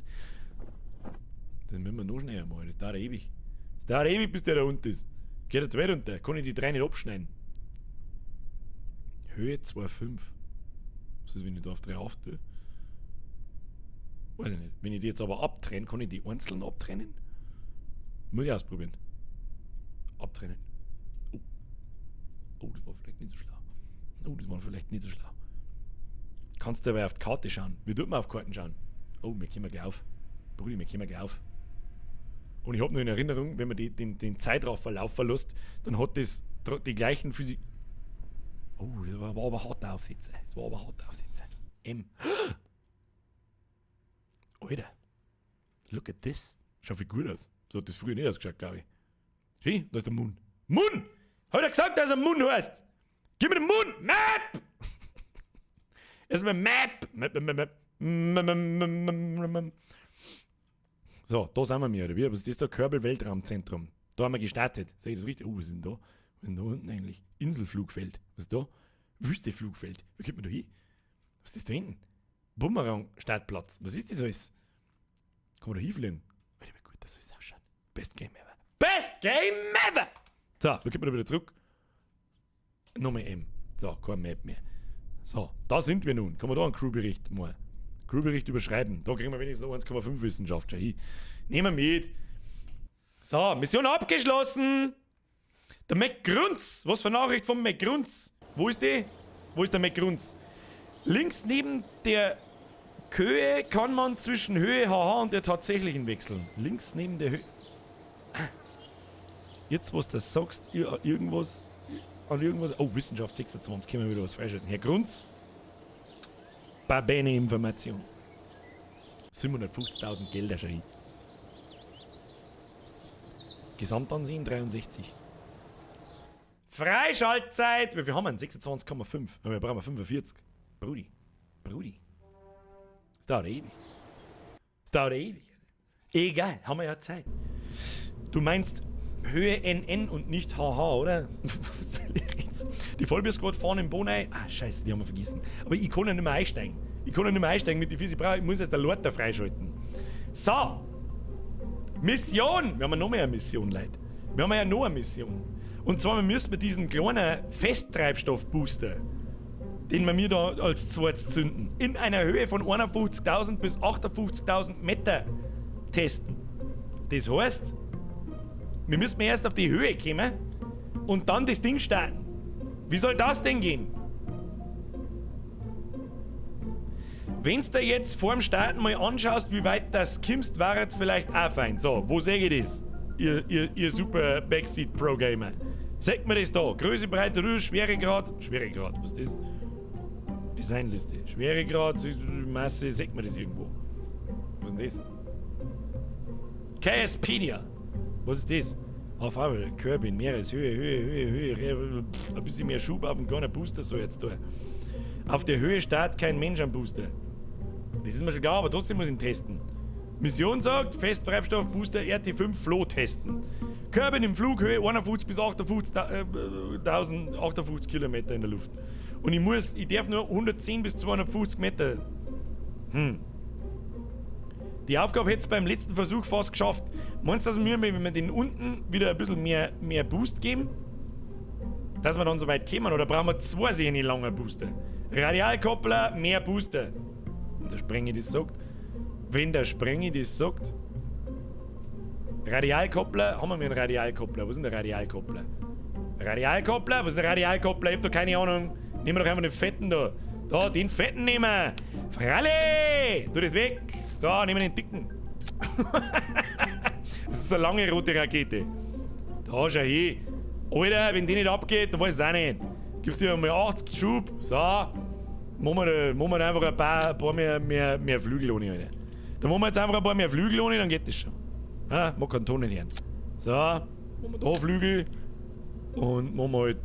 Dann müssen wir noch schneller mal. Das dauert ewig. Das dauert ewig, bis der da unten ist. Geht der 2 runter. Kann ich die 3 nicht abschneiden. Höhe 2,5. Was ist, wenn ich da auf 3 auftue? Weiß ich nicht. Wenn ich die jetzt aber abtrenne, kann ich die einzeln abtrennen? Muss ich ausprobieren. Abtrennen. Oh, das war vielleicht nicht so schlau. Kannst du aber auf die Karte schauen. Wie tut man auf Karten schauen? Oh, wir kommen gleich auf. Brudi, wir kommen gleich auf. Und ich habe nur in Erinnerung, wenn man den Zeitraumverlauf verlässt, dann hat das die gleichen Physik... Oh, das war aber hart aufsitzen. M. Alter. Look at this. Schaut viel gut aus. So hat das früher nicht ausgeschaut, glaube ich. Sieh, da ist der Mund. Mund! Hab ich dir gesagt, dass er Mund heißt? Gib mir den Mund! Map! Erstmal Map! So, da sind wir oder wie? Was ist das da? Kerbal-Weltraumzentrum. Da haben wir gestartet. Sehe ich das richtig? Was ist denn da? Was ist denn da unten eigentlich? Inselflugfeld. Was ist da? Wüsteflugfeld. Wie kommt man da hin? Was ist da hinten? Bumerang-Startplatz. Was ist das alles? Kann man da hinfliegen? Warte mal, gut, das soll es ausschauen. Best Game ever. Best Game ever! So, da kommt man da wieder zurück. Nochmal M. So, kein Map mehr. So, da sind wir nun. Kann man da einen Crewbericht mal? Crewbericht überschreiben. Da kriegen wir wenigstens noch 1,5 Wissenschaft schon hin. Nehmen wir mit. So, Mission abgeschlossen. Der McGrunz. Was für eine Nachricht vom McGrunz? Wo ist die? Wo ist der McGrunz? Links neben der Höhe kann man zwischen Höhe HH und der tatsächlichen wechseln. Links neben der Höhe. Jetzt, was du sagst, irgendwas. An irgendwas. Oh, Wissenschaft 26. Können wir wieder was freischalten. Herr Grunz. Babene Information. 750.000 Gelder schon hin. Gesamtansehen 63. Freischaltzeit! Wie viel haben wir? 26,5. Aber wir brauchen 45. Brudi. Das dauert ewig. Egal, haben wir ja Zeit. Du meinst Höhe NN und nicht HH, oder? Die Vollbier-Squad fahren in Bonai. Ah, scheiße, die haben wir vergessen. Aber ich kann ja nicht mehr einsteigen. mit den Physik. Ich muss erst der Lorter freischalten. So! Mission! Wir haben ja noch mehr eine Mission, Leute. Wir haben ja noch eine Mission. Und zwar müssen wir diesen kleinen Festtreibstoffbooster, den wir mir da als zweites zünden, in einer Höhe von 51.000 bis 58.000 Meter testen. Das heißt, wir müssen erst auf die Höhe kommen und dann das Ding starten. Wie soll das denn gehen? Wenn's dir jetzt vor dem Starten mal anschaust, wie weit das kommst, wäre es vielleicht auch fein. So, wo sehe ich das? Ihr super Backseat-Pro-Gamer. Seht mir das da? Größe, Breite, Höhe, Schweregrad. Schweregrad, was ist das? Designliste. Schweregrad, Masse, seht mir das irgendwo? Was ist denn das? KSpedia. Was ist das? Auf Farbe, Kerbin, Meereshöhe, ein bisschen mehr Schub auf dem kleinen Booster so jetzt da. Auf der Höhe startet kein Mensch am Booster. Das ist mir schon klar, aber trotzdem muss ich ihn testen. Mission sagt, Festtreibstoffbooster RT5 Flow testen. Kerbin im Flughöhe 51 bis 58 Kilometer in der Luft. Und ich darf nur 110 bis 250 Meter. Die Aufgabe hätte es beim letzten Versuch fast geschafft. Meinst du, dass wir, wenn wir den unten wieder ein bisschen mehr Boost geben, dass wir dann so weit kommen? Oder brauchen wir 2 sehr lange Booster? Radialkoppler, mehr Booster. Wenn der Sprengi das sagt. Radialkoppler, haben wir einen Radialkoppler? Was ist denn der Radialkoppler? Radialkoppler? Was ist der Radialkoppler? Ich hab doch keine Ahnung. Nehmen wir doch einfach den fetten da. Da, den fetten nehmen. Fralle! Tu das weg. So, nehmen wir den dicken. Das ist eine lange rote Rakete. Da, schau hin. Alter, wenn die nicht abgeht, dann weiß ich es auch nicht. Gibst dir mal 80 Schub. So. Machen wir einfach ein paar mehr Flügel ohne, Alter. Dann machen wir jetzt einfach ein paar mehr Flügel ohne, dann geht das schon. Ja, man kann Ton nicht hören. So, machen wir da Flügel. Und machen wir halt.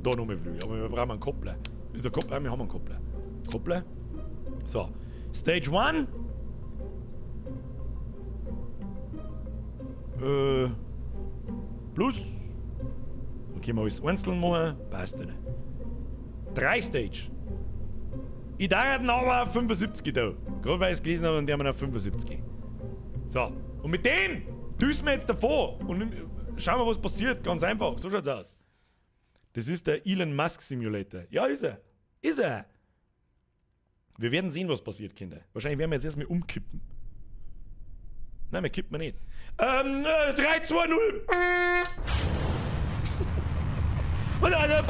Da noch mehr Flügel. Aber wir brauchen einen Koppler. Ist der Koppler? Wir haben einen Koppler. Koppler. So. Stage 1. Plus. Dann können wir alles einzeln machen. Passt nicht. 3 Stage. Ich dachte aber auf 75 da. Gerade weil ich es gelesen habe und die haben auf 75. So. Und mit dem düsen wir jetzt davor. Und schauen wir, was passiert. Ganz einfach. So schaut's aus. Das ist der Elon Musk Simulator. Ja, ist er. Ist er. Wir werden sehen, was passiert, Kinder. Wahrscheinlich werden wir jetzt erstmal umkippen. Nein, wir kippen nicht. 3, 2, 0. Und Alter.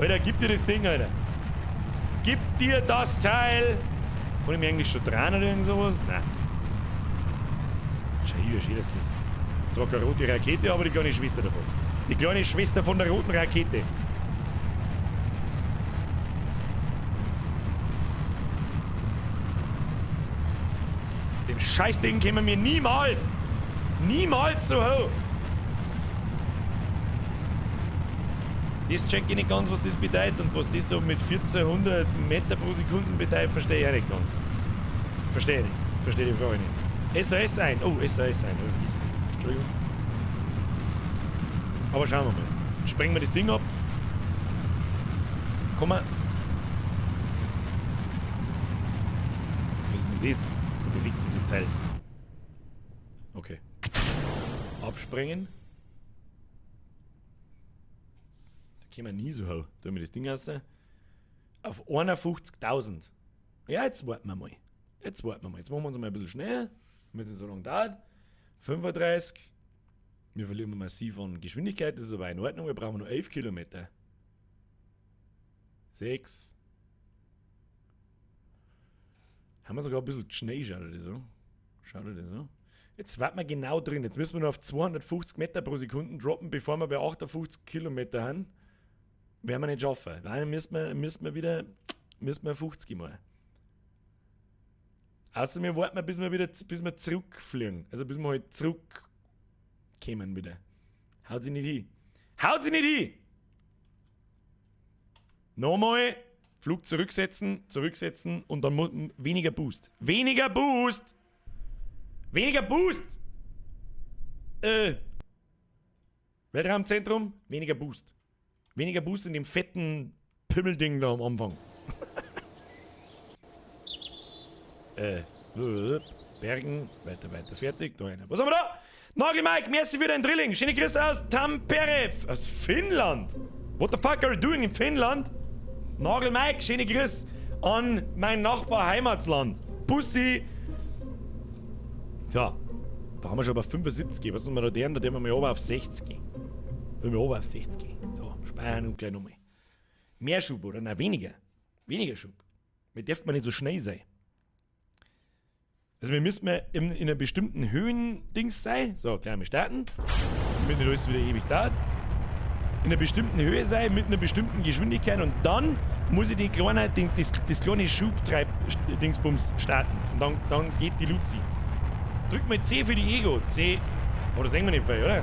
Alter, gib dir das Ding, Alter. Gib dir das Teil. Kann ich mir eigentlich schon dran oder irgend sowas? Nein. Schau hier, wie schön das ist. Zwar keine rote Rakete, aber die kleine Schwester davon. Die kleine Schwester von der roten Rakete. Dem Scheißding kämen wir niemals so hoch. Das check ich nicht ganz, was das bedeutet und was das so mit 1400 Meter pro Sekunde bedeutet, verstehe ich auch nicht ganz. Verstehe nicht. Verstehe die Frage nicht. SAS ein. Oh, SAS ein. Entschuldigung. Aber schauen wir mal. Sprengen wir das Ding ab. Komm mal. Was ist denn das? Da bewegt sich das Teil. Okay. Absprengen. Da können wir nie so hoch. Da haben wir das Ding raus. Auf 51.000. Ja, jetzt warten wir mal. Jetzt machen wir uns mal ein bisschen schneller. Damit es so lange dauert. 35. Wir verlieren massiv an Geschwindigkeit, das ist aber in Ordnung. Wir brauchen nur 11 Kilometer. 6. Haben wir sogar ein bisschen Schnee, schaut ihr das so? Schaut ihr das so? Jetzt warten wir genau drin. Jetzt müssen wir nur auf 250 Meter pro Sekunde droppen, bevor wir bei 58 Kilometer haben. Werden wir nicht schaffen. Dann müssen wir 50 machen. Außer wir warten, bis wir zurückfliegen. Also bis wir halt zurückkommen wieder. Haut sie nicht hin. Haut sie nicht hin! Nochmal. Flug zurücksetzen und dann weniger Boost. Weniger Boost! Weniger Boost! Weltraumzentrum, weniger Boost. Weniger Boost in dem fetten Pimmelding da am Anfang. Bergen, weiter, fertig. Da einer. Was haben wir da? Nagelmike, merci für dein Drilling. Schöne Grüße aus Tampere, aus Finnland. What the fuck are you doing in Finnland? Nagelmike, schöne Grüße an mein Nachbar Heimatsland. Bussi. So, da haben wir schon bei 75. Was müssen wir da deren? Da haben wir mal auf 60. Auf 60. So, speichern und gleich nochmal. Mehr Schub, oder? Nein, weniger. Weniger Schub. Wir dürfen nicht so schnell sein. Also wir müssen in einer bestimmten Höhendings sein. So, klar, wir starten. Damit nicht alles wieder ewig dauert. In einer bestimmten Höhe sein, mit einer bestimmten Geschwindigkeit und dann muss ich das kleine Schubtreib-Dingsbums starten. Und dann geht die Luzi. Drück mal C für die Ego. C. Oh, das sehen wir nicht viel, oder?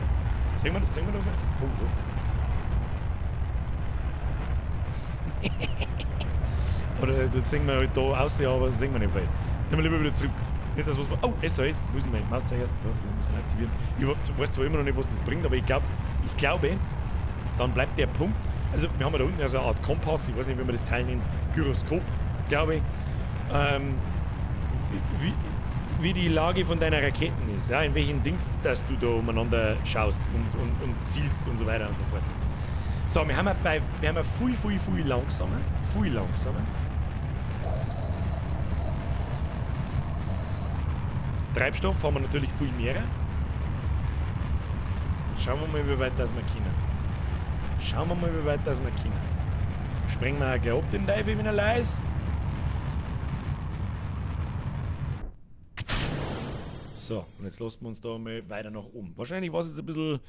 Sehen wir da viel? Oh. Oder das sehen wir halt da aussehen, aber das sehen wir nicht viel. Dann wir lieber wieder zurück. Nicht das, was wir. Oh, SOS. Wo ist denn mein Mauszeiger? Da, das müssen wir aktivieren. Ich weiß zwar immer noch nicht, was das bringt, aber ich glaube, dann bleibt der Punkt. Also, wir haben ja da unten so eine Art Kompass. Ich weiß nicht, wie man das Teil nennt. Gyroskop, glaube ich. Wie die Lage von deiner Raketen ist. Ja, in welchen Dings, dass du da umeinander schaust und zielst und so weiter und so fort. So, wir haben viel langsamer. Viel langsamer. Treibstoff haben wir natürlich viel mehr. Schauen wir mal, wie weit das wir können. Schauen wir mal, wie weit das wir können. Springen wir auch gleich ab den Teufel, wenn er leer ist. So, und jetzt lassen wir uns da mal weiter nach oben. Wahrscheinlich war es jetzt ein bisschen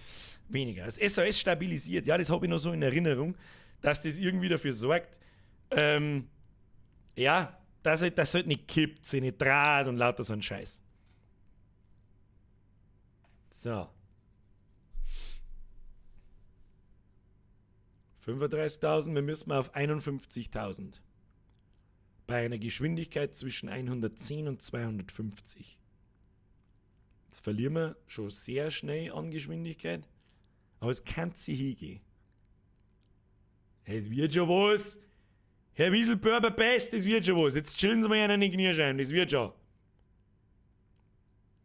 weniger. Das SOS stabilisiert, ja, das habe ich noch so in Erinnerung, dass das irgendwie dafür sorgt, ja, dass halt nicht kippt, sich nicht draht und lauter so ein Scheiß. So. 35.000, wir müssen auf 51.000. Bei einer Geschwindigkeit zwischen 110 und 250. Jetzt verlieren wir schon sehr schnell an Geschwindigkeit, aber es kann sich hingehen. Es wird schon was. Herr Wieselbörber Best, das wird schon was. Jetzt chillen Sie mal einen in den Kniescheiben, das wird schon.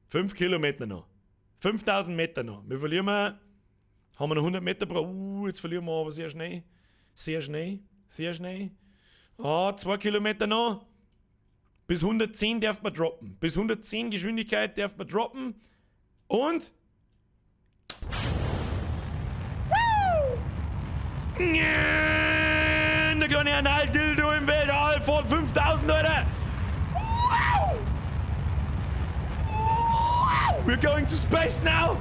5 Kilometer noch. 5.000 Meter noch. Wir verlieren wir. Haben wir noch 100 Meter pro. Jetzt verlieren wir aber sehr schnell. Sehr schnell. Sehr schnell. 2 Kilometer noch. Bis 110 darf man droppen. Bis 110 Geschwindigkeit darf man droppen. Und. Der kleine Anal-Dildo im Weltall von 5000, Leute. We're going to space now.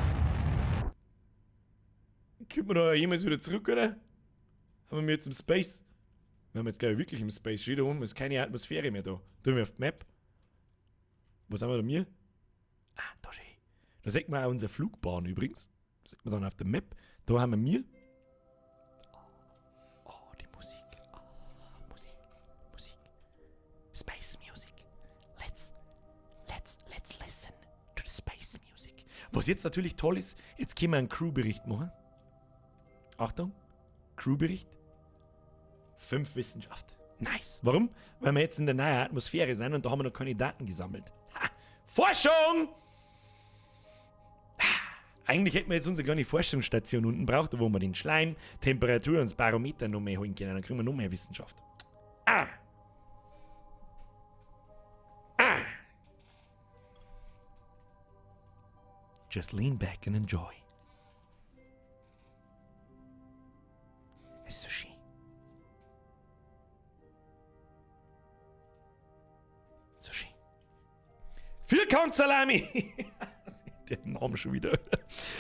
Kommt man da jemals wieder zurück, oder? Haben wir jetzt im Space? Wir haben jetzt, glaube ich, wirklich im Space. Schau da unten, ist keine Atmosphäre mehr da. Tun wir auf die Map. Wo sind wir da mir? Da schau ich. Da sieht man auch unsere Flugbahn übrigens. Da sieht man dann auf der Map. Da haben wir mir. Die Musik. Musik. Space Music. Let's listen to the Space Music. Was jetzt natürlich toll ist, jetzt können wir einen Crew-Bericht machen. Achtung. Crew-Bericht. 5 Wissenschaft. Nice. Warum? Weil wir jetzt in der neuen Atmosphäre sind und da haben wir noch keine Daten gesammelt. Forschung! Eigentlich hätten wir jetzt unsere kleine Forschungsstation unten braucht, wo wir den Schleim, Temperatur und das Barometer noch mehr holen können. Dann kriegen wir noch mehr Wissenschaft. Just lean back and enjoy. Ist so schön. So schön. Vierkant-Salami! Der Name schon wieder.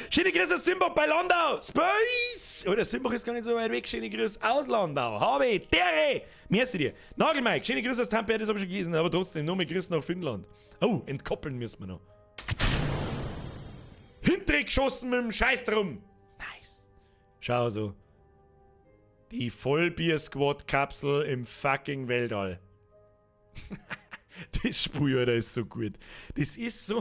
Schöne Grüße aus Simbach bei Landau. Space! Oh, der Simbach ist gar nicht so weit weg. Schöne Grüße aus Landau. Habe, Tere! Merci dir. Nagelmike, schöne Grüße aus Tampere, das habe ich schon gelesen, aber trotzdem, nur mehr Grüße nach Finnland. Oh, entkoppeln müssen wir noch. Hintere geschossen mit dem Scheiß drum. Nice. Schau so. Die Vollbier-Squad-Kapsel im fucking Weltall. Das Spiel, Alter, ist so gut. Das ist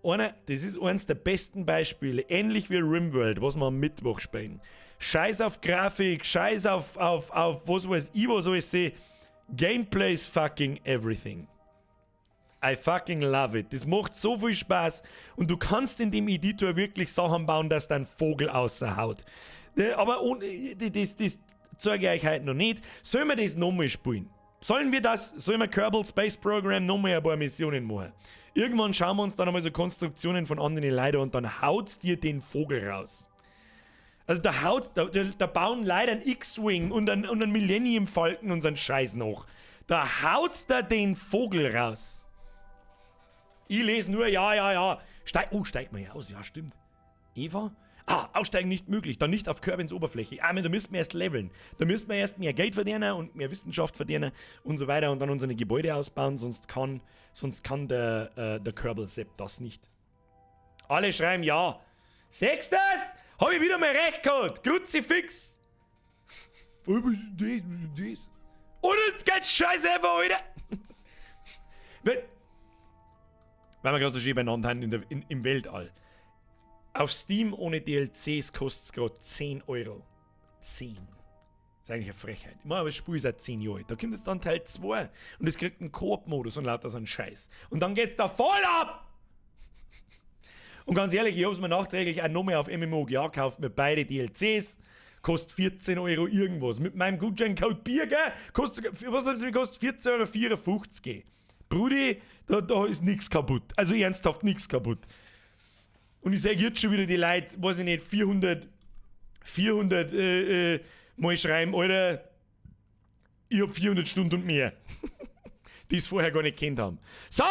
eines der besten Beispiele, ähnlich wie RimWorld, was wir am Mittwoch spielen. Scheiß auf Grafik, scheiß auf was weiß ich, was soll ich sehen. Gameplay is fucking everything. I fucking love it. Das macht so viel Spaß und du kannst in dem Editor wirklich Sachen bauen, dass dein Vogel außerhaut. Aber das zeige ich euch heute noch nicht. Sollen wir das nochmal spielen? Sollen wir Kerbal Space Program nochmal ein paar Missionen machen? Irgendwann schauen wir uns dann einmal so Konstruktionen von anderen Leuten und dann haut's dir den Vogel raus. Also da bauen Leute einen X-Wing und einen Millennium Falcon und so einen Scheiß noch. Da haut's da den Vogel raus. Ich lese nur, ja. Steigt man ja aus, ja stimmt. Eva? Aussteigen nicht möglich, dann nicht auf Kerbins Oberfläche. Da müssen wir erst leveln. Da müssen wir erst mehr Geld verdienen und mehr Wissenschaft verdienen und so weiter und dann unsere Gebäude ausbauen, sonst kann der Kerbal-Sepp das nicht. Alle schreiben ja. Sechstes! Hab ich wieder mal recht gehabt! Kruzifix! Was ist das? Und das geht scheiße einfach wieder! Weil wir gerade so schön beieinander haben im Weltall. Auf Steam ohne DLCs kostet es gerade 10 Euro. 10. Das ist eigentlich eine Frechheit. Ich meine, aber das Spiel ist seit 10 Jahren alt. Da kommt jetzt dann Teil 2 und es kriegt einen Koop-Modus und lauter so einen Scheiß. Und dann geht's da voll ab! Und ganz ehrlich, ich hab's mir nachträglich auch noch mehr auf MMO gekauft mit beide DLCs. Kostet 14 Euro irgendwas. Mit meinem Gutscheincode Bier, gell? Kostet 14,54 Euro. Brudi, da ist nichts kaputt. Also ernsthaft nichts kaputt. Und ich sage jetzt schon wieder die Leute, weiß ich nicht, 400 mal schreiben, Alter, ich hab 400 Stunden und mehr. Die es vorher gar nicht kennt haben. So,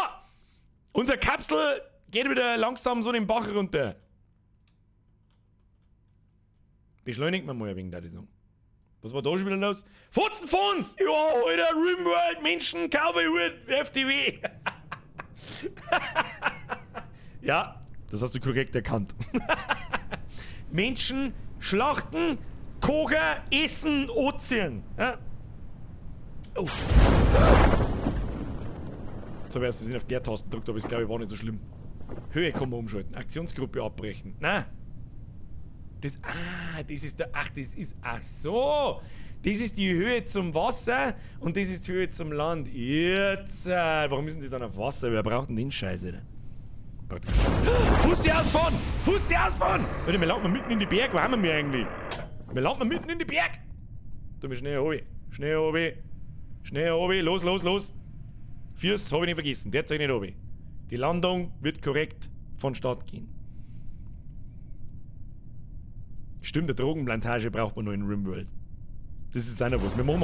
unsere Kapsel geht wieder langsam so den Bach runter. Beschleunigt man mal wegen der Saison. Was war da schon wieder los? Fotzen von uns! Ja, Alter, Rimworld, Menschen, Cowboyhut, FTW. Ja, das hast du korrekt erkannt. Menschen, Schlachten, Kochen, Essen, Ozean. Ja? Oh. So wär's, wir sind auf der Taste gedrückt, aber ich glaube, war nicht so schlimm. Höhe kann man umschalten. Aktionsgruppe abbrechen. Nein. Das ist der. Ach, das ist. Ach so. Das ist die Höhe zum Wasser und das ist die Höhe zum Land. Jetzt. Warum müssen die dann auf Wasser? Wer braucht denn den Scheiß, Alter? Fussi ausfahren! Fussi ausfahren! Alter, wir landen mitten in die Berg. Wo haben wir eigentlich? Wir landen mitten in die Berg. Du bist schnell obi. Schnell obi. Schnell obi. Los, los, los. Fürs habe ich nicht vergessen. Der zeigt nicht obi. Die Landung wird korrekt vonstatten gehen. Stimmt, eine Drogenplantage braucht man noch in Rimworld. Das ist auch noch was. Wir machen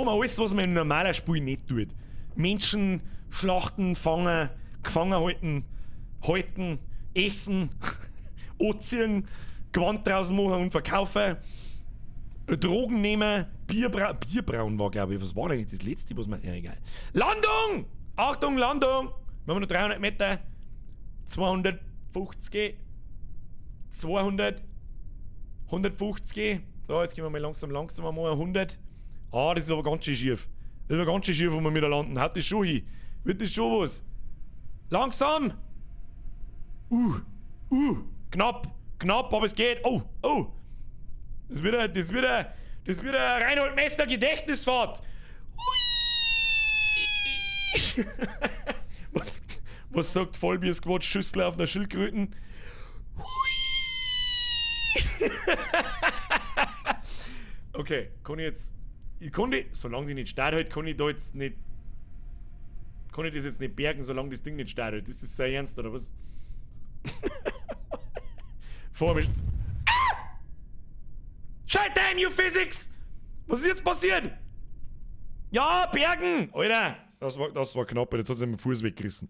alles, was man in normaler Spiel nicht tut. Menschen schlachten, fangen, gefangen halten, essen, anziehen, Gewand draus machen und verkaufen, Drogen nehmen, Bierbrauen war, glaube ich. Was war eigentlich das letzte, was man. Ja, egal. Landung! Achtung, Landung! Wir haben noch 300 Meter. 250. 200. 150. So, jetzt gehen wir mal langsam einmal 100. Ah, das ist aber ganz schön schief. Das ist aber ganz schön schief, wo wir wieder landen. Haut das schon hin. Wird das schon was? Langsam! Knapp, aber es geht. Oh! Das wird eine Reinhold Messner Gedächtnisfahrt. Was sagt Vollbier Squad Schüssler auf einer Schildkröten? Okay, kann ich jetzt. Solange die nicht startet, kann ich das jetzt nicht bergen, solange das Ding nicht startet. Ist das sehr ernst, oder was? Vor mir. Shut damn you Physics! Was ist jetzt passiert? Ja, bergen! Alter! Das war knapp, jetzt hat sie meinen Fuß weggerissen.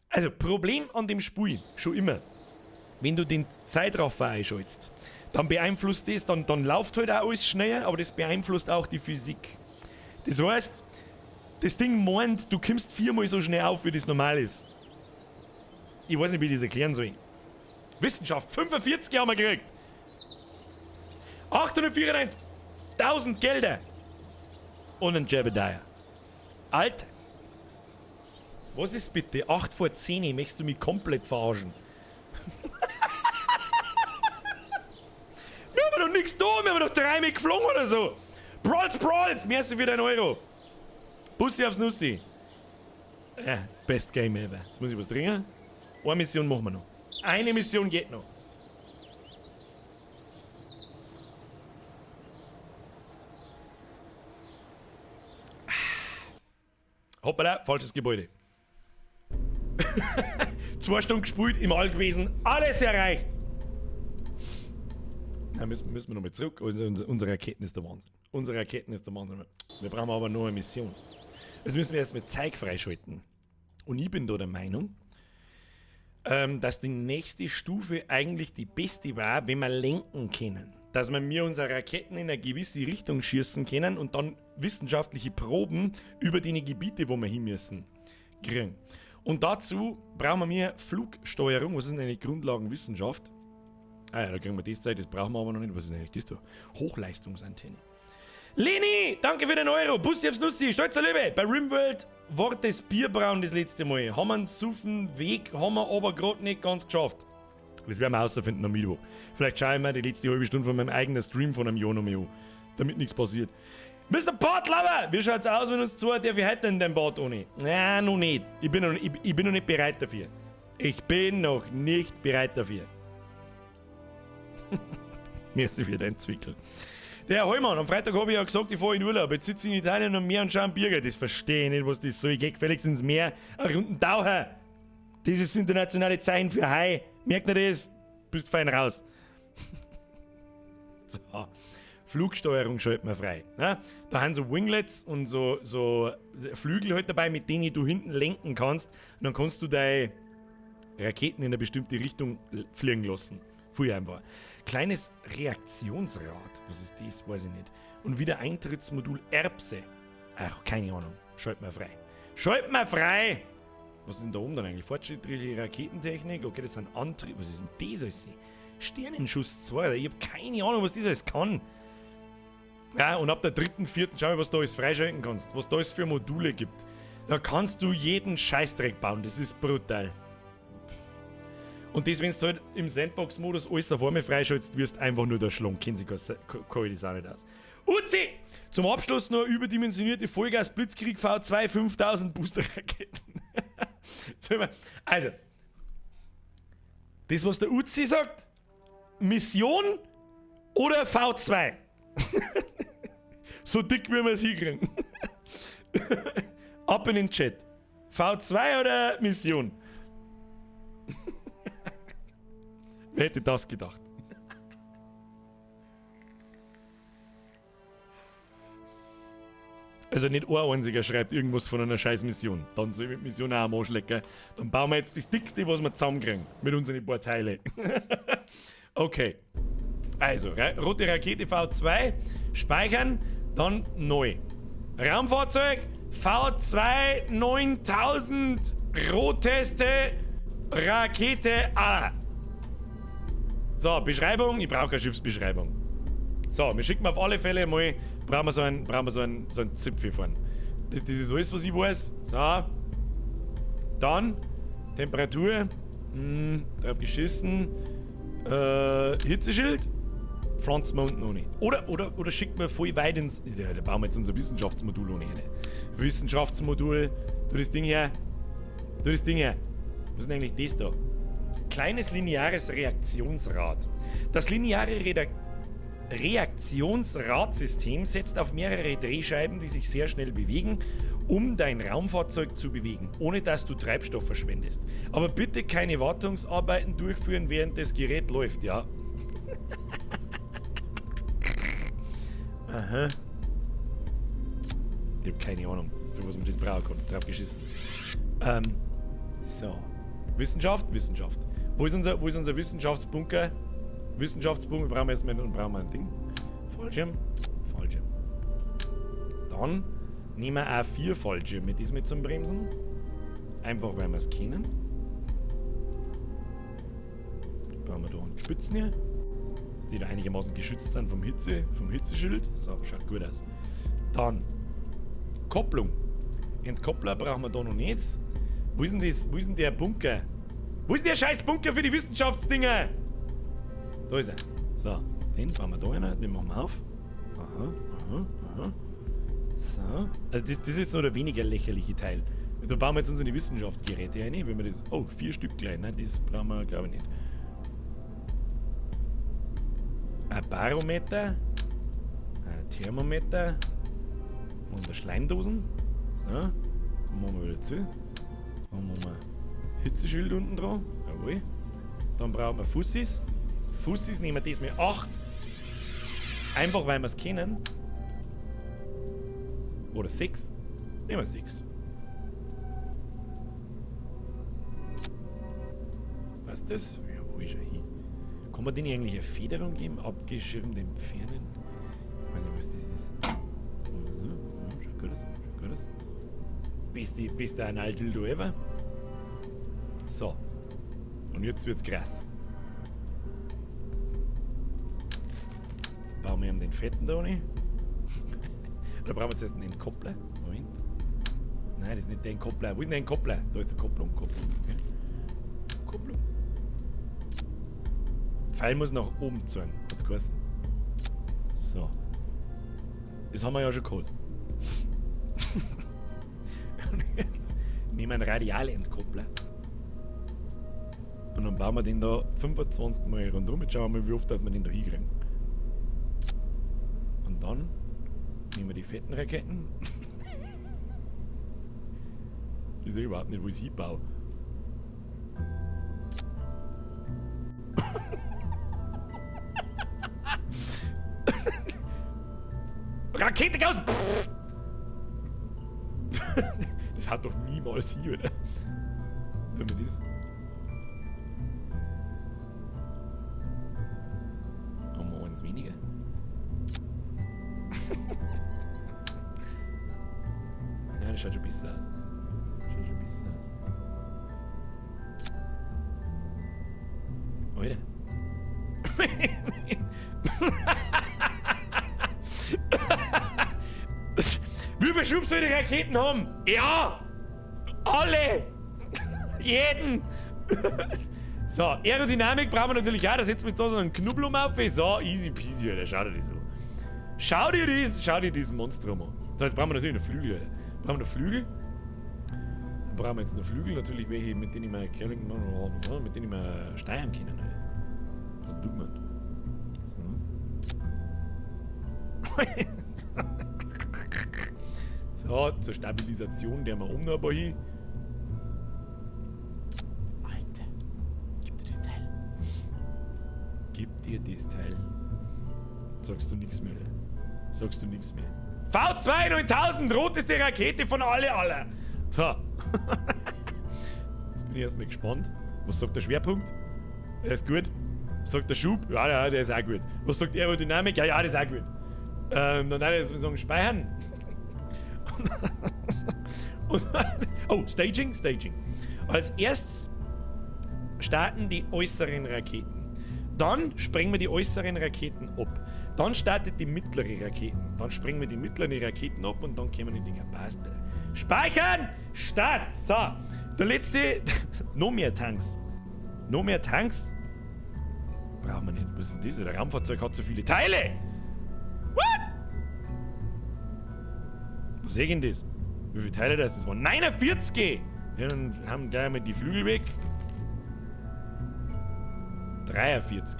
Also, Problem an dem Spiel, schon immer. Wenn du den Zeitraffer einschaltest, dann beeinflusst das, dann läuft halt auch alles schneller, aber das beeinflusst auch die Physik. Das heißt, das Ding meint, du kommst 4-mal so schnell auf, wie das normal ist. Ich weiß nicht, wie ich das erklären soll. Wissenschaft, 45 haben wir gekriegt. 894.000 Gelder. Und ein Jebediah. Alter. Was ist bitte? 8 vor 10, möchtest du mich komplett verarschen? Wir haben doch nichts da, wir haben doch 3 mit geflogen oder so. Brawls, merci für den Euro. Bussi aufs Nussi. Best Game ever. Jetzt muss ich was trinken. Eine Mission machen wir noch. Eine Mission geht noch. Hoppala, falsches Gebäude. 2 Stunden gespielt, im All gewesen, alles erreicht. Na, müssen wir nochmal zurück. Also unsere Raketen ist der Wahnsinn. Wir brauchen aber noch eine Mission. Jetzt müssen wir erstmal Zeug freischalten. Und ich bin da der Meinung, dass die nächste Stufe eigentlich die beste war, wenn wir lenken können. Dass wir unsere Raketen in eine gewisse Richtung schießen können und dann wissenschaftliche Proben über die Gebiete, wo wir hin müssen, kriegen. Und dazu brauchen wir Flugsteuerung. Was ist denn eine Grundlagenwissenschaft? Ah ja, da kriegen wir das Zeit, das brauchen wir aber noch nicht. Was ist denn eigentlich das da? Hochleistungsantenne. Leni, danke für den Euro. Bussi aufs Nussi, stolzer Liebe. Bei Rimworld war das Bierbrauen das letzte Mal. Haben wir einen suffen Weg, haben wir aber gerade nicht ganz geschafft. Das werden wir herausfinden am Mittwoch. Vielleicht schaue ich mir die letzte halbe Stunde von meinem eigenen Stream von einem Jahr noch mehr an, damit nichts passiert. Mr. Bartlover, wie schaut's aus, wenn uns zwei darf ich heute in den Bad ohne? Ja, noch nicht. Ich bin noch nicht bereit dafür. Merci für dein Zwickel. Der Herr Heumann, am Freitag habe ich ja gesagt, ich fahre in Urlaub. Jetzt sitze ich in Italien am Meer und schaue am Bierger. Das verstehe ich nicht, was das soll. Ich gehe gefälligst ins Meer, einen runden Taucher. Das ist das internationale Zeichen für Hai. Merkt ihr das? Bist fein raus. So. Flugsteuerung schalten wir frei. Ne? Da haben so Winglets und so Flügel halt dabei, mit denen du hinten lenken kannst. Und dann kannst du deine Raketen in eine bestimmte Richtung fliegen lassen. Viel einfach. Kleines Reaktionsrad. Was ist das? Weiß ich nicht. Und wieder Eintrittsmodul Erbse. Ach, keine Ahnung. Schalten wir frei. Schalten wir frei! Was ist denn da oben dann eigentlich? Fortschrittliche Raketentechnik? Okay, das sind Antriebe. Was ist denn das alles? Sternenschuss 2. Ich habe keine Ahnung, was das alles kann. Ja, und ab der 3., 4. schau mal, was da alles freischalten kannst. Was da alles für Module gibt. Da kannst du jeden Scheißdreck bauen. Das ist brutal. Und das, wenn du halt im Sandbox-Modus alles auf einmal freischaltest, wirst einfach nur der Schlong. Kennen Sie kann ich das auch nicht aus. Uzi! Zum Abschluss noch überdimensionierte Vollgas Blitzkrieg V2 5000 Booster-Raketen. Also, das, was der Uzi sagt, Mission oder V2? So dick, wie wir es hinkriegen. Ab in den Chat. V2 oder Mission? Wer hätte das gedacht? Also nicht ein einziger schreibt irgendwas von einer scheiß Mission. Dann soll ich mit Mission auch am Arsch lecken. Dann bauen wir jetzt das dickste, was wir zusammenkriegen. Mit unseren paar Teile. Okay. Also, rote Rakete V2. Speichern. Dann neu. Raumfahrzeug V2 9000. Roteste Rakete A. So, Beschreibung. Ich brauche keine Schiffsbeschreibung. So, wir schicken auf alle Fälle mal. Brauchen wir so einen Zipfel vorne. Das ist alles, was ich weiß. So. Dann Temperatur. Drauf geschissen. Hitzeschild. Pflanzen wir unten ohne. Oder schickt man voll weit ins. Ja, da bauen wir jetzt unser Wissenschaftsmodul ohne. Wissenschaftsmodul. Tu das Ding her. Was ist denn eigentlich das da? Kleines lineares Reaktionsrad. Das lineare Reaktionsradsystem setzt auf mehrere Drehscheiben, die sich sehr schnell bewegen, um dein Raumfahrzeug zu bewegen, ohne dass du Treibstoff verschwendest. Aber bitte keine Wartungsarbeiten durchführen, während das Gerät läuft, ja? Aha. Ich habe keine Ahnung, für was man das brauchen kann. Drauf geschissen. So. Wissenschaft. Wo ist unser Wissenschaftsbunker? Wissenschaftsbunker brauchen wir erstmal ein Ding. Fallschirm. Dann nehmen wir auch 4 Fallschirme mit diesem zum Bremsen. Einfach weil wir es kennen. Dann brauchen wir da einen Spitzen hier. Dass die da einigermaßen geschützt sind vom Hitzeschild. So, schaut gut aus. Dann Kopplung. Entkoppler brauchen wir da noch nicht. Wo ist denn der Bunker? Wo ist denn der scheiß Bunker für die Wissenschaftsdinger? Da ist er. So, den bauen wir da rein, den machen wir auf. Aha. So. Also das ist jetzt noch der weniger lächerliche Teil. Da bauen wir jetzt unsere Wissenschaftsgeräte rein, wenn wir das. Oh, 4 Stück klein, ne? Das brauchen wir, glaube ich, nicht. Ein Barometer, ein Thermometer und eine Schleimdosen. So, dann machen wir wieder zu. Dann machen wir Hitzeschild unten dran. Jawohl. Dann brauchen wir Fussis. Fussis nehmen wir das mit 8. Einfach weil wir es kennen. Oder 6. Nehmen wir 6. Was ist das? Ja, wo ist er hin? Kann man denen eigentlich eine Federung geben? Abgeschirmt entfernen? Ich weiß nicht, was das ist. So, ja, schaut gut aus. Beste Analdildo ever. So. Und jetzt wird's krass. Jetzt bauen wir den fetten da rein. Da brauchen wir jetzt erst einen Entkoppler. Moment. Nein, das ist nicht der Entkoppler. Wo ist denn der Entkoppler? Da ist der Kopplung. Okay. Kopplung. Pfeil muss nach oben zeigen. Hat's geheißen. So. Das haben wir ja schon geholt. Und jetzt nehmen wir einen Radialentkoppler. Und dann bauen wir den da 25 Mal rundherum. Jetzt schauen wir mal, wie oft dass wir den da hinkriegen. Und dann nehmen wir die fetten Raketen. Ich sehe überhaupt nicht, wo ich es hinbaue. Rakete aus! Das hat doch niemals hier, oder? Tun wir das. Haben wir eins weniger. Ja, das schaut schon besser aus. Schaut schon besser aus. Alter. Wie viele Schub soll die Raketen haben? Ja! Alle! Jeden! So, Aerodynamik brauchen wir natürlich auch. Da setzen wir jetzt da so einen Knubbel auf. So, easy peasy, Alter. Schau dir das an. Schau dir diesen Monstrum an. So, jetzt brauchen wir natürlich noch Flügel, Alter. Brauchen wir noch Flügel? Dann brauchen wir jetzt noch Flügel. Natürlich welche, mit denen wir Curling machen, mit denen wir steuern können, Alter. So tut man. So. So, zur Stabilisation der wir um noch ein paar hin. Alter, gib dir das Teil. Gib dir das Teil. Sagst du nichts mehr, oder? Sagst du nichts mehr. V2 9000, roteste Rakete von aller. So. Jetzt bin ich erstmal gespannt. Was sagt der Schwerpunkt? Er ist gut. Was sagt der Schub? Ja, der ist auch gut. Was sagt die Aerodynamik? Ja, das ist auch gut. Dann würde ich jetzt mal sagen, speichern. Oh, Staging. Als erstes starten die äußeren Raketen. Dann sprengen wir die äußeren Raketen ab. Dann startet die mittlere Raketen. Dann sprengen wir die mittleren Raketen ab und dann kommen die Dinger. Passt. Speichern! Start! So, der letzte. Noch mehr Tanks. Brauchen wir nicht. Was ist das? Der Raumfahrzeug hat so viele Teile! What? Was sehe ich denn das? Wie viele Teile das waren? 49! Ja, dann haben gleich mal die Flügel weg. 43.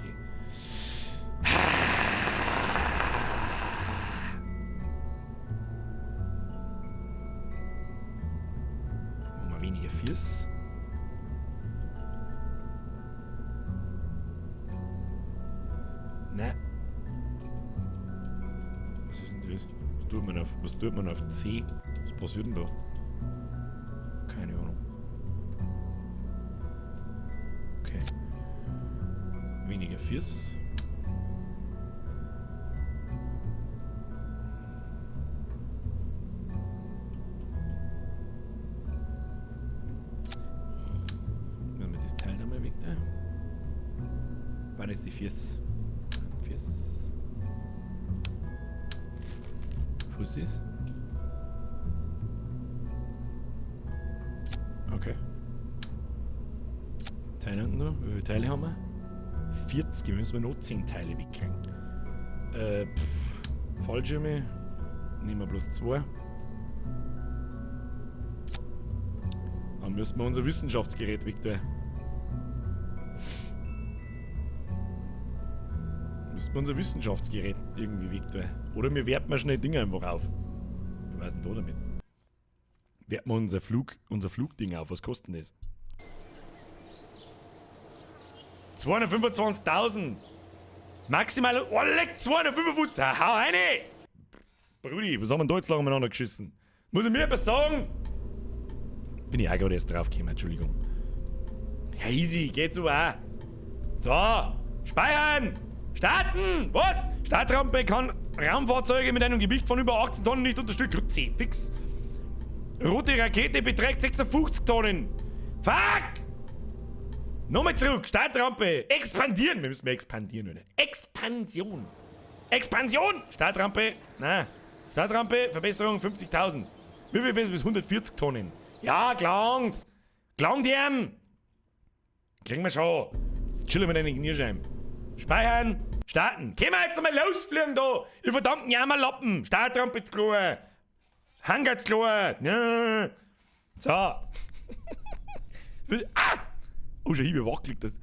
Machen wir weniger Fiers. Nein. Was ist denn das? Was tut man auf C? Was passiert denn da? Keine Ahnung. Okay. Weniger Fiers. Nehmen wir das Teil da mal weg da. Wann ist die Fiers? Was ist? Okay. Teile unten noch. Wie viele Teile haben wir? 40. Müssen wir noch 10 Teile wickeln. Fallschirme. Nehmen wir bloß 2. Dann müssen wir unser Wissenschaftsgerät wegtun. Müssen wir unser Wissenschaftsgerät irgendwie wegtun. Oder wir werten mal schnell Dinge einfach auf. Wir weiß nicht da damit. Werten wir unser Flugding auf. Was kostet das? 225.000! Maximal. Oh, leck, 255! Hau rein! Brudi, was haben wir da jetzt lang miteinander geschissen? Muss ich mir etwas sagen? Bin ich auch gerade erst draufgekommen, Entschuldigung. Ja, easy, geht so auch. So, speichern! Starten! Was? Startrampe kann Raumfahrzeuge mit einem Gewicht von über 18 Tonnen nicht unterstützen. C, fix. Rote Rakete beträgt 56 Tonnen. Fuck! Nochmal zurück. Startrampe. Expandieren. Wir müssen mehr expandieren, oder? Expansion. Expansion! Startrampe. Nein. Startrampe, Verbesserung 50.000. Wie viel bis 140 Tonnen? Ja, gelangt. Gelangt ihm. Kriegen wir schon. Chillen wir deine Knierscheiben. Speichern. Starten. Können wir jetzt mal losfliegen da? Ihr verdammten Jammerlappen. Startrampe ins Klo. Hangar ins Klo. Ja. So. Ah! Oh, schon hier wackelt das.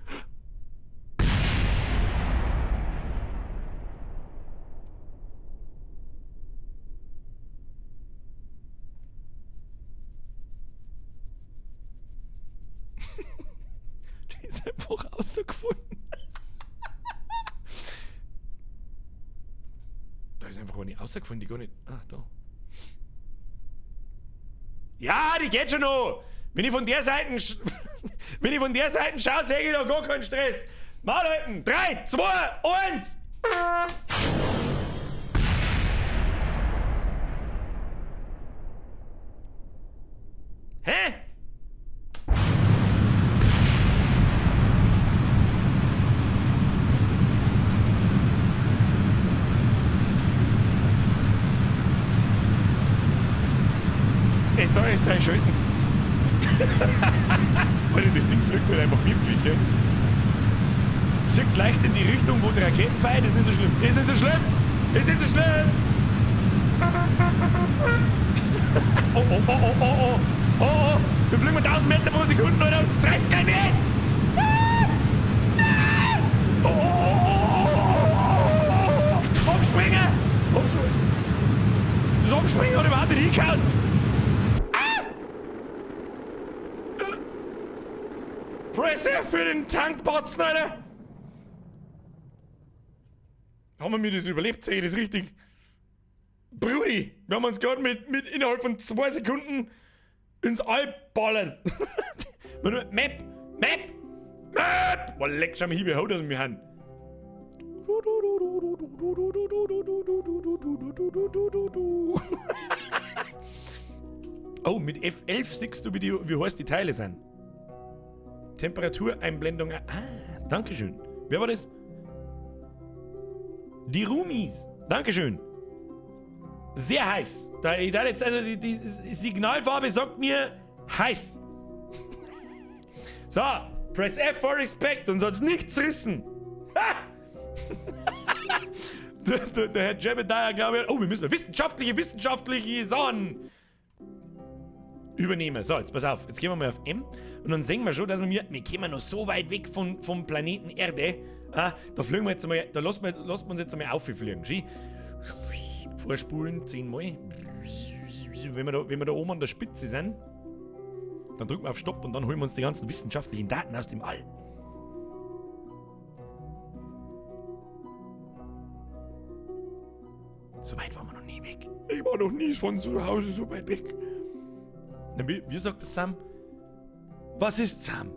Die ist einfach rausgefunden. ist einfach eine rausgefallen, die gar nicht. Ah, da. Ja, die geht schon noch! Wenn ich von der Seite wenn ich von der Seite schaue, sehe ich da gar keinen Stress. Mal Leuten, 3, 2, 1! Hä? Jetzt soll ich sein Schulden. Weil das Ding fliegt halt einfach wirklich, gell? Zirkt leicht in die Richtung, wo die Raketen feiern, ist nicht so schlimm. Ist nicht so schlimm! Ist nicht so schlimm! Oh, oh, oh, oh, oh, oh, oh, oh! Wir fliegen mit 1000 Meter pro Sekunde, Leute, das reißt kein Weg! Oh, oh, oh, oh, oh! Umspringen! Umspringen! Das Umspringen hat überhaupt nicht hingehauen! Press F für den Tankbotzen, Alter! Haben wir mir das überlebt? Sag ich das richtig? Brudi, wir haben uns gerade mit innerhalb von 2 Sekunden ins All ballern. Map! Map! Map! Boah, leck, schau mal hier, wie haut das mir an. Oh, mit F11 siehst du, wie heiß die Teile sind. Temperatureinblendung. Ah, dankeschön. Wer war das? Die Rumis. Dankeschön. Sehr heiß. Die Signalfarbe sagt mir heiß. So, press F for Respect und sonst nichts rissen. Ha! der Herr Jebediah, glaube ich. Oh, wir müssen wissenschaftliche Sachen übernehmen. So, jetzt pass auf. Jetzt gehen wir mal auf M und dann sehen wir schon, dass wir kommen noch so weit weg vom Planeten Erde. Ah, da fliegen wir jetzt einmal, da lassen wir uns jetzt einmal auffliegen. Vorspulen 10 Mal. Wenn wir da oben an der Spitze sind, dann drücken wir auf Stopp und dann holen wir uns die ganzen wissenschaftlichen Daten aus dem All. So weit waren wir noch nie weg. Ich war noch nie von zu Hause so weit weg. Na, wie sagt das Sam? Was ist Sam?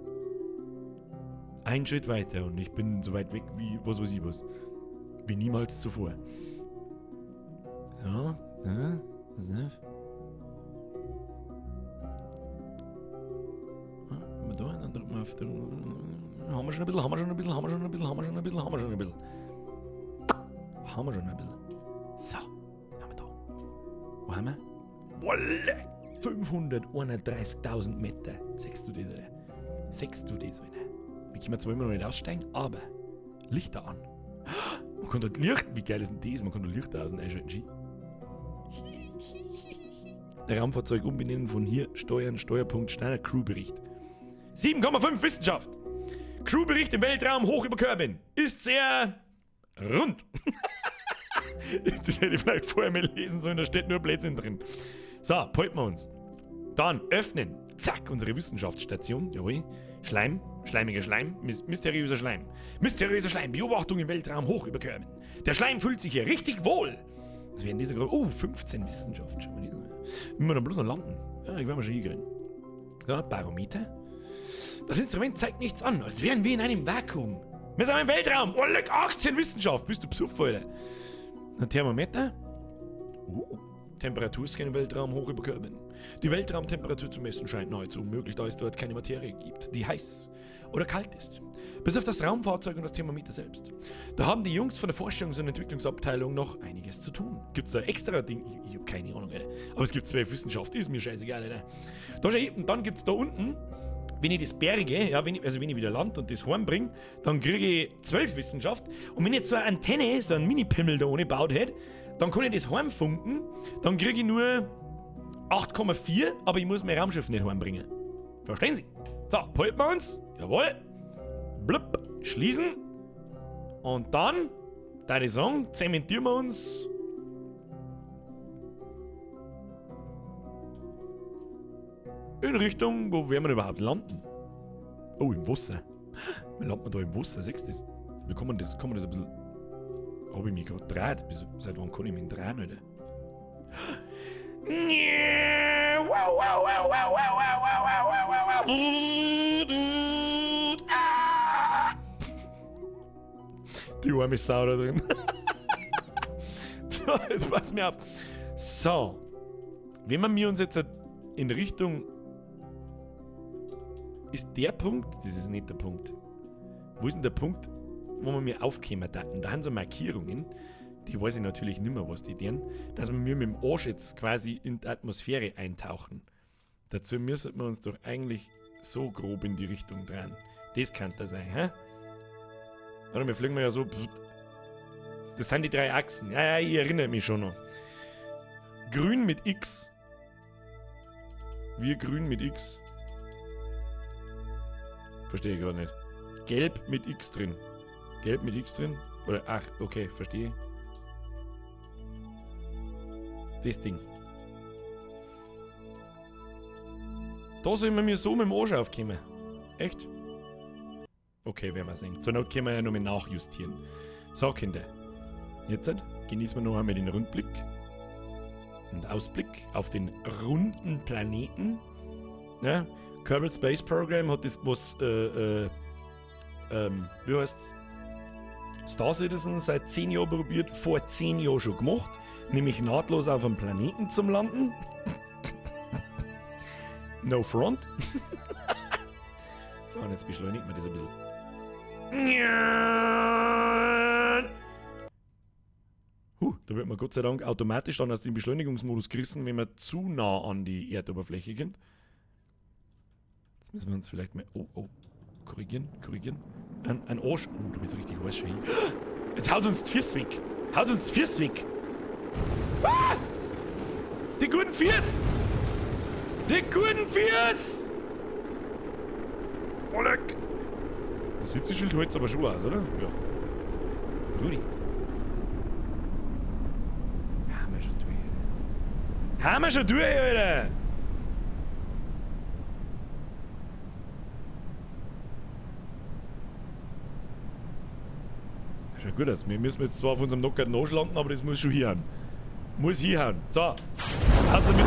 Ein Schritt weiter und ich bin so weit weg wie was weiß ich was. Wie niemals zuvor. So, so. Wenn wir da, dann drücken wir auf den. Haben wir schon ein bisschen. So, haben wir da. Wo haben wir? Wolle! 531.000 Meter. Siehst du das, Alter? Siehst du das, Alter? Wir können zwar immer noch nicht aussteigen, aber Lichter an. Man kann dort Licht, wie geil ist denn das? Man kann dort Lichter außen einschalten. Raumfahrzeug umbenennen von hier, Steuern, Steuerpunkt, Steiner, Crewbericht. 7,5 Wissenschaft. Crewbericht im Weltraum hoch über Körbin. Ist sehr rund. Das hätte ich vielleicht vorher mal lesen sollen, da steht nur Blödsinn drin. So, halten wir uns. Dann öffnen. Zack, unsere Wissenschaftsstation. Jawohl. Schleim, schleimiger Schleim, mysteriöser Schleim. Mysteriöser Schleim, Beobachtung im Weltraum hoch über Körben. Der Schleim fühlt sich hier richtig wohl. Das werden diese gerade. Oh, 15 Wissenschaft. Schauen wir die mal. Wenn wir dann bloß noch landen. Ja, ich werde mal schon hinkriegen. So, Barometer. Das Instrument zeigt nichts an, als wären wir in einem Vakuum. Wir sind im Weltraum. Oh, leck, 18 Wissenschaft. Bist du besoffen, Alter? Ein Thermometer. Temperaturscan im Weltraum hoch über Körben. Die Weltraumtemperatur zu messen scheint nahezu unmöglich, da es dort keine Materie gibt, die heiß oder kalt ist. Bis auf das Raumfahrzeug und das Thermometer selbst. Da haben die Jungs von der Forschungs- und Entwicklungsabteilung noch einiges zu tun. Gibt's da extra Dinge? Ich habe keine Ahnung, Alter. Aber es gibt 12 Wissenschaft, ist mir scheißegal, Alter. Und dann gibt's da unten, wenn ich das berge, ja, wenn ich wieder land und das heimbringe, dann kriege ich 12 Wissenschaft. Und wenn ich jetzt so eine Antenne, so einen Mini-Pimmel da ohne gebaut hätte, dann kann ich das heimfunken, dann kriege ich nur 8,4, aber ich muss mein Raumschiff nicht heimbringen. Verstehen Sie? So, halten wir uns. Jawohl. Blub. Schließen. Und dann, da ich sagen, zementieren wir uns. In Richtung, wo werden wir überhaupt landen? Oh, im Wasser. Wie landen wir da im Wasser? Siehst du das? Wie kann man das ein bisschen. Hab ich mich gerade gedreht? Seit wann kann ich mich drehen, Alter? Die arme Sau da drin. So, jetzt pass mir auf. So. Wenn wir uns jetzt in Richtung... Ist der Punkt? Das ist nicht der Punkt. Wo ist denn der Punkt, wo wir mir aufkommen daten? Da haben so Markierungen, die weiß ich natürlich nicht mehr, was die deren, dass wir mit dem Arsch jetzt quasi in die Atmosphäre eintauchen. Dazu müssen wir uns doch eigentlich so grob in die Richtung drehen. Das kann das sein, hä? Oder wir fliegen ja so... Das sind die 3 Achsen. Ja, ich erinnere mich schon noch. Grün mit X. Wir grün mit X. Verstehe ich gerade nicht. Gelb mit X drin. Gelb mit X drin? Oder, ach, okay, verstehe. Das Ding. Da sollen wir mir so mit dem Arsch aufkommen. Echt? Okay, werden wir sehen. Zur Not können wir ja noch mal nachjustieren. So, Kinder. Jetzt genießen wir noch einmal den Rundblick. Und Ausblick auf den runden Planeten. Ja, Kerbal Space Program hat das, was, wie heißt's? Star Citizen seit 10 Jahren probiert, vor 10 Jahren schon gemacht. Nämlich nahtlos auf einem Planeten zum Landen. No front. So, und jetzt beschleunigt man das ein bisschen. Da wird man Gott sei Dank automatisch dann aus dem Beschleunigungsmodus gerissen, wenn man zu nah an die Erdoberfläche kommt. Jetzt müssen wir uns vielleicht mal... Oh. Korrigieren. Ein Arsch. Oh, du bist richtig heiß, Schei. Jetzt haut uns die Füße weg. Ah! Die guten Füße! Oleg! Das Hitzeschild hält aber schon aus, oder? Ja. Brudi. Haben wir schon durch, Alter! Das schaut gut aus. Wir müssen jetzt zwar auf unserem Knockout nachschlanken, aber das muss schon hinhauen. So. Außer mit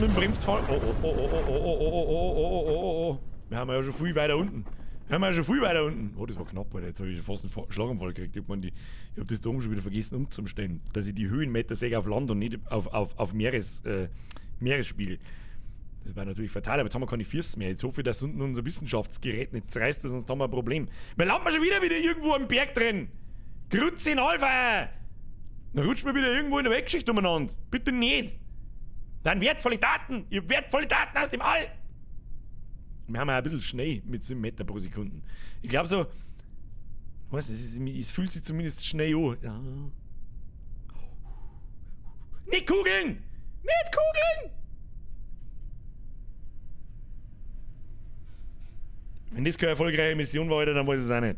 dem Bremsfall. Oh. Wir haben ja schon viel weiter unten. Oh, das war knapp, Alter. Jetzt habe ich fast einen Schlaganfall gekriegt. Ich hab das da oben schon wieder vergessen umzustellen. Dass ich die Höhenmeter sehe auf Land und nicht auf Meeresspiegel. Das war natürlich fatal, aber jetzt haben wir keine Füße mehr. Jetzt hoffe ich, dass unten unser Wissenschaftsgerät nicht zerreißt, weil sonst haben wir ein Problem. Wir landen schon wieder irgendwo am Berg drin. Grütze in Alpha! Dann rutscht mir wieder irgendwo in der Weltgeschichte umeinander. Bitte nicht! Dann wertvolle Daten! Ihr habt wertvolle Daten aus dem All! Wir haben ja ein bisschen Schnee mit 7 Meter pro Sekunde. Ich glaube so... es fühlt sich zumindest Schnee an. Ja. Nicht kugeln! Wenn das keine erfolgreiche Mission war, Alter, dann weiß ich es auch nicht.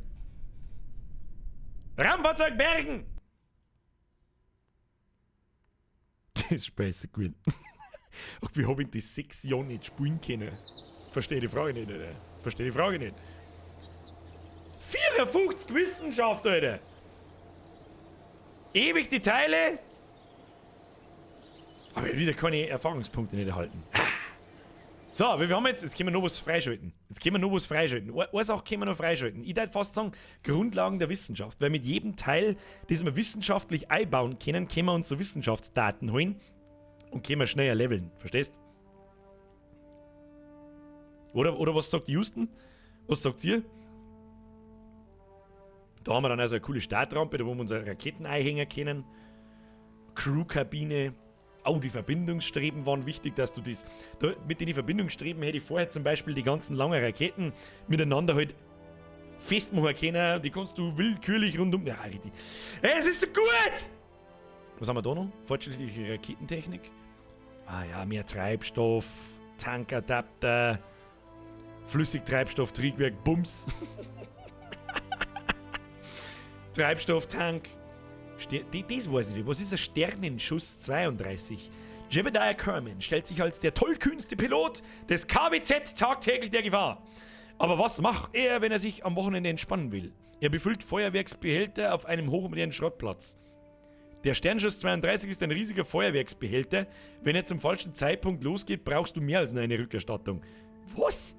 Raumfahrzeug bergen! Das ist scheiße gut. Ach, wie hab ich das 6 Jahre nicht spielen können? Verstehe die Frage nicht, Alter. 54 Wissenschaft, Alter! Ewig die Teile! Aber wieder keine Erfahrungspunkte nicht erhalten. So, wir haben jetzt können wir noch was freischalten. Eine Sache können wir noch freischalten. Ich würde fast sagen, Grundlagen der Wissenschaft. Weil mit jedem Teil, das wir wissenschaftlich einbauen können wir uns so Wissenschaftsdaten holen und können wir schneller leveln. Verstehst? Oder was sagt Houston? Was sagt ihr? Da haben wir dann also eine coole Startrampe, da wo wir unsere Raketen einhängen können. Crewkabine. Oh, die Verbindungsstreben waren wichtig, dass du das... mit den Verbindungsstreben hätte ich vorher zum Beispiel die ganzen langen Raketen miteinander halt festmachen können. Die kannst du willkürlich rundum... Ja, richtig. Es ist so gut! Was haben wir da noch? Fortschrittliche Raketentechnik. Ah ja, mehr Treibstoff, Tankadapter, Flüssigtreibstoff, Triebwerk, Bums. Treibstofftank. Das weiß ich nicht. Was ist ein Sternenschuss 32? Jebediah Kerman stellt sich als der tollkühnste Pilot des KWZ tagtäglich der Gefahr. Aber was macht er, wenn er sich am Wochenende entspannen will? Er befüllt Feuerwerksbehälter auf einem hochmodernen Schrottplatz. Der Sternschuss 32 ist ein riesiger Feuerwerksbehälter. Wenn er zum falschen Zeitpunkt losgeht, brauchst du mehr als nur eine Rückerstattung. Was?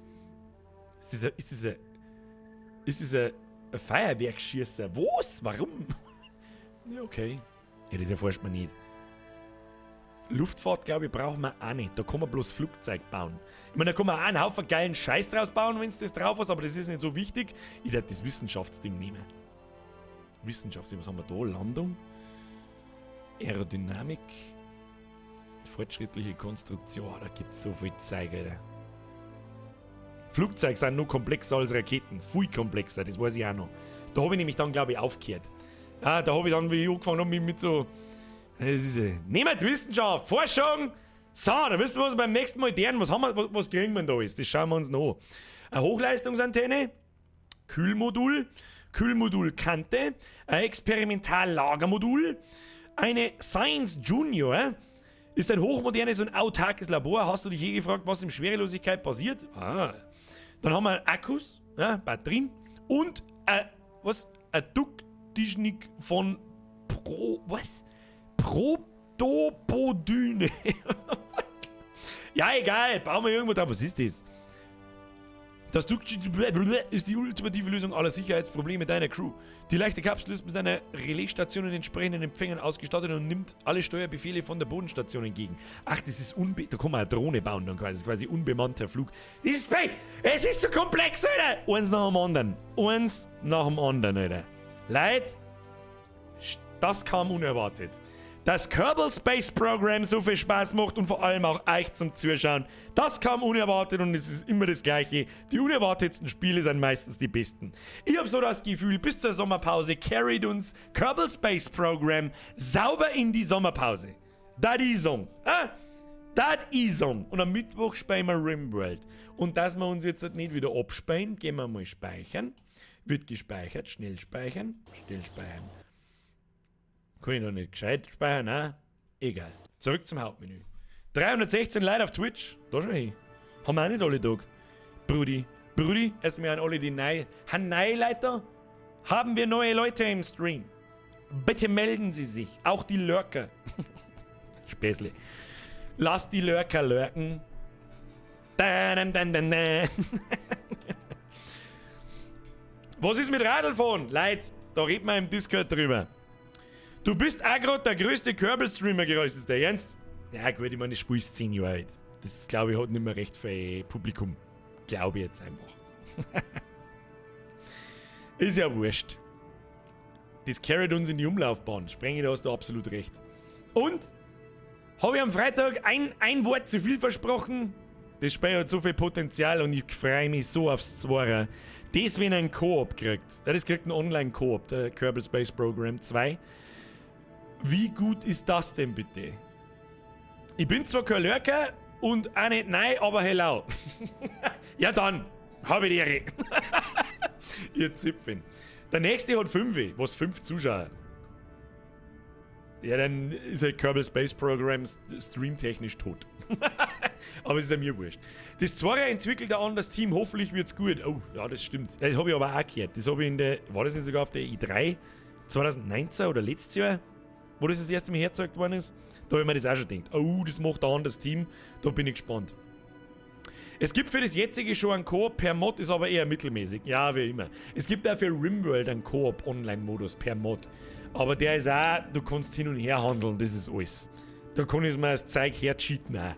Ist das ein Feuerwerksschießer? Was? Warum? Ja, okay. Ja, das erforscht man nicht. Luftfahrt, glaube ich, brauchen wir auch nicht. Da kann man bloß Flugzeug bauen. Ich meine, da kann man auch einen Haufen geilen Scheiß draus bauen, wenn es das drauf hast, aber das ist nicht so wichtig. Ich werde das Wissenschaftsding nehmen. Wissenschaftsding, was haben wir da? Landung, Aerodynamik, fortschrittliche Konstruktion. Da gibt es so viel Zeug, Alter. Flugzeuge sind noch komplexer als Raketen. Viel komplexer, das weiß ich auch noch. Da habe ich nämlich dann, glaube ich, aufgehört. Ja, da habe ich dann, wie ich angefangen habe, mit so... Das ist nehmt Wissenschaft, Forschung. So, da wissen wir uns beim nächsten Mal deren. Was haben wir, was kriegen wir da alles? Das schauen wir uns noch an. Eine Hochleistungsantenne, Kühlmodul, Kühlmodulkante, ein Experimentallagermodul, eine Science Junior, ist ein hochmodernes und autarkes Labor. Hast du dich je gefragt, was in Schwerelosigkeit passiert? Ah. Dann haben wir Akkus, ja, Batterien und ein Ducktischnik von Protopodyne. Ja, egal, bauen wir irgendwo da. Was ist das? Das Ducktischnik ist die ultimative Lösung aller Sicherheitsprobleme deiner Crew. Die leichte Kapsel ist mit einer Relaisstation und entsprechenden Empfängern ausgestattet und nimmt alle Steuerbefehle von der Bodenstation entgegen. Ach, das ist da kann man eine Drohne bauen dann quasi. Das ist quasi unbemannter Flug. Es ist so komplex, Alter! Eins nach dem anderen. Eins nach dem anderen, Alter. Leute, das kam unerwartet. Dass Kerbal Space Program so viel Spaß macht und vor allem auch euch zum Zuschauen, das kam unerwartet und es ist immer das Gleiche. Die unerwartetsten Spiele sind meistens die besten. Ich habe so das Gefühl, bis zur Sommerpause carried uns Kerbal Space Program sauber in die Sommerpause. Das ist so. Das ist so. Und am Mittwoch spielen wir Rimworld. Und dass wir uns jetzt nicht wieder abspeichern, gehen wir mal speichern. Wird gespeichert, schnell speichern, still speichern. Kann ich noch nicht gescheit speichern, ne? Egal. Zurück zum Hauptmenü. 316 Leute auf Twitch. Da schon hin. Haben wir auch nicht alle Tag. Brudi, erstmal an alle die neue Leute. Haben wir neue Leute im Stream? Bitte melden Sie sich. Auch die Lurker. Späßle. Lasst die Lurker lurken. Was ist mit Radlfahren? Leute, da reden wir im Discord drüber. Du bist auch gerade der größte Kerbal-Streamer, ist das der Ernst? Ja gut, ich meine, das Spiel ist 10 Jahre alt. Das, glaube ich, hat nicht mehr recht viel Publikum. Glaube ich jetzt einfach. Ist ja wurscht. Das carried uns in die Umlaufbahn. Sprenge, da hast du absolut recht. Und? Habe ich am Freitag ein Wort zu viel versprochen? Das Spiel hat so viel Potenzial und ich freue mich so aufs Zwarer. Das, wenn er einen Koop kriegt. Das kriegt einen Online-Koop, der Kerbal Space Program 2. Wie gut ist das denn bitte? Ich bin zwar kein Lurker und auch nicht nein, aber hello. Ja dann, habe ich die Ehre. Ihr Zipfchen. Der nächste hat 5. Was 5 Zuschauer? Ja, dann ist halt Kerbal Space Program streamtechnisch tot. Aber es ist ja mir wurscht. Das Zwarer entwickelt ein anderes Team, hoffentlich wird's gut. Oh, ja, das stimmt. Das habe ich aber auch gehört. Das habe ich war das nicht sogar auf der E3 2019 oder letztes Jahr? Wo das erste Mal hergezeigt worden ist, da habe ich mir das auch schon gedacht. Oh, das macht ein anderes Team, da bin ich gespannt. Es gibt für das jetzige schon einen Koop per Mod, ist aber eher mittelmäßig. Ja, wie immer. Es gibt auch für Rimworld einen Koop-Online-Modus per Mod. Aber der ist auch, du kannst hin und her handeln, das ist alles. Da kann ich mir das Zeug hercheaten auch.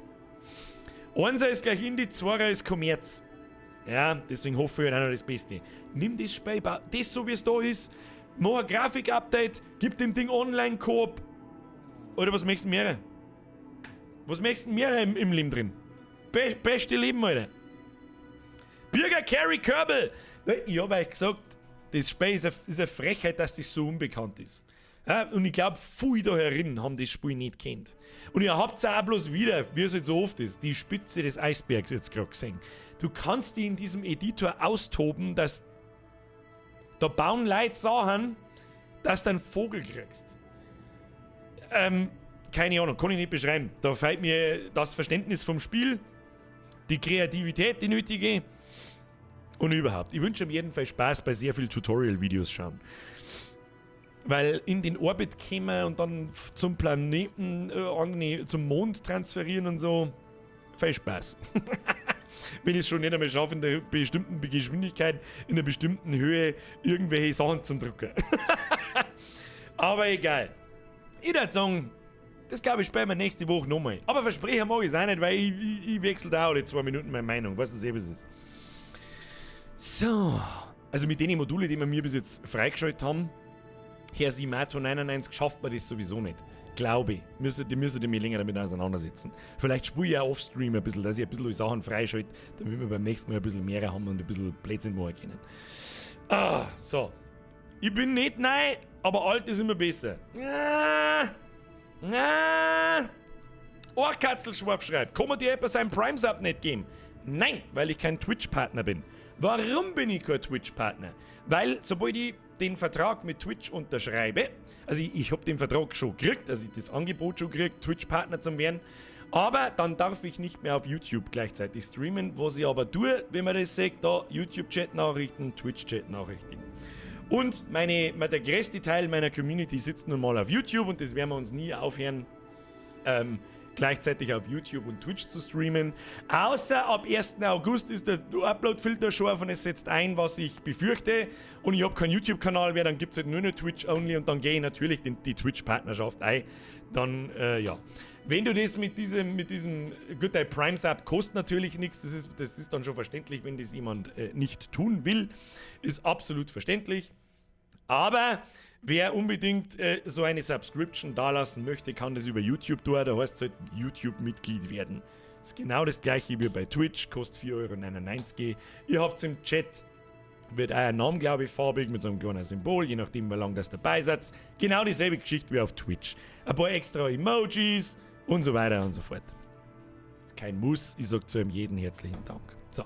Einser ist gleich Indie, Zwarer ist Kommerz. Ja, deswegen hoffe ich auch noch das Beste. Nimm das Spiel, das so wie es da ist. Mach ein Grafik-Update, gib dem Ding Online-Koop. Oder was möchtest du mehr? Was möchtest du mehr im Leben drin? Beste Leben, Alter. Bürger Carry Kerbal. Ich habe euch gesagt, das Spiel ist eine Frechheit, dass das so unbekannt ist. Ja, und ich glaube, viele da herin haben das Spiel nicht kennt. Und ihr habt es auch bloß wieder, wie es jetzt so oft ist, die Spitze des Eisbergs jetzt gerade gesehen. Du kannst die in diesem Editor austoben, dass da bauen Leute Sachen, dass du einen Vogel kriegst. Keine Ahnung, kann ich nicht beschreiben. Da fehlt mir das Verständnis vom Spiel, die Kreativität, die nötige. Und überhaupt. Ich wünsche ihm jeden Fall Spaß bei sehr vielen Tutorial-Videos schauen. Weil in den Orbit kommen und dann zum Planeten, zum Mond transferieren und so. Viel Spaß. Wenn ich es schon nicht einmal schaffe, in einer bestimmten Geschwindigkeit, in einer bestimmten Höhe irgendwelche Sachen zu drucken. Aber egal. Ich würde sagen, das glaube ich später nächste Woche nochmal. Aber versprechen mag ich es auch nicht, weil ich wechsle da alle 2 Minuten meine Meinung. Weißt du, was es ist? So. Also mit den Modulen, die wir mir bis jetzt freigeschaltet haben, Herr Simato 99 schafft man das sowieso nicht. Glaube ich. Die müsstet ihr mich länger damit auseinandersetzen. Vielleicht spule ich auch offstream ein bisschen, dass ich ein bisschen die Sachen freischalte, damit wir beim nächsten Mal ein bisschen mehr haben und ein bisschen Blödsinn machen können. Ah, so. Ich bin nicht neu, aber alt ist immer besser. Ohrkatzelschwarf schreibt, kann man dir etwas einen Prime-Sub nicht geben? Nein, weil ich kein Twitch-Partner bin. Warum bin ich kein Twitch-Partner? Weil, sobald ich den Vertrag mit Twitch unterschreibe, also ich habe den Vertrag schon gekriegt, also ich das Angebot schon gekriegt, Twitch-Partner zu werden, aber dann darf ich nicht mehr auf YouTube gleichzeitig streamen, was ich aber tue, wenn man das sagt, da YouTube-Chat-Nachrichten, Twitch-Chat-Nachrichten. Und der größte Teil meiner Community sitzt nun mal auf YouTube und das werden wir uns nie aufhören, gleichzeitig auf YouTube und Twitch zu streamen. Außer ab 1. August ist der Upload-Filter scharf und es setzt ein, was ich befürchte. Und ich habe keinen YouTube-Kanal mehr, dann gibt es halt nur noch Twitch-only und dann gehe ich natürlich die Twitch-Partnerschaft ein. Dann, ja. Wenn du das mit diesem gut, der Prime-Sub kostet natürlich nichts, das ist dann schon verständlich, wenn das jemand nicht tun will. Ist absolut verständlich. Aber wer unbedingt so eine Subscription dalassen möchte, kann das über YouTube tun. Da heißt es halt YouTube-Mitglied werden. Das ist genau das gleiche wie bei Twitch, kostet 4,99 €. Ihr habt im Chat, wird euer Name, glaube ich, farbig mit so einem kleinen Symbol, je nachdem, wie lange das dabei seid. Genau dieselbe Geschichte wie auf Twitch. Ein paar extra Emojis und so weiter und so fort. Kein Muss, ich sage zu einem jeden herzlichen Dank. So.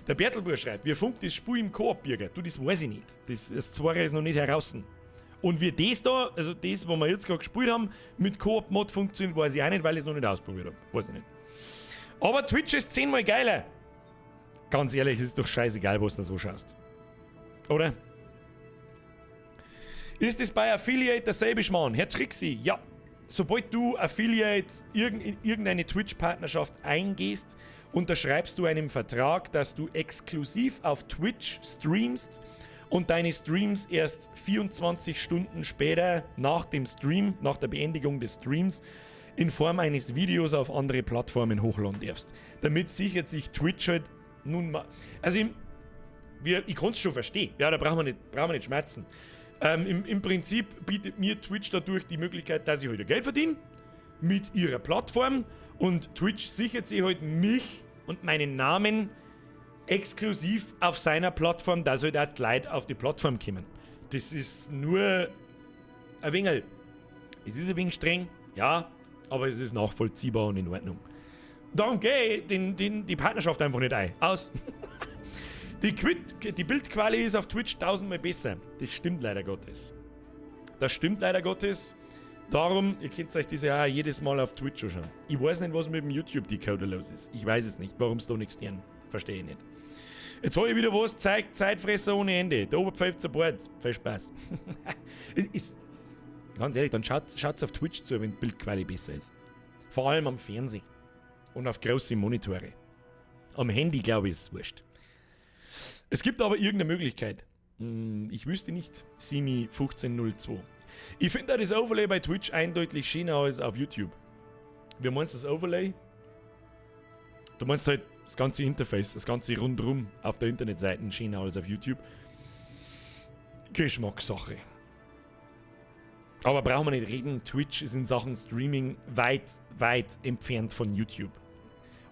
Der Bertelbur schreibt, wir funkt das Spiel im Koop, Bürger. Du, das weiß ich nicht. Das Zweier ist noch nicht heraus. Und wie das da, also das, was wir jetzt gerade gespielt haben, mit Koop-Mod funktioniert, weiß ich auch nicht, weil ich es noch nicht ausprobiert habe. Weiß ich nicht. Aber Twitch ist 10-mal geiler. Ganz ehrlich, es ist doch scheißegal, was du so schaust. Oder? Ist es bei Affiliate derselbe Schmarrn? Herr Trixie, ja. Sobald du Affiliate in irgendeine Twitch-Partnerschaft eingehst, unterschreibst du einen Vertrag, dass du exklusiv auf Twitch streamst und deine Streams erst 24 Stunden später nach dem Stream, nach der Beendigung des Streams, in Form eines Videos auf andere Plattformen hochladen darfst. Damit sichert sich Twitch halt nun mal. Also ich kann es schon verstehen. Ja, da brauchen wir nicht schmerzen. Im Prinzip bietet mir Twitch dadurch die Möglichkeit, dass ich heute Geld verdiene mit ihrer Plattform und Twitch sichert sich halt mich und meinen Namen exklusiv auf seiner Plattform, dass halt auch die Leute auf die Plattform kommen. Das ist nur ein wenig. Es ist ein wenig streng, ja, aber es ist nachvollziehbar und in Ordnung. Darum gehe ich die Partnerschaft einfach nicht ein. Aus. Die Bildqualität ist auf Twitch 1000-mal besser. Das stimmt leider Gottes. Das stimmt leider Gottes. Darum, ihr könnt euch das ja auch jedes Mal auf Twitch anschauen. Ich weiß nicht, was mit dem YouTube-Decoder los ist. Ich weiß es nicht. Warum es da nichts lernen? Verstehe ich nicht. Jetzt habe ich wieder was gezeigt. Zeitfresser ohne Ende. Der Oberpfeif zu Bord. Viel Spaß. Ganz ehrlich, dann schaut's auf Twitch zu, wenn die Bildqualität besser ist. Vor allem am Fernsehen. Und auf große Monitore. Am Handy, glaube ich, ist es wurscht. Es gibt aber irgendeine Möglichkeit. Ich wüsste nicht. Simi 1502. Ich finde das Overlay bei Twitch eindeutig schöner als auf YouTube. Wie meinst du das Overlay? Du meinst halt das ganze Interface, das ganze Rundrum auf der Internetseite schöner als auf YouTube. Geschmackssache. Aber brauchen wir nicht reden, Twitch ist in Sachen Streaming weit, weit entfernt von YouTube.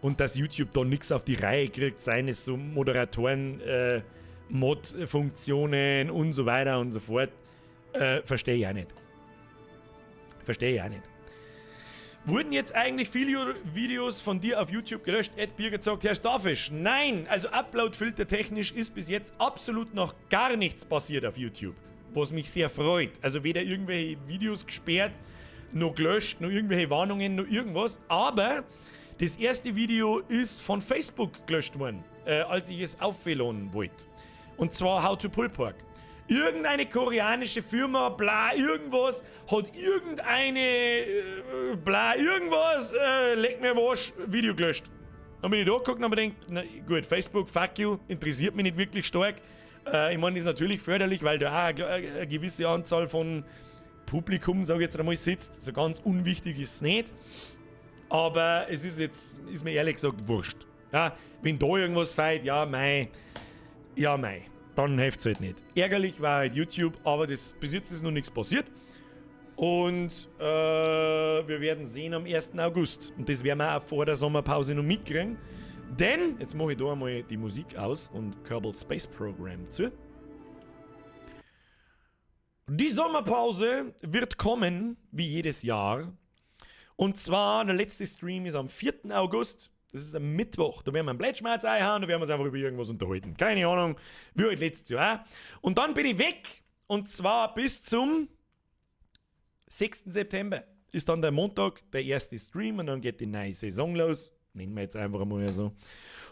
Und dass YouTube da nichts auf die Reihe kriegt, seien es so Moderatoren, Mod-Funktionen und so weiter und so fort, verstehe ich auch nicht. Wurden jetzt eigentlich viele Videos von dir auf YouTube gelöscht? Ed Birger sagt, Herr Starfisch, nein! Also Upload-Filter technisch ist bis jetzt absolut noch gar nichts passiert auf YouTube. Was mich sehr freut. Also weder irgendwelche Videos gesperrt, noch gelöscht, noch irgendwelche Warnungen, noch irgendwas. Aber Das erste Video ist von Facebook gelöscht worden, als ich es aufladen wollte. Und zwar How to Pull Pork. Irgendeine koreanische Firma, bla, irgendwas, hat irgendwas, leck mir am Arsch, Video gelöscht. Dann bin ich da geguckt und habe mir gedacht, na gut, Facebook, fuck you, interessiert mich nicht wirklich stark. Ich meine, das ist natürlich förderlich, weil da auch eine gewisse Anzahl von Publikum, sage ich jetzt einmal, sitzt. So ganz unwichtig ist es nicht. Aber es ist mir ehrlich gesagt wurscht. Ja, wenn da irgendwas feit, mei, dann hilft es halt nicht. Ärgerlich war halt YouTube, aber bis jetzt ist noch nichts passiert. Und wir werden sehen am 1. August. Und das werden wir auch vor der Sommerpause noch mitkriegen. Denn, jetzt mache ich da einmal die Musik aus und Kerbal Space Program zu. Die Sommerpause wird kommen, wie jedes Jahr. Und zwar, der letzte Stream ist am 4. August. Das ist am Mittwoch. Da werden wir einen Blättschmerz einhauen, da werden wir uns einfach über irgendwas unterhalten. Keine Ahnung, wie halt letztes Jahr. Und dann bin ich weg. Und zwar bis zum 6. September. Ist dann der Montag, der erste Stream und dann geht die neue Saison los. Nennen wir jetzt einfach mal so.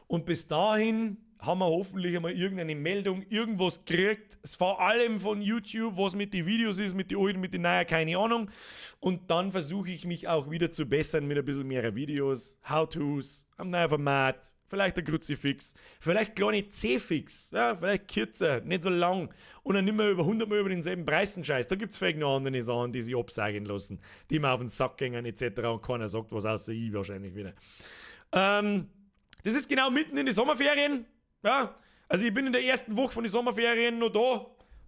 Und bis dahin haben wir hoffentlich einmal irgendeine Meldung, irgendwas gekriegt. Vor allem von YouTube, was mit den Videos ist, mit den alten, mit den neuen, keine Ahnung. Und dann versuche ich mich auch wieder zu bessern mit ein bisschen mehr Videos, How-Tos, am neuen Format, vielleicht ein Kruzifix, vielleicht kleine C-Fix, ja, vielleicht kürzer, nicht so lang. Und dann nicht mehr über 100 Mal über denselben Preisen scheiß. Da gibt es vielleicht noch andere Sachen, die sich absagen lassen, die mir auf den Sack gehen etc. Und keiner sagt was, außer ich wahrscheinlich wieder. Das ist genau mitten in die Sommerferien. Ja, also ich bin in der ersten Woche von den Sommerferien noch da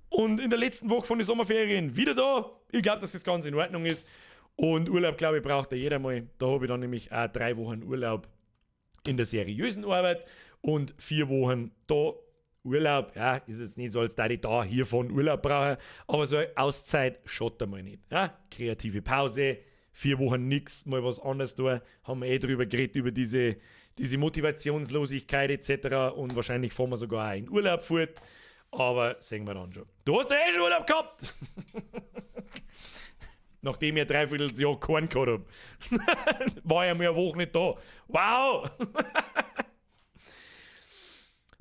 und in der letzten Woche von den Sommerferien wieder da. Ich glaube, dass das ganz in Ordnung ist. Und Urlaub, glaube ich, braucht ja jeder mal. Da habe ich dann nämlich auch 3 Wochen Urlaub in der seriösen Arbeit und 4 Wochen da Urlaub. Ja, ist jetzt nicht so, als da ich da hiervon Urlaub brauche, aber so eine Auszeit schaut einmal nicht. Ja, kreative Pause, 4 Wochen nix, mal was anderes da. Haben wir drüber geredet, über diese Motivationslosigkeit etc. Und wahrscheinlich fahren wir sogar auch in Urlaub fort. Aber sehen wir dann schon. Du hast ja schon Urlaub gehabt! Nachdem ich ein Dreivierteljahr keinen gehabt habe. War ja mal eine Woche nicht da. Wow!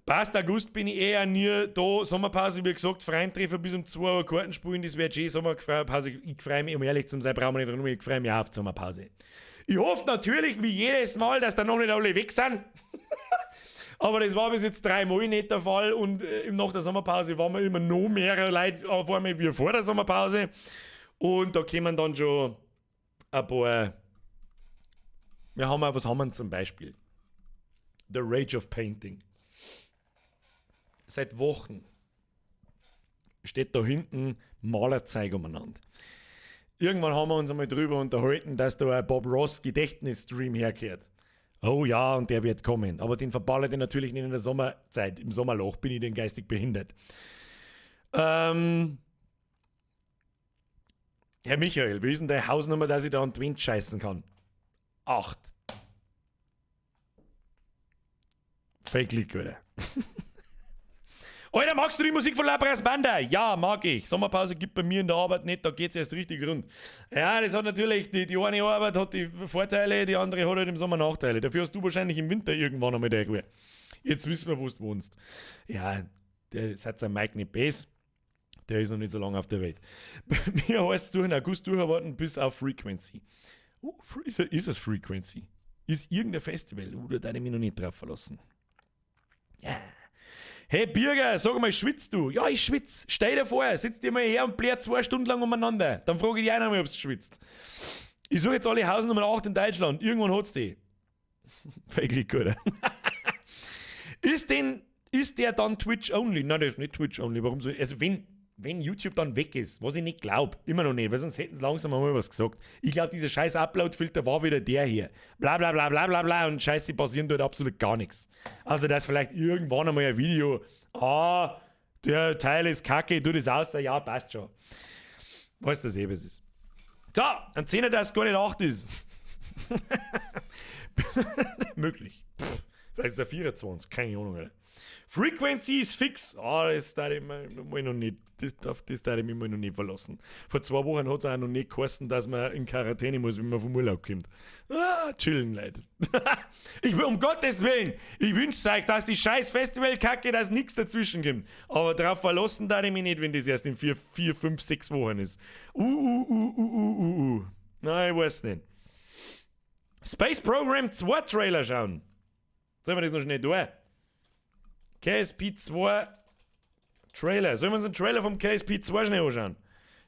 Passt, August bin ich eher nie da. Sommerpause, wie gesagt, Freundtreffen bis um 2 Uhr Karten spielen, das wird schön. Sommerpause, ich freue mich, um ehrlich zu sein, brauchen wir nicht drum, ich freue mich auch auf die Sommerpause. Ich hoffe natürlich, wie jedes Mal, dass da noch nicht alle weg sind. Aber das war bis jetzt 3 Mal nicht der Fall. Und nach der Sommerpause waren wir immer noch mehr Leute auf einmal wie vor der Sommerpause. Und da kommen dann schon ein paar. Was haben wir zum Beispiel? The Rage of Painting. Seit Wochen steht da hinten Malerzeug umeinander. Irgendwann haben wir uns einmal drüber unterhalten, dass da ein Bob Ross Gedächtnisstream herkehrt. Oh ja, und der wird kommen. Aber den verballert ich natürlich nicht in der Sommerzeit. Im Sommerloch bin ich den geistig behindert. Herr Michael, wie ist denn deine Hausnummer, dass ich da an die Wind scheißen kann? 8. Fake-Leak, oder? Alter, magst du die Musik von La Brass Banda? Ja, mag ich. Sommerpause gibt bei mir in der Arbeit nicht, da geht es erst richtig rund. Ja, das hat natürlich, die eine Arbeit hat die Vorteile, die andere hat halt im Sommer Nachteile. Dafür hast du wahrscheinlich im Winter irgendwann einmal deine Ruhe. Jetzt wissen wir, wo du wohnst. Ja, der seid ein Mike nicht best. Der ist noch nicht so lange auf der Welt. Bei mir heißt es durch den August durcharbeiten bis auf Frequency. Ist es Frequency? Ist irgendein Festival? Da darf ich mich noch nicht drauf verlassen. Ja. Hey Birger, sag mal, schwitzt du? Ja, ich schwitze. Stell dir vor, sitzt dir mal her und blärt 2 Stunden lang umeinander. Dann frage ich dich auch noch mal, ob du schwitzt. Ich suche jetzt alle Hausnummern 8 in Deutschland. Irgendwann hat's die. Fake oder? Ist der dann Twitch-only? Nein, der ist nicht Twitch-only. Warum so? Also wenn YouTube dann weg ist, was ich nicht glaube, immer noch nicht, weil sonst hätten sie langsam mal was gesagt. Ich glaube, dieser scheiß Upload-Filter war wieder der hier. Bla bla bla bla bla bla und scheiße, passieren dort absolut gar nichts. Also, dass vielleicht irgendwann einmal ein Video, der Teil ist kacke, tu das aus, ja, passt schon. Weißt du, was ist. So, ein 10er, dass es gar nicht 8 ist. Möglich. Vielleicht ist er 24, keine Ahnung, Alter. Frequency ist fix. Das darf ich mal noch nicht. Das darf ich mich mal noch nicht verlassen. Vor 2 Wochen hat es auch noch nicht geheißen, dass man in Quarantäne muss, wenn man vom Urlaub kommt. Chillen, Leute. Ich will, um Gottes Willen, ich wünsche euch, dass die scheiß Festivalkacke, dass nichts dazwischen kommt. Aber darauf verlassen darf ich mich nicht, wenn das erst in 4, 5, 6 Wochen ist. Nein, ich weiß nicht. Space Program 2 Trailer schauen. Sollen wir das noch schnell tun? KSP 2 Trailer. Sollen wir uns einen Trailer vom KSP 2 schnell anschauen?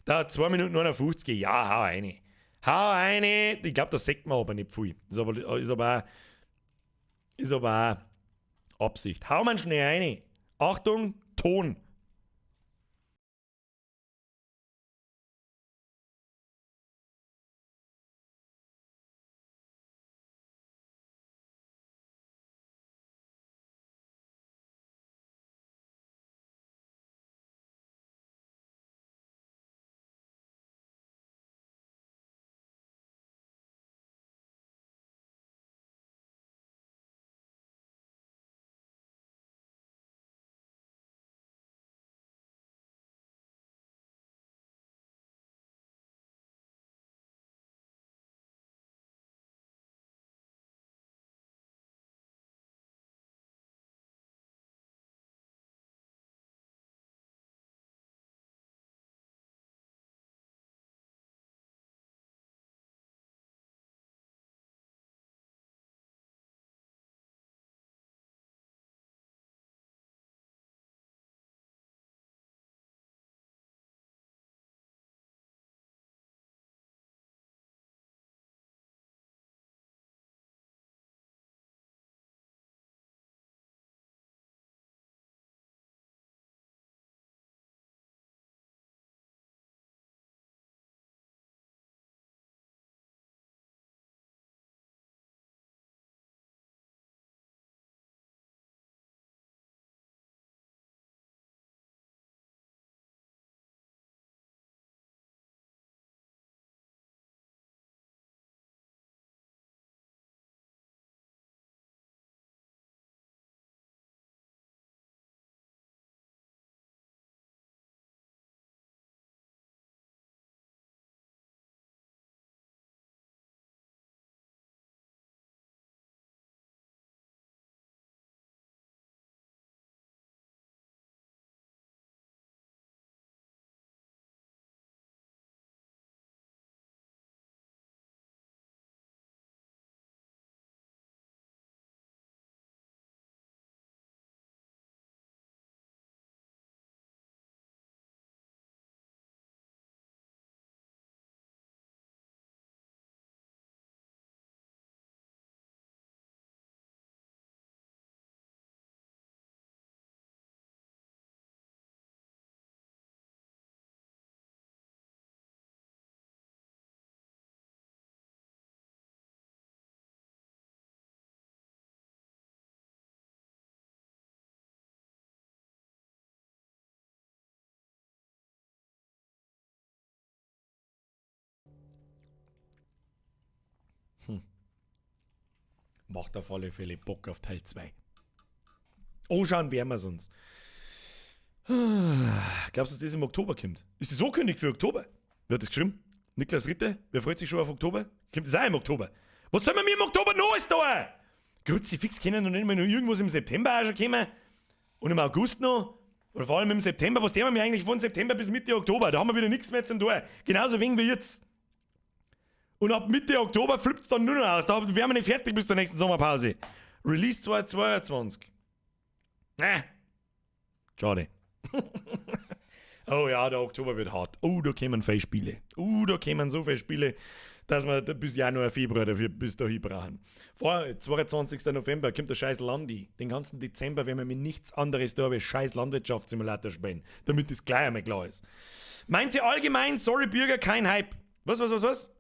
Dauert 2 Minuten 59. Ja, hau rein. Hau rein. Ich glaube, das sagt man aber nicht viel. Ist aber auch Absicht. Hau man schnell rein. Achtung, Ton. Macht auf alle Fälle Bock auf Teil 2. Anschauen werden wir es uns. Glaubst du, dass das im Oktober kommt? Ist das so kündig für Oktober? Wer hat das geschrieben? Niklas Ritter? Wer freut sich schon auf Oktober? Kommt das auch im Oktober? Was soll man mir im Oktober noch alles da? Kruzifix können noch nicht mal noch irgendwas im September auch schon kommen. Und im August noch. Oder vor allem im September. Was tun wir eigentlich von September bis Mitte Oktober? Da haben wir wieder nichts mehr zum tun. Genauso wenig wie jetzt. Und ab Mitte Oktober flippt es dann nur noch aus. Da wären wir nicht fertig bis zur nächsten Sommerpause. Release 2022. Schade. Oh ja, der Oktober wird hart. Oh, da kommen viele Spiele. Da kommen so viele Spiele, dass wir bis Januar, Februar dafür bis dahin brauchen. Vor 22. November kommt der scheiß Landi. Den ganzen Dezember werden wir mit nichts anderes da als scheiß Landwirtschaftssimulator spielen. Damit das gleich einmal klar ist. Meint ihr allgemein, sorry Bürger, kein Hype? Was?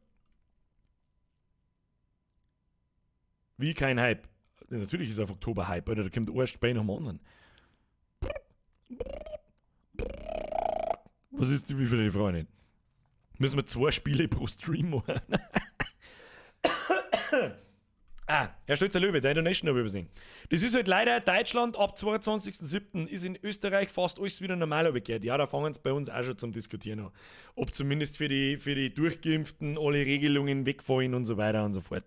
Wie kein Hype? Ja, natürlich ist auf Oktober Hype, Alter. Da kommt ein Spiel nach dem anderen. Was ist die, wie viele Frage nicht? Müssen wir 2 Spiele pro Stream machen? Herr Stölzer-Löwe, der Donation habe ich übersehen. Das ist halt leider Deutschland, ab 22.07. ist in Österreich fast alles wieder normal bekehrt. Ja, da fangen es bei uns auch schon zum Diskutieren an. Ob zumindest für die Durchgeimpften alle Regelungen wegfallen und so weiter und so fort.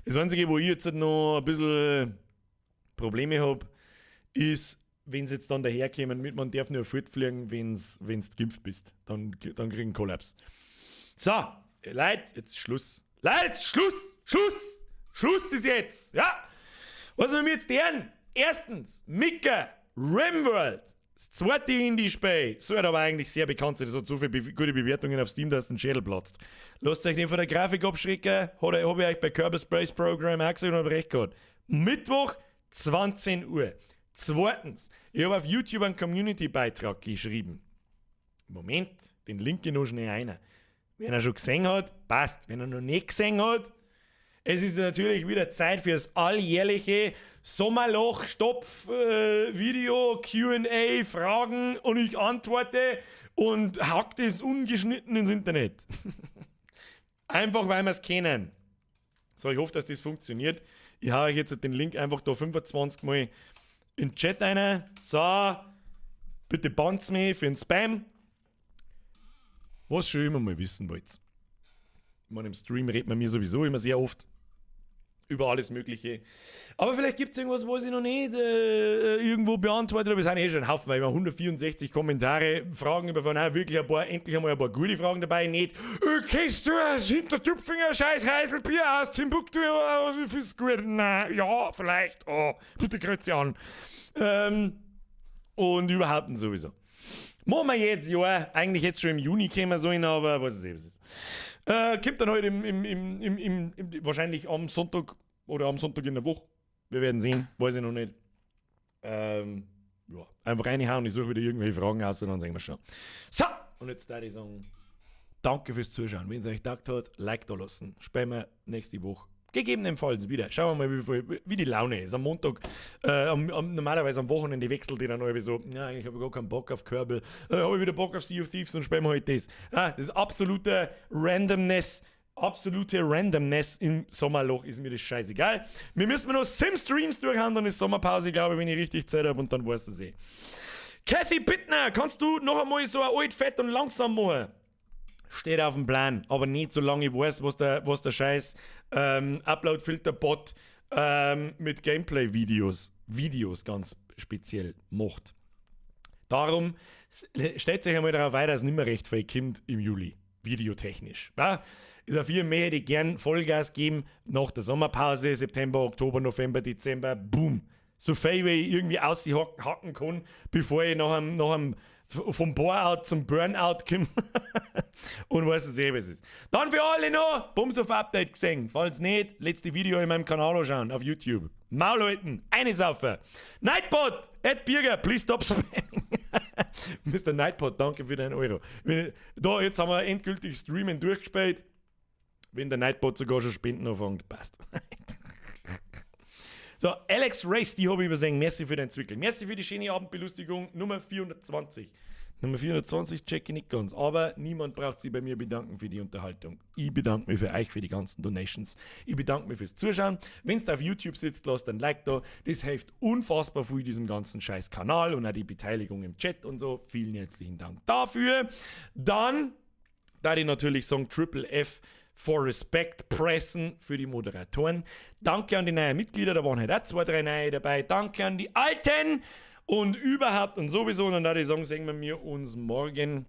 Das Einzige, wo ich jetzt halt noch ein bisschen Probleme habe, ist, wenn sie jetzt dann daherkommen mit, man darf nur fortfliegen, wenn du geimpft bist. Dann kriegen einen Kollaps. So, Leute, jetzt Schluss. Leute, jetzt Schluss! Schluss ist jetzt, ja? Was haben wir jetzt deren? Erstens, Mika, Rimworld. Das zweite Indie-Spiel. Sollte aber eigentlich sehr bekannt sein. Das hat so viele gute Bewertungen auf Steam, dass ein Schädel platzt. Lasst euch nicht von der Grafik abschrecken. Habe ich euch bei Kerbal Space Program auch gesagt und habe recht gehabt. Mittwoch, 20 Uhr. Zweitens, ich habe auf YouTube einen Community-Beitrag geschrieben. Moment, den Link noch schnell rein. Wenn er schon gesehen hat, passt. Wenn er noch nicht gesehen hat, es ist natürlich wieder Zeit für das alljährliche Sommerloch-Stopf-Video, Q&A, Fragen und ich antworte und hackt es ungeschnitten ins Internet. Einfach, weil wir es kennen. So, ich hoffe, dass das funktioniert. Ich habe euch jetzt den Link einfach da 25 Mal in den Chat rein. So, bitte bannt's mich für den Spam. Was schon immer mal wissen wollt. Ich meine, im Stream redet man mir sowieso immer sehr oft über alles Mögliche. Aber vielleicht gibt es irgendwas, was ich noch nicht irgendwo beantwortet habe. Es sind schon ein Haufen, weil wir 164 Kommentare, Fragen über von wirklich endlich einmal ein paar gute Fragen dabei. Nicht, kennst du das Hintertupfinger scheiß Heiselbier aus Timbuktu? Ist gut? Nein, ja, vielleicht. Oh, bitte kreuze an. Und überhaupt nicht sowieso. Machen wir jetzt, ja, eigentlich jetzt schon im Juni kämen wir so hin, aber was ist es? Kommt dann heute wahrscheinlich am Sonntag oder am Sonntag in der Woche. Wir werden sehen, weiß ich noch nicht. Ja, einfach reinhauen, ich suche wieder irgendwelche Fragen aus und dann sehen wir schon. So, und jetzt darf ich sagen, danke fürs Zuschauen. Wenn es euch gedacht hat, Like da lassen. Spähen wir nächste Woche. Gegebenenfalls wieder. Schauen wir mal, wie die Laune ist. Am Montag, normalerweise am Wochenende wechselt die dann irgendwie so, ja, ich habe gar keinen Bock auf Kerbal, habe ich wieder Bock auf Sea of Thieves und spielen wir halt das. Das ist absolute Randomness im Sommerloch ist mir das scheißegal. Wir müssen noch Sim-Streams durchhauen, dann ist Sommerpause, glaube ich, wenn ich richtig Zeit habe und dann weißt du es eh. Kathy Bittner, kannst du noch einmal so ein alt, fett und langsam machen? Steht auf dem Plan, aber nicht so lange ich weiß, was der scheiß Upload-Filter-Bot mit Gameplay-Videos ganz speziell macht. Darum stellt sich einmal darauf weiter, dass es nicht mehr recht viel kommt im Juli, videotechnisch. Ja? Dafür hätte ich gern Vollgas geben nach der Sommerpause, September, Oktober, November, Dezember, boom. So viel wie ich irgendwie aushacken kann, bevor ich nach einem vom Bore-out zum Burnout komme. Und weiß es eh, was es ist. Dann für alle noch Bums auf Update gesehen. Falls nicht, letzte Video in meinem Kanal anschauen auf YouTube. Maul halten, eine Saufe. Nightbot, @Birger, please stop spamming. Mr. Nightbot, danke für deinen Euro. Jetzt haben wir endgültig Streamen durchgespielt. Wenn der Nightbot sogar schon Spenden anfängt, passt. So, Alex Race, die habe ich übersehen. Merci für den Zwickel. Merci für die schöne Abendbelustigung. Nummer 420. Nummer 420 check ich nicht ganz. Aber niemand braucht sich bei mir bedanken für die Unterhaltung. Ich bedanke mich für euch, für die ganzen Donations. Ich bedanke mich fürs Zuschauen. Wenn du auf YouTube sitzt, lasst ein Like da. Das hilft unfassbar viel diesem ganzen scheiß Kanal und auch die Beteiligung im Chat und so. Vielen herzlichen Dank dafür. Dann, da ich natürlich sagen, Triple F for Respect pressen für die Moderatoren. Danke an die neuen Mitglieder, da waren halt auch 2, 3 neue dabei. Danke an die Alten und überhaupt und sowieso. Und da die sagen, sehen wir uns morgen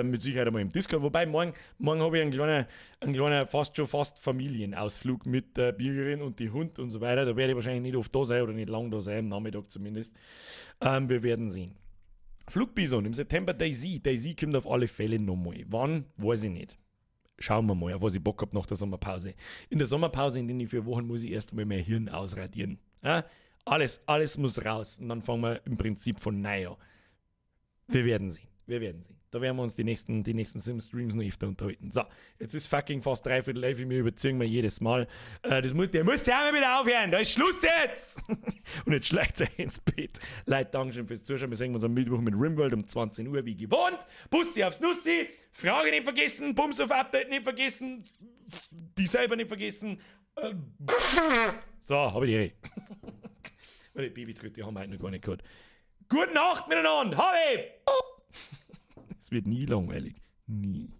mit Sicherheit einmal im Discord. Wobei, morgen habe ich einen kleinen fast Familienausflug mit der Bürgerin und die Hund und so weiter. Da werde ich wahrscheinlich nicht oft da sein oder nicht lang da sein, am Nachmittag zumindest. Wir werden sehen. Flugbison im September Daisy. Daisy kommt auf alle Fälle nochmal. Wann, weiß ich nicht. Schauen wir mal, auf was ich Bock habe nach der Sommerpause. In der Sommerpause, in den 4 Wochen, muss ich erst einmal mein Hirn ausradieren. Ja? Alles muss raus und dann fangen wir im Prinzip von neu an. Wir werden sehen. Da werden wir uns die nächsten Sim-Streams noch öfter unterhalten. So, jetzt ist fucking fast 3/4 live, wir überziehen wir jedes Mal. Der muss ja mal wieder aufhören, da ist Schluss jetzt! Und jetzt schlägt es ins Bett. Leute, Dankeschön fürs Zuschauen. Wir sehen uns am Mittwoch mit Rimworld um 20 Uhr wie gewohnt. Bussi aufs Nussi, Frage nicht vergessen, Bums auf Update nicht vergessen. die selber nicht vergessen. So, habe ich die Ehre. Die Babytritte haben wir heute noch gar nicht gehört. Gute Nacht miteinander, habe! Es wird nie langweilig. Nie.